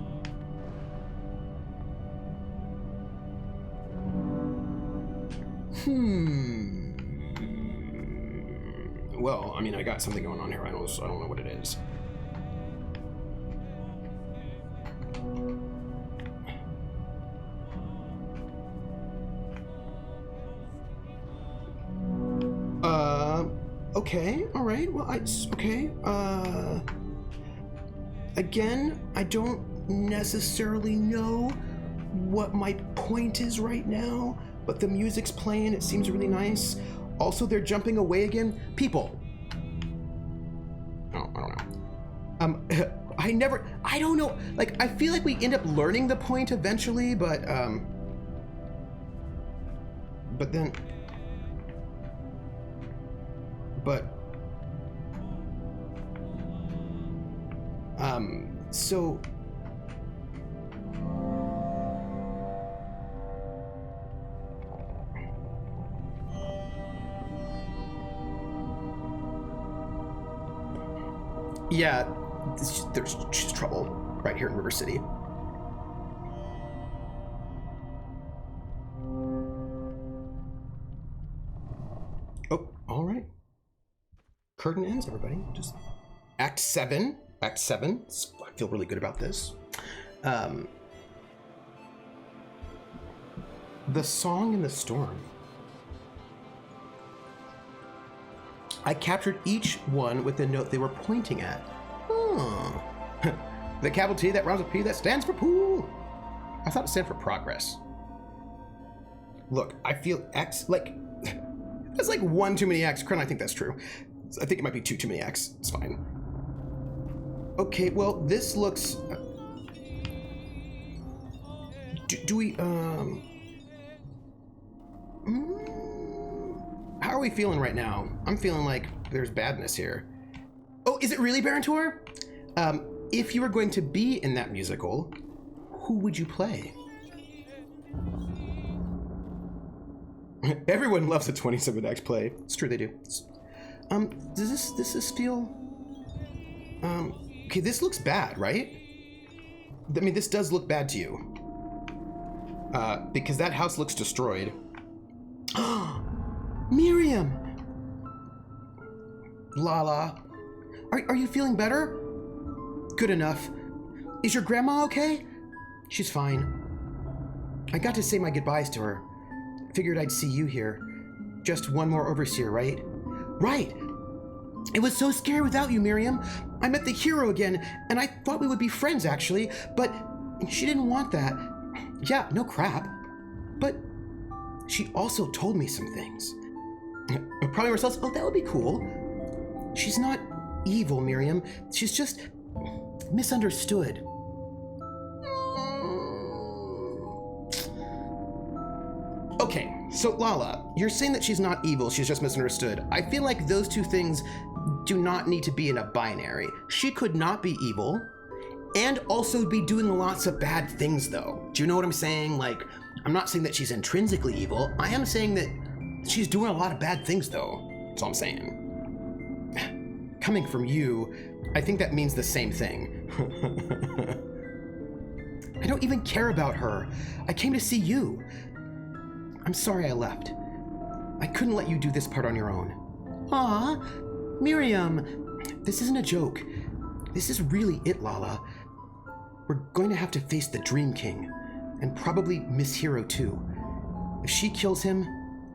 Well, I mean, I got something going on here. I don't know what it is. Okay, all right. Well, okay. Again, I don't necessarily know what my point is right now, but the music's playing. It seems really nice. Also, they're jumping away again. People. Oh, I don't know. I don't know. Like, I feel like we end up learning the point eventually, but then, so, yeah, there's just trouble right here in River City. Oh, all right. Curtain ends, everybody. Just Act 7. Act 7. I feel really good about this. The Song in the Storm. I captured each one with the note they were pointing at. Oh. The capital T that rhymes with P that stands for pool. I thought it stood for progress. Look, I feel X, like, that's like 1 too many X. Kren, I think that's true. I think it might be 2 too many X. It's fine. Okay, well, this looks... do we, How are we feeling right now? I'm feeling like there's badness here. Oh, is it really Baron Tour? If you were going to be in that musical, who would you play? Everyone loves a 27X play. It's true, they do. Does this feel... okay, this looks bad, right? I mean, this does look bad to you. Because that house looks destroyed. Miriam! Lala. Are you feeling better? Good enough. Is your grandma okay? She's fine. I got to say my goodbyes to her. Figured I'd see you here. Just one more overseer, right? Right! It was so scary without you, Miriam. I met the hero again, and I thought we would be friends, actually, but she didn't want that. Yeah, no crap. But she also told me some things. Probably ourselves, oh, that would be cool. She's not evil, Miriam. She's just misunderstood. Okay, so Lala, you're saying that she's not evil, she's just misunderstood. I feel like those two things do not need to be in a binary. She could not be evil and also be doing lots of bad things, though. Do you know what I'm saying? Like, I'm not saying that she's intrinsically evil. I am saying that she's doing a lot of bad things, though. That's all I'm saying. Coming from you, I think that means the same thing. I don't even care about her. I came to see you. I'm sorry I left. I couldn't let you do this part on your own. Aw, Miriam, this isn't a joke. This is really it, Lala. We're going to have to face the Dream King, and probably Miss Hero too. If she kills him,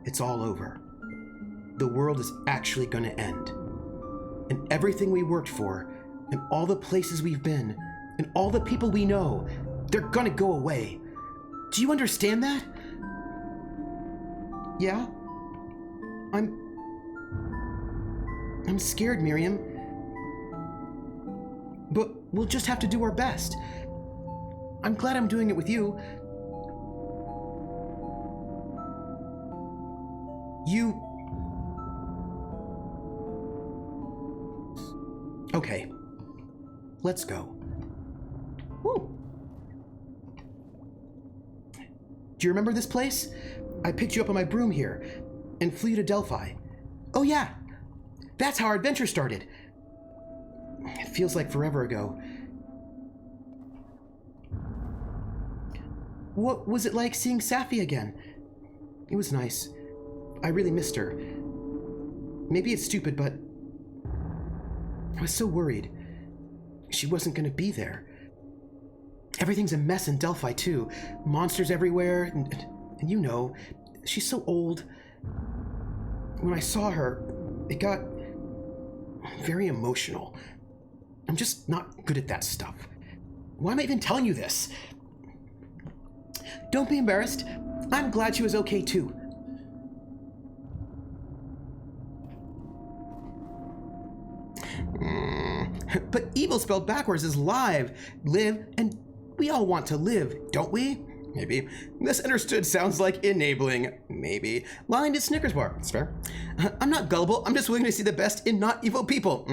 it's all over. The world is actually going to end. And everything we worked for, and all the places we've been, and all the people we know, they're gonna go away. Do you understand that? Yeah? I'm scared, Miriam. But we'll just have to do our best. I'm glad I'm doing it with you. Okay. Let's go. Woo! Do you remember this place? I picked you up on my broom here and flew you to Delphi. Oh yeah! That's how our adventure started. It feels like forever ago. What was it like seeing Safi again? It was nice. I really missed her. Maybe it's stupid, but I was so worried. She wasn't going to be there. Everything's a mess in Delphi, too. Monsters everywhere, and you know, she's so old. When I saw her, it got very emotional. I'm just not good at that stuff. Why am I even telling you this? Don't be embarrassed. I'm glad she was okay, too. But evil spelled backwards is live, live, and we all want to live, don't we? Maybe. Misunderstood sounds like enabling. Maybe. Lying to Snickers bar. It's fair. I'm not gullible. I'm just willing to see the best in not evil people.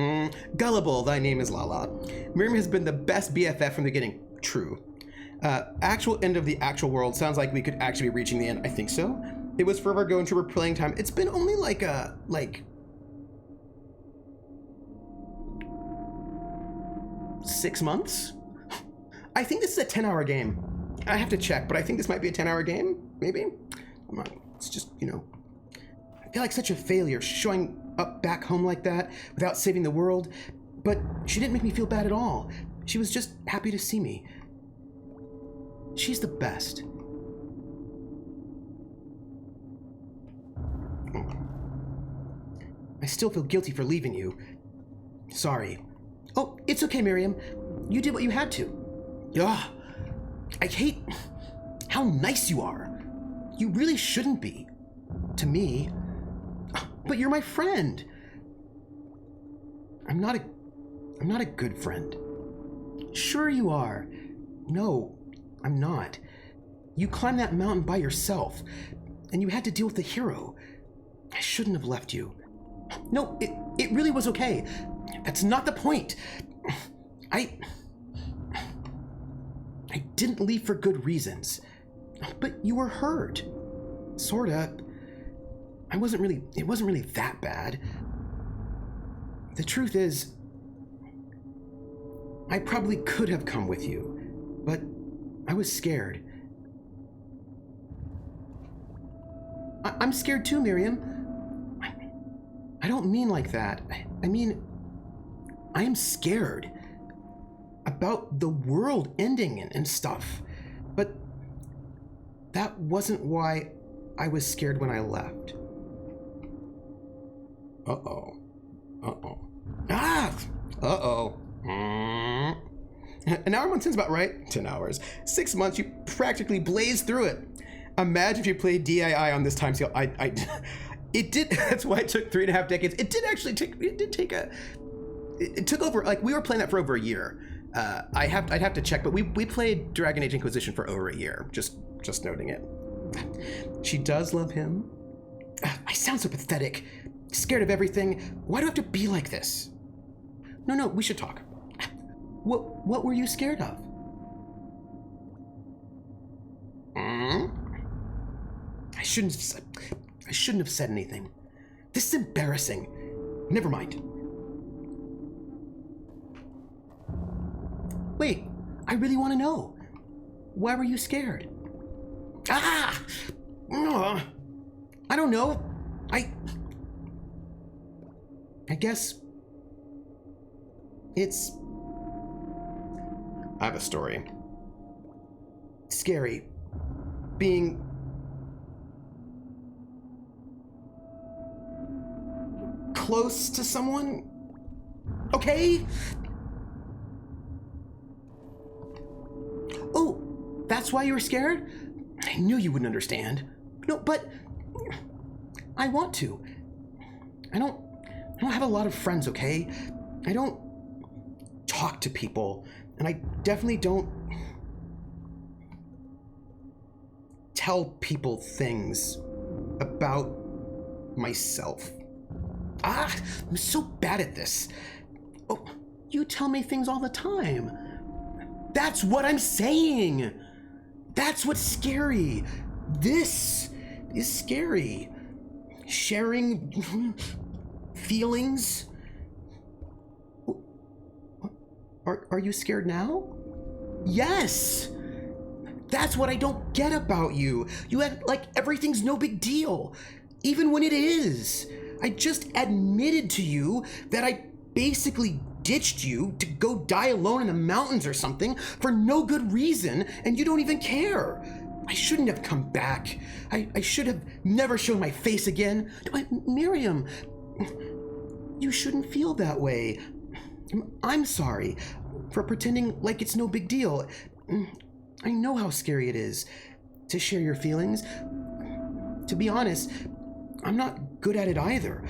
Gullible. Thy name is Lala. Miriam has been the best BFF from the beginning. True. Actual end of the actual world. Sounds like we could actually be reaching the end. I think so. It was forever ago into replaying time. It's been only like 6 months? I think this is a 10-hour game. I have to check, but I think this might be a 10-hour game, maybe? I'm not, it's just, you know, I feel like such a failure showing up back home like that without saving the world, but she didn't make me feel bad at all. She was just happy to see me. She's the best. I still feel guilty for leaving you. Sorry. Oh, it's okay, Miriam. You did what you had to. Ugh. I hate how nice you are. You really shouldn't be. To me. But you're my friend. I'm not a good friend. Sure you are. No, I'm not. You climbed that mountain by yourself, and you had to deal with the hero. I shouldn't have left you. No, it really was okay. That's not the point. I didn't leave for good reasons. But you were hurt. Sorta. It wasn't really that bad. The truth is, I probably could have come with you, but I was scared. I'm scared too, Miriam. I don't mean like that. I mean, I am scared about the world ending and stuff. But that wasn't why I was scared when I left. Uh-oh. Ah! Uh-oh. An hour a month sounds about right. 10 hours. 6 months, you practically blazed through it. Imagine if you played DII on this time scale. It did. That's why it took 3.5 decades. It did actually take. It took over. Like, we were playing that for over a year. I'd have to check, but we played Dragon Age Inquisition for over a year. Just noting it. She does love him. I sound so pathetic. Scared of everything. Why do I have to be like this? No, we should talk. What were you scared of? I shouldn't have said anything. This is embarrassing. Never mind. Wait, I really want to know. Why were you scared? I don't know. I guess it's... I have a story. Scary. Being... close to someone? Okay? Oh, That's why you were scared? I knew you wouldn't understand. No, but I want to. I don't have a lot of friends, okay? I don't talk to people, and I definitely don't tell people things about myself. I'm so bad at this. Oh, you tell me things all the time. That's what I'm saying. That's what's scary. This is scary. Sharing feelings. Are you scared now? Yes. That's what I don't get about you. You act like everything's no big deal, even when it is. I just admitted to you that I basically ditched you to go die alone in the mountains or something for no good reason, and you don't even care. I shouldn't have come back. I should have never shown my face again. Miriam, you shouldn't feel that way. I'm sorry for pretending like it's no big deal. I know how scary it is to share your feelings. To be honest, I'm not good at it either.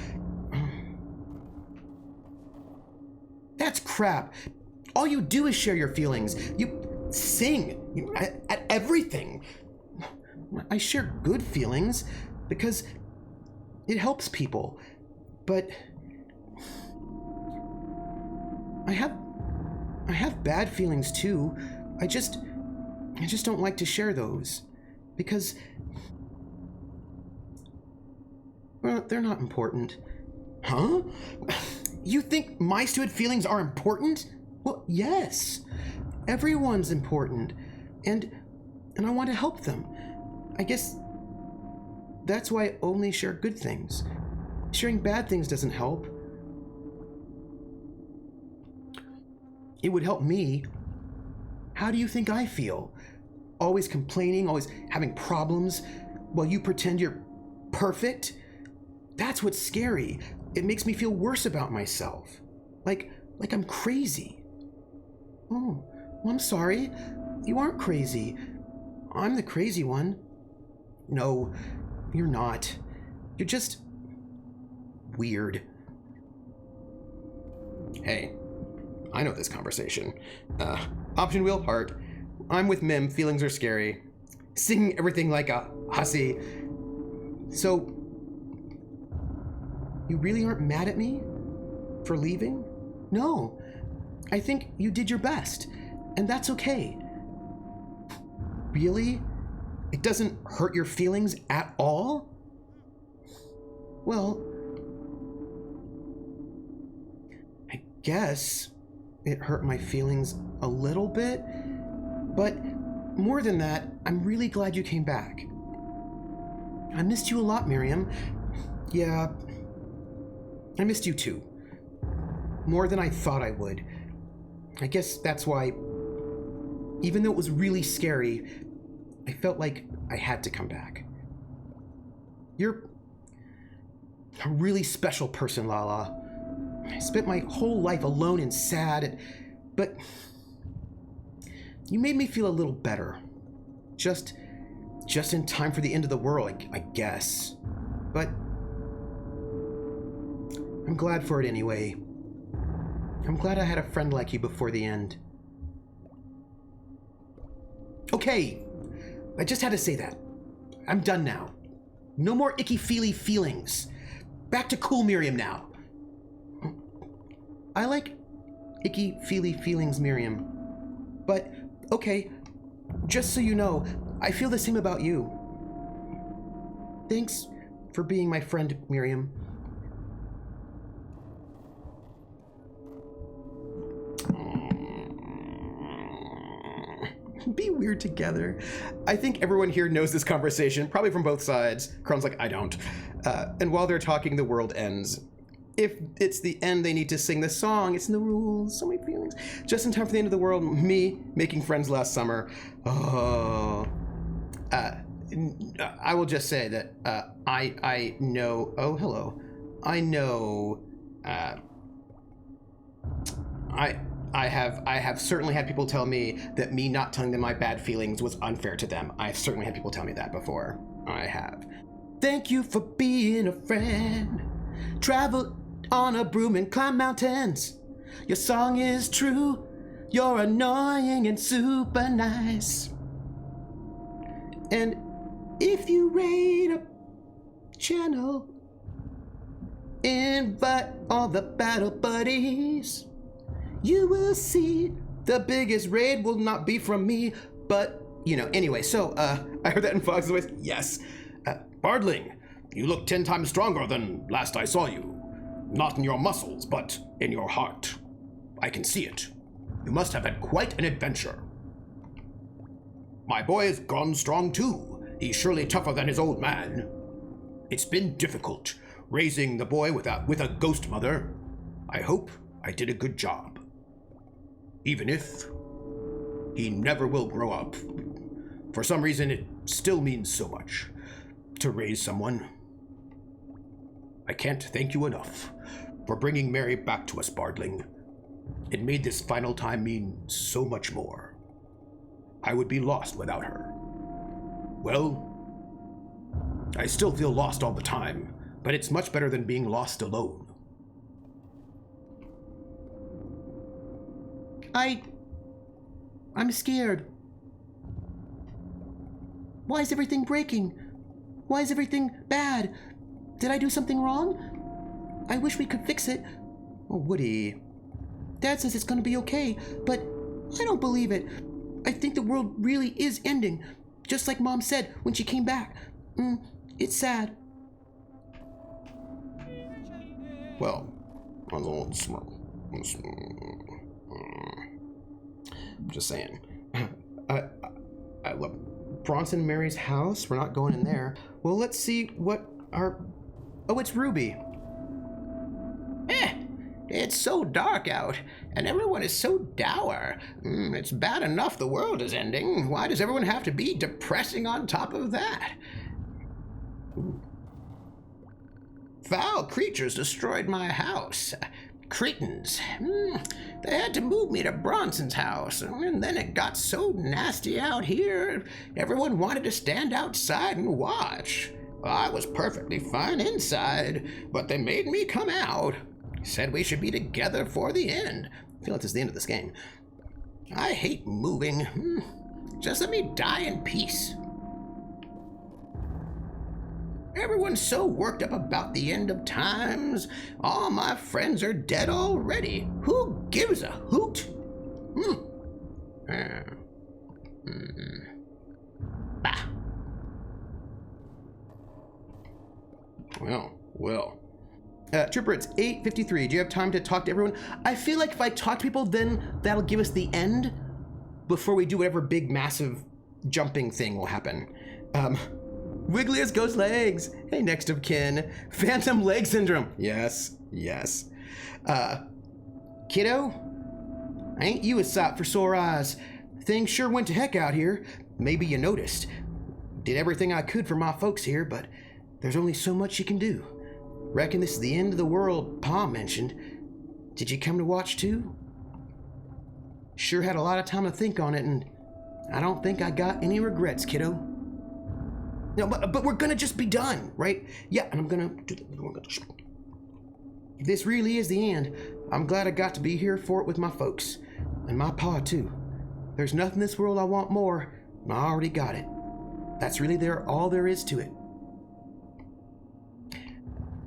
That's crap. All you do is share your feelings. You sing at everything. I share good feelings because it helps people. But I have bad feelings too. I just don't like to share those because, well, they're not important. Huh? You think my stupid feelings are important? Well, yes. Everyone's important. And I want to help them. I guess that's why I only share good things. Sharing bad things doesn't help. It would help me. How do you think I feel? Always complaining, always having problems, while you pretend you're perfect? That's what's scary. It makes me feel worse about myself. Like I'm crazy. Oh, well, I'm sorry. You aren't crazy. I'm the crazy one. No, you're not. You're just weird. Hey, I know this conversation. Option wheel, heart. I'm with Mim, feelings are scary. Singing everything like a hussy. So, you really aren't mad at me for leaving? No, I think you did your best, and that's okay. Really? It doesn't hurt your feelings at all? Well, I guess it hurt my feelings a little bit, but more than that, I'm really glad you came back. I missed you a lot, Miriam. Yeah, I missed you too. More than I thought I would. I guess that's why, even though it was really scary, I felt like I had to come back. You're a really special person, Lala. I spent my whole life alone and sad, but you made me feel a little better. Just in time for the end of the world, I guess. But I'm glad for it anyway. I'm glad I had a friend like you before the end. Okay, I just had to say that. I'm done now. No more icky-feely feelings. Back to cool Miriam now. I like icky-feely feelings, Miriam. But, okay, just so you know, I feel the same about you. Thanks for being my friend, Miriam. Be weird together. I think everyone here knows this conversation, probably from both sides. Kron's like, I don't. And while they're talking, the world ends. If it's the end, they need to sing the song. It's in the rules. So many feelings. Just in time for the end of the world, me making friends last summer. Oh. I will just say that I know. Oh, hello. I know. I have certainly had people tell me that me not telling them my bad feelings was unfair to them. I've certainly had people tell me that before. I have. Thank you for being a friend. Travel on a broom and climb mountains. Your song is true. You're annoying and super nice. And if you rate a channel, invite all the battle buddies, you will see the biggest raid will not be from me, but, you know, anyway, so, I heard that in Fox's voice. Yes. Bardling, you look 10 times stronger than last I saw you. Not in your muscles, but in your heart. I can see it. You must have had quite an adventure. My boy has gone strong too. He's surely tougher than his old man. It's been difficult, raising the boy with a ghost mother. I hope I did a good job. Even if he never will grow up. For some reason, it still means so much to raise someone. I can't thank you enough for bringing Mary back to us, Bardling. It made this final time mean so much more. I would be lost without her. Well, I still feel lost all the time, but it's much better than being lost alone. I'm scared. Why is everything breaking? Why is everything bad? Did I do something wrong? I wish we could fix it. Oh, Woody. Dad says it's gonna be okay, but I don't believe it. I think the world really is ending, just like Mom said when she came back. It's sad. Well, I was a little smart. Just saying. I love Bronson and Mary's house. We're not going in there. Well, let's see what our... Oh, it's Ruby. It's so dark out, and everyone is so dour. It's bad enough the world is ending. Why does everyone have to be depressing on top of that? Ooh. Foul creatures destroyed my house. Cretins. They had to move me to Bronson's house, and then it got so nasty out here, everyone wanted to stand outside and watch. I was perfectly fine inside, but they made me come out. Said we should be together for the end. I feel like this is the end of this game. I hate moving. Just let me die in peace. Everyone's so worked up about the end of times. All my friends are dead already. Who gives a hoot? Bah. Well. Trooper, it's 8:53. Do you have time to talk to everyone? I feel like if I talk to people, then that'll give us the end before we do whatever big, massive jumping thing will happen. Wiggliest ghost legs. Hey, next of kin. Phantom leg syndrome. Yes. Kiddo? Ain't you a sight for sore eyes? Things sure went to heck out here. Maybe you noticed. Did everything I could for my folks here, but there's only so much you can do. Reckon this is the end of the world Pa mentioned. Did you come to watch too? Sure had a lot of time to think on it, and I don't think I got any regrets, kiddo. No, but we're gonna just be done, right? Yeah, and I'm gonna do the... If this really is the end, I'm glad I got to be here for it with my folks. And my pa, too. There's nothing in this world I want more, and I already got it. That's really all there is to it.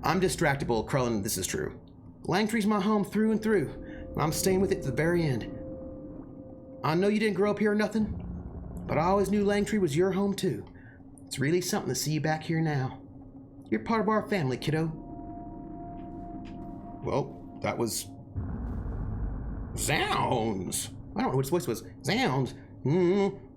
I'm distractible, Krellin, this is true. Langtry's my home through and through. I'm staying with it to the very end. I know you didn't grow up here or nothing, but I always knew Langtry was your home too. It's really something to see you back here now. You're part of our family, kiddo. Well, that was... Zounds! I don't know what his voice was. Zounds!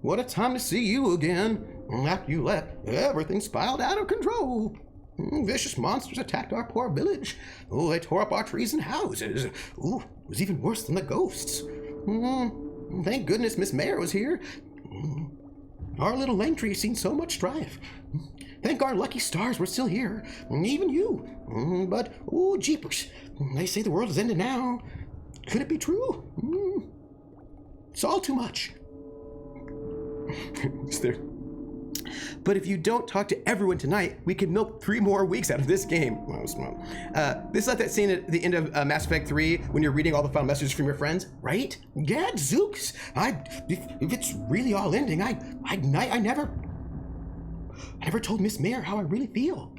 What a time to see you again. After you left, everything spiraled out of control. Vicious monsters attacked our poor village. Oh, they tore up our trees and houses. Ooh, it was even worse than the ghosts. Thank goodness Miss Mayor was here. Our little Langtry's seen so much strife. Thank our lucky stars we're still here. Even you. But, oh, jeepers. They say the world is ending now. Could it be true? It's all too much. Is there? But if you don't talk to everyone tonight, we could milk 3 more weeks out of this game. This is like that scene at the end of Mass Effect 3 when you're reading all the final messages from your friends, right? Gadzooks! If it's really all ending, I never told Miss Mayer how I really feel.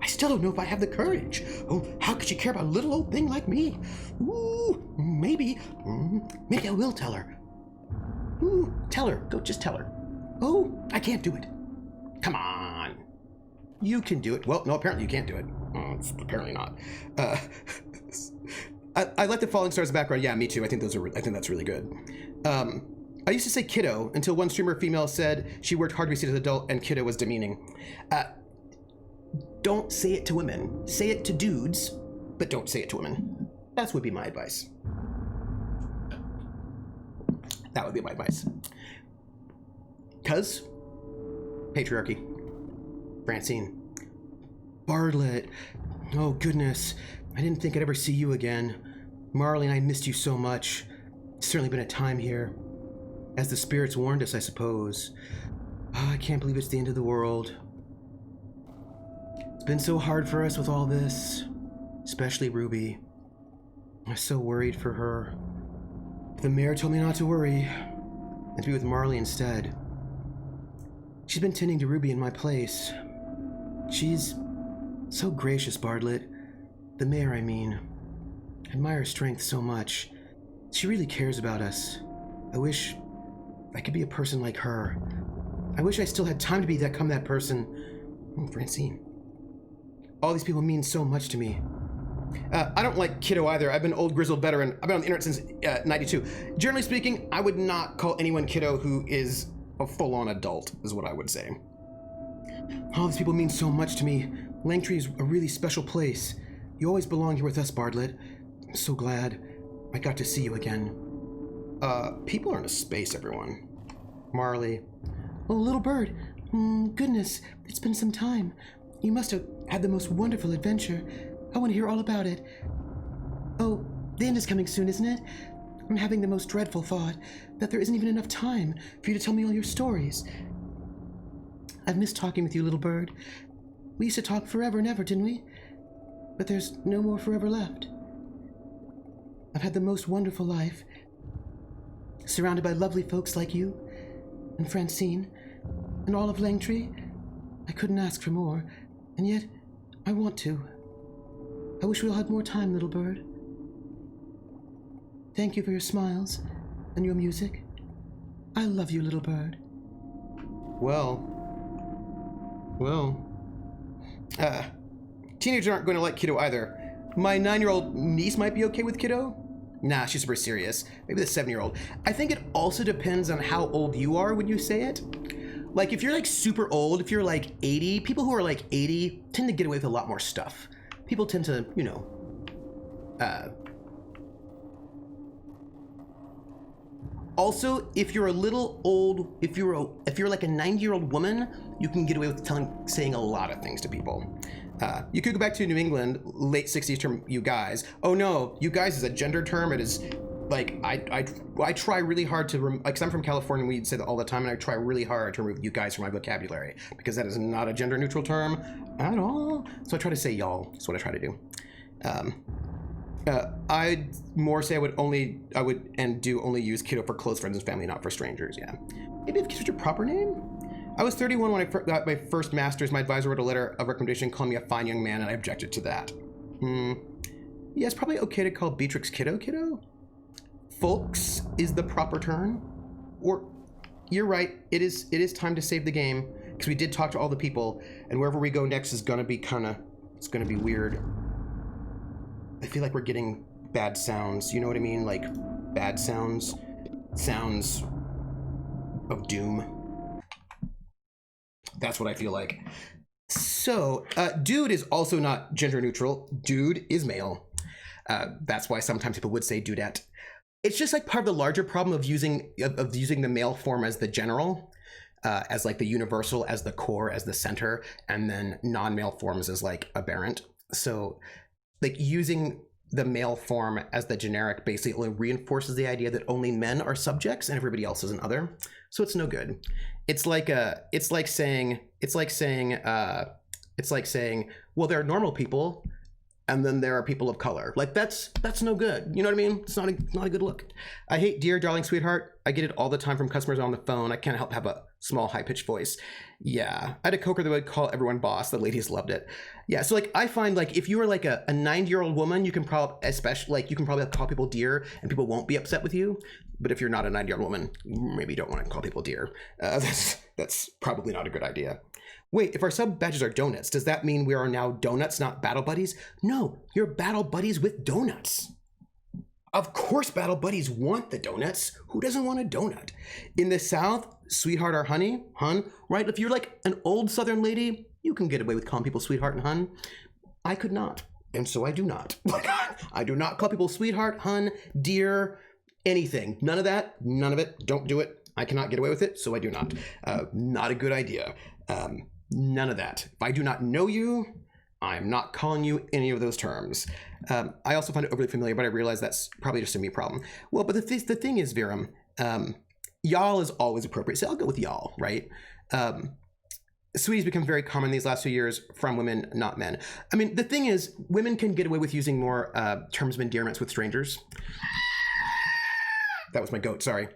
I still don't know if I have the courage. Oh, how could she care about a little old thing like me? Ooh, maybe I will tell her. Ooh, tell her. Go, just tell her. Oh, I can't do it. Come on. You can do it. Well, no, apparently you can't do it. Apparently not. I like the falling stars background. Yeah, me too. I think that's really good. I used to say kiddo until one streamer female said she worked hard to be seen as an adult and kiddo was demeaning. Don't say it to women. Say it to dudes, but don't say it to women. That would be my advice. That would be my advice. Cuz patriarchy. Francine. Bartlett. Oh goodness. I didn't think I'd ever see you again. Marley and I missed you so much. It's certainly been a time here. As the spirits warned us, I suppose. Oh, I can't believe it's the end of the world. It's been so hard for us with all this. Especially Ruby. I'm so worried for her. The mayor told me not to worry. And to be with Marley instead. She's been tending to Ruby in my place. She's so gracious, Bartlett. The mayor, I mean. I admire her strength so much. She really cares about us. I wish I could be a person like her. I wish I still had time to be that person. Oh, Francine. All these people mean so much to me. I don't like kiddo either. I've been old grizzled veteran. I've been on the internet since 92. Generally speaking, I would not call anyone kiddo who is a full-on adult, is what I would say. All these people mean so much to me. Langtree is a really special place. You always belong here with us, Bartlett. I'm so glad I got to see you again. People are in a space, everyone. Marley. Oh, little bird. Goodness, it's been some time. You must have had the most wonderful adventure. I want to hear all about it. Oh, the end is coming soon, isn't it? I'm having the most dreadful thought that there isn't even enough time for you to tell me all your stories. I've missed talking with you, little bird. We used to talk forever and ever, didn't we? But there's no more forever left. I've had the most wonderful life, surrounded by lovely folks like you, and Francine, and all of Langtree. I couldn't ask for more, and yet I want to. I wish we all had more time, little bird. Thank you for your smiles and your music. I love you, little bird. Well. Teenagers aren't going to like kiddo either. My 9-year-old niece might be okay with kiddo. Nah, she's super serious. Maybe the 7-year-old. I think it also depends on how old you are when you say it. Like, if you're like super old, if you're like 80, people who are like 80 tend to get away with a lot more stuff. People tend to, you know, also, if you're a little old, if you're like a 90-year-old woman, you can get away with saying a lot of things to people. You could go back to New England, late 60s term, you guys. Oh no, you guys is a gender term. It is like, I try really hard to, because I'm from California, we say that all the time, and I try really hard to remove you guys from my vocabulary, because that is not a gender neutral term at all. So I try to say y'all, that's what I try to do. I'd more say I would only use kiddo for close friends and family, not for strangers, yeah. Maybe if you switch your proper name? I was 31 when I got my first master's. My advisor wrote a letter of recommendation calling me a fine young man, and I objected to that. Yeah, it's probably okay to call Beatrix kiddo? Folks is the proper term. Or, you're right, it is time to save the game, because we did talk to all the people, and wherever we go next is gonna be it's gonna be weird. I feel like we're getting bad sounds, you know what I mean? Like, bad sounds. Sounds of doom. That's what I feel like. So, dude is also not gender neutral. Dude is male. That's why sometimes people would say dudette. It's just like part of the larger problem of using the male form as the general, as like the universal, as the core, as the center, and then non-male forms as like aberrant. So, like using the male form as the generic basically only reinforces the idea that only men are subjects and everybody else is an other. So it's no good. It's like saying, well, there are normal people, and then there are people of color. Like that's no good. You know what I mean? It's not a good look. I hate dear darling sweetheart. I get it all the time from customers on the phone. I can't help have a small high-pitched voice. Yeah, I had a coworker that would call everyone boss. The ladies loved it. Yeah, so like I find like if you were like a 90-year-old woman, you can probably call people dear and people won't be upset with you. But if you're not a 90-year-old woman, maybe you don't want to call people dear. That's probably not a good idea. Wait, if our sub badges are donuts, does that mean we are now donuts, not battle buddies? No, you're battle buddies with donuts. Of course battle buddies want the donuts. Who doesn't want a donut? In the South, sweetheart or honey, hun, right? If you're like an old Southern lady, you can get away with calling people sweetheart and hun. I could not, and so I do not. I do not call people sweetheart, hun, dear, anything. None of that, none of it, don't do it. I cannot get away with it, so I do not. Not a good idea. None of that. If I do not know you, I'm not calling you any of those terms. I also find it overly familiar, but I realize that's probably just a me problem. Well, but the thing is, Viram, y'all is always appropriate, so I'll go with y'all, right? Sweetie's become very common these last few years from women, not men. I mean, the thing is, women can get away with using more terms of endearments with strangers. That was my goat, sorry.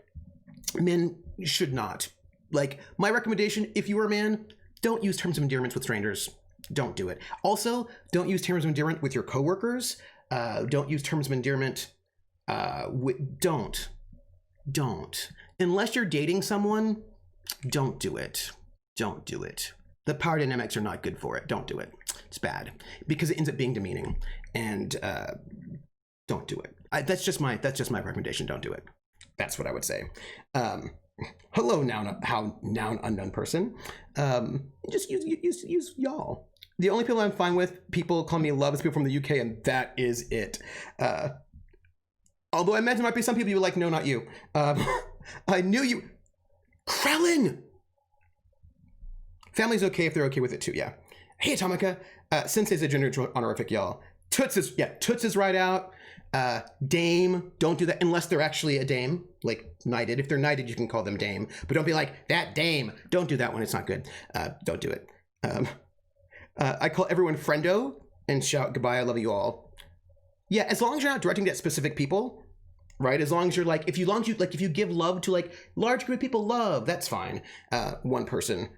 Men should not. Like, my recommendation, if you are a man, don't use terms of endearments with strangers. Don't do it. Also, don't use terms of endearment with your coworkers. Don't use terms of endearment. Don't. Unless you're dating someone, don't do it. Don't do it. The power dynamics are not good for it. Don't do it. It's bad because it ends up being demeaning. And don't do it. That's just my recommendation. Don't do it. That's what I would say. Hello, noun unknown person. Just use y'all. The only people I'm fine with, people call me love, is people from the UK, and that is it. Although I imagine there might be some people you were like, no, not you. I knew you. Krellin! Family's okay if they're okay with it too, yeah. Hey, Atomica. Sensei's a gender honorific, y'all. Toots is right out. Dame, don't do that unless they're actually a dame, like knighted. If they're knighted, you can call them dame, but don't be like, that dame. Don't do that one, it's not good. Don't do it. I call everyone friendo and shout goodbye, I love you all. Yeah, as long as you're not directing at specific people, right? As long as you're like, if you give love to like large group of people, love, that's fine. One person.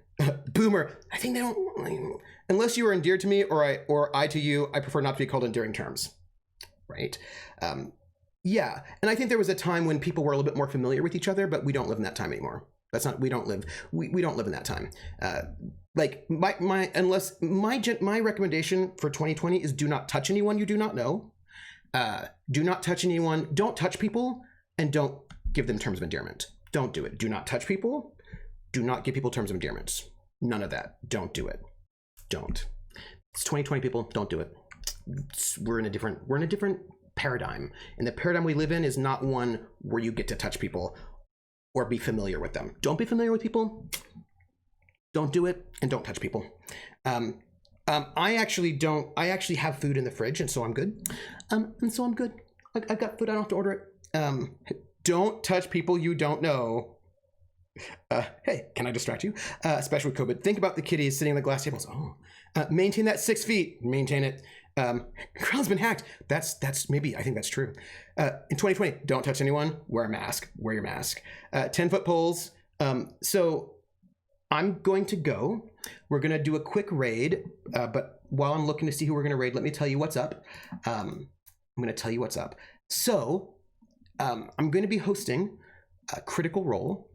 Boomer, I think they don't, unless you are endeared to me or I to you, I prefer not to be called endearing terms. Right? Yeah, and I think there was a time when people were a little bit more familiar with each other, but we don't live in that time anymore. We don't live in that time. Like my recommendation for 2020 is do not touch anyone you do not know. Do not touch anyone. Don't touch people, and don't give them terms of endearment. Don't do it. Do not touch people. Do not give people terms of endearments. None of that. Don't do it. Don't. It's 2020, people. Don't do it. We're in a different paradigm, and the paradigm we live in is not one where you get to touch people or be familiar with them. Don't be familiar with people. Don't do it, and don't touch people. I actually have food in the fridge, and so I'm good. I got food. I don't have to order it. Don't touch people you don't know. Hey, can I distract you? Especially with COVID. Think about the kitties sitting on the glass tables. Maintain that 6 feet. Maintain it. Crowd's been hacked. That's maybe, I think that's true. In 2020, don't touch anyone. Wear a mask. Wear your mask. 10-foot poles. So I'm going to go. We're going to do a quick raid. But while I'm looking to see who we're going to raid, let me tell you what's up. I'm going to tell you what's up. So I'm going to be hosting a Critical Role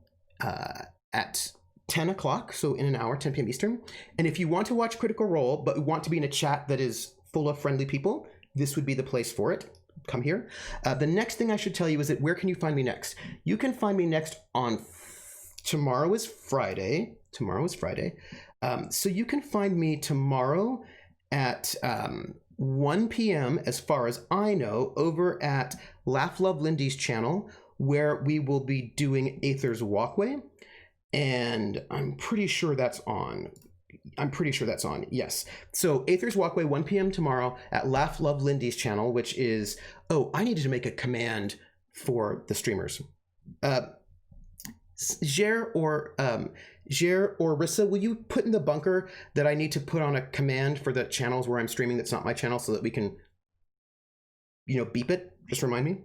at 10 o'clock, so in an hour, 10 p.m. Eastern. And if you want to watch Critical Role, but want to be in a chat that is full of friendly people, this would be the place for it. Come here. The next thing I should tell you is that where can you find me next? You can find me next on tomorrow is Friday. So you can find me tomorrow at 1 p.m. as far as I know, over at Laugh Love Lindy's channel, where we will be doing Aether's Walkway. And I'm pretty sure that's on. I'm pretty sure that's on. Yes. So Aether's Walkway, 1 p.m. tomorrow at Laugh Love Lindy's channel, which is, oh, I needed to make a command for the streamers. Jer or Rissa, will you put in the bunker that I need to put on a command for the channels where I'm streaming that's not my channel so that we can, beep it? Just remind me.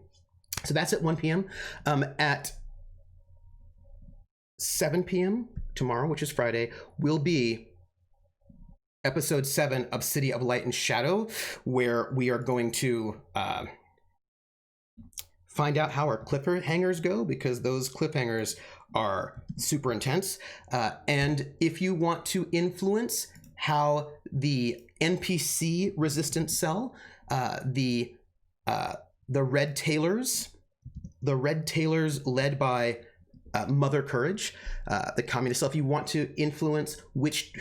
So that's at 1 p.m. At 7 p.m. tomorrow, which is Friday, will be episode 7 of City of Light and Shadow, where we are going to find out how our cliffhangers go, because those cliffhangers are super intense. And if you want to influence how the NPC resistance cell, the Red Tailors led by Mother Courage, the communist self, you want to influence which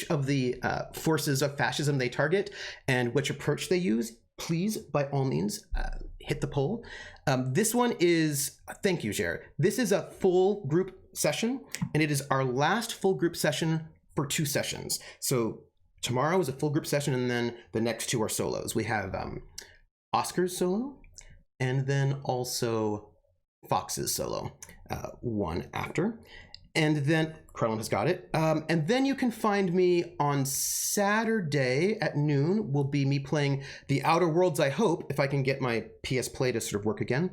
of the forces of fascism they target and which approach they use, please, by all means, hit the poll. This one is, thank you, Jared. This is a full group session, and it is our last full group session for 2 sessions. So tomorrow is a full group session, and then the next 2 are solos. We have Oscar's solo, and then also Fox's solo, one after. And then Krellin has got it. And then you can find me on Saturday at noon. Will be me playing The Outer Worlds, I hope, if I can get my PS Play to sort of work again.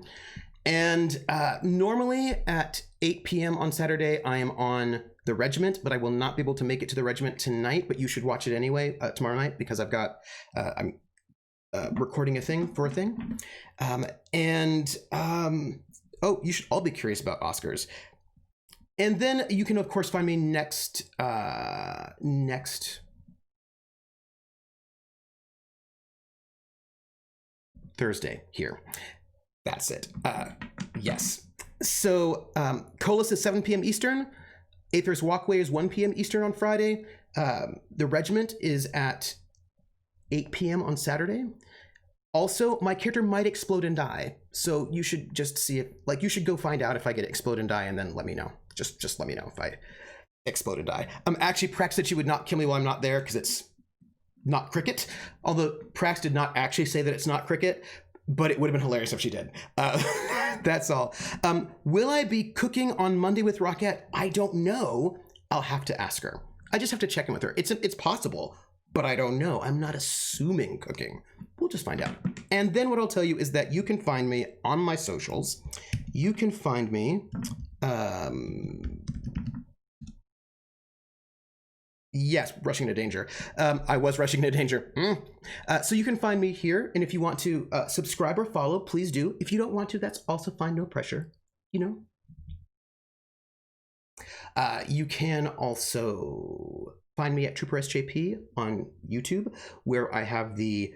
And normally at 8 p.m. on Saturday, I am on The Regiment, but I will not be able to make it to The Regiment tonight, but you should watch it anyway tomorrow night, because I've got, I'm recording a thing for a thing. Oh, you should all be curious about Oscars. And then you can, of course, find me next Thursday here. That's it. Yes. So Colas is 7 p.m. Eastern. Aether's Walkway is 1 p.m. Eastern on Friday. The Regiment is at 8 p.m. on Saturday. Also, my character might explode and die. So you should just see it. Like, you should go find out if I get explode and die, and then let me know. Just let me know if I explode and die. Actually, Prax said she would not kill me while I'm not there because it's not cricket. Although Prax did not actually say that it's not cricket, but it would have been hilarious if she did. That's all. Will I be cooking on Monday with Rockette? I don't know. I'll have to ask her. I just have to check in with her. It's possible, but I don't know. I'm not assuming cooking. We'll just find out. And then what I'll tell you is that you can find me on my socials. You can find me, yes, rushing to danger. I was rushing to danger. So you can find me here. And if you want to subscribe or follow, please do. If you don't want to, that's also fine. No pressure, you know. You can also find me at Trooper SJP on YouTube, where I have the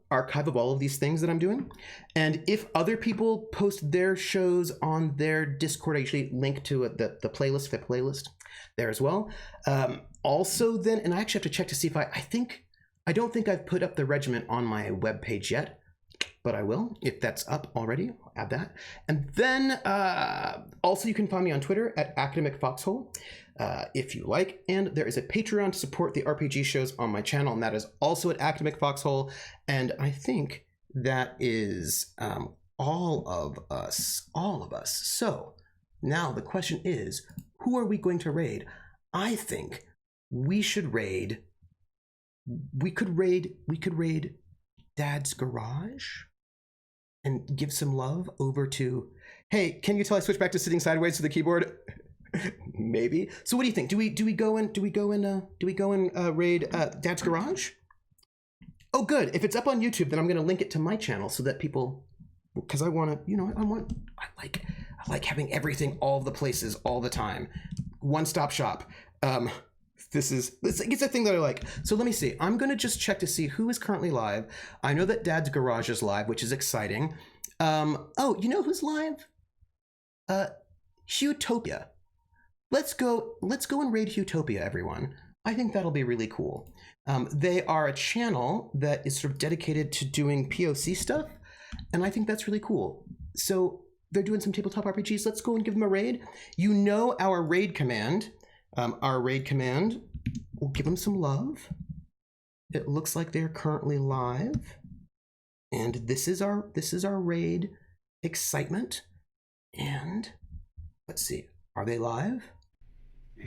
archive of all of these things that I'm doing. And if other people post their shows on their Discord, I usually link to the playlist there as well. Also then, and I actually have to check to see if I don't think I've put up the Regiment on my webpage yet, but I will. If that's up already, I'll add that. And then also you can find me on Twitter at Academic Foxhole, if you like. And there is a Patreon to support the RPG shows on my channel, and that is also at Academic Foxhole. And I think that is all of us. So now the question is, who are we going to raid? I think we should raid. We could raid Dad's Garage and give some love over to, hey, can you tell I switch back to sitting sideways to the keyboard? Maybe. So what do you think? Do we go and raid Dad's Garage? Oh, good. If it's up on YouTube, then I'm going to link it to my channel so that people, because I want to, I like having everything all the places all the time. One-stop shop. It's a thing that I like. So let me see. I'm going to just check to see who is currently live. I know that Dad's Garage is live, which is exciting. Oh, you know who's live? Hutopia. Let's go and raid Hutopia, everyone. I think that'll be really cool. They are a channel that is sort of dedicated to doing POC stuff, and I think that's really cool. So they're doing some tabletop RPGs. Let's go and give them a raid. You know our raid command. we'll give them some love. It looks like they're currently live. And this is our raid excitement. And let's see, are they live?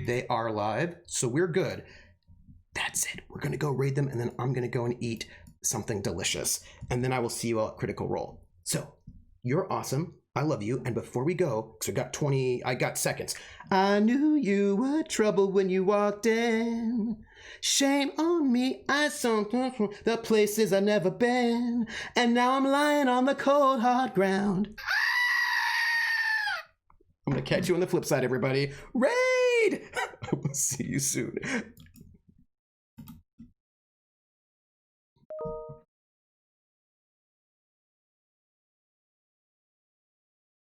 They are live, so we're good. That's it. We're gonna go raid them, and then I'm gonna go and eat something delicious. And then I will see you all at Critical Role. So, you're awesome. I love you. And before we go, because I got seconds. I knew you were trouble when you walked in. Shame on me, I saw the places I've never been. And now I'm lying on the cold, hard ground. I'm gonna catch you on the flip side, everybody. Raid! I will see you soon.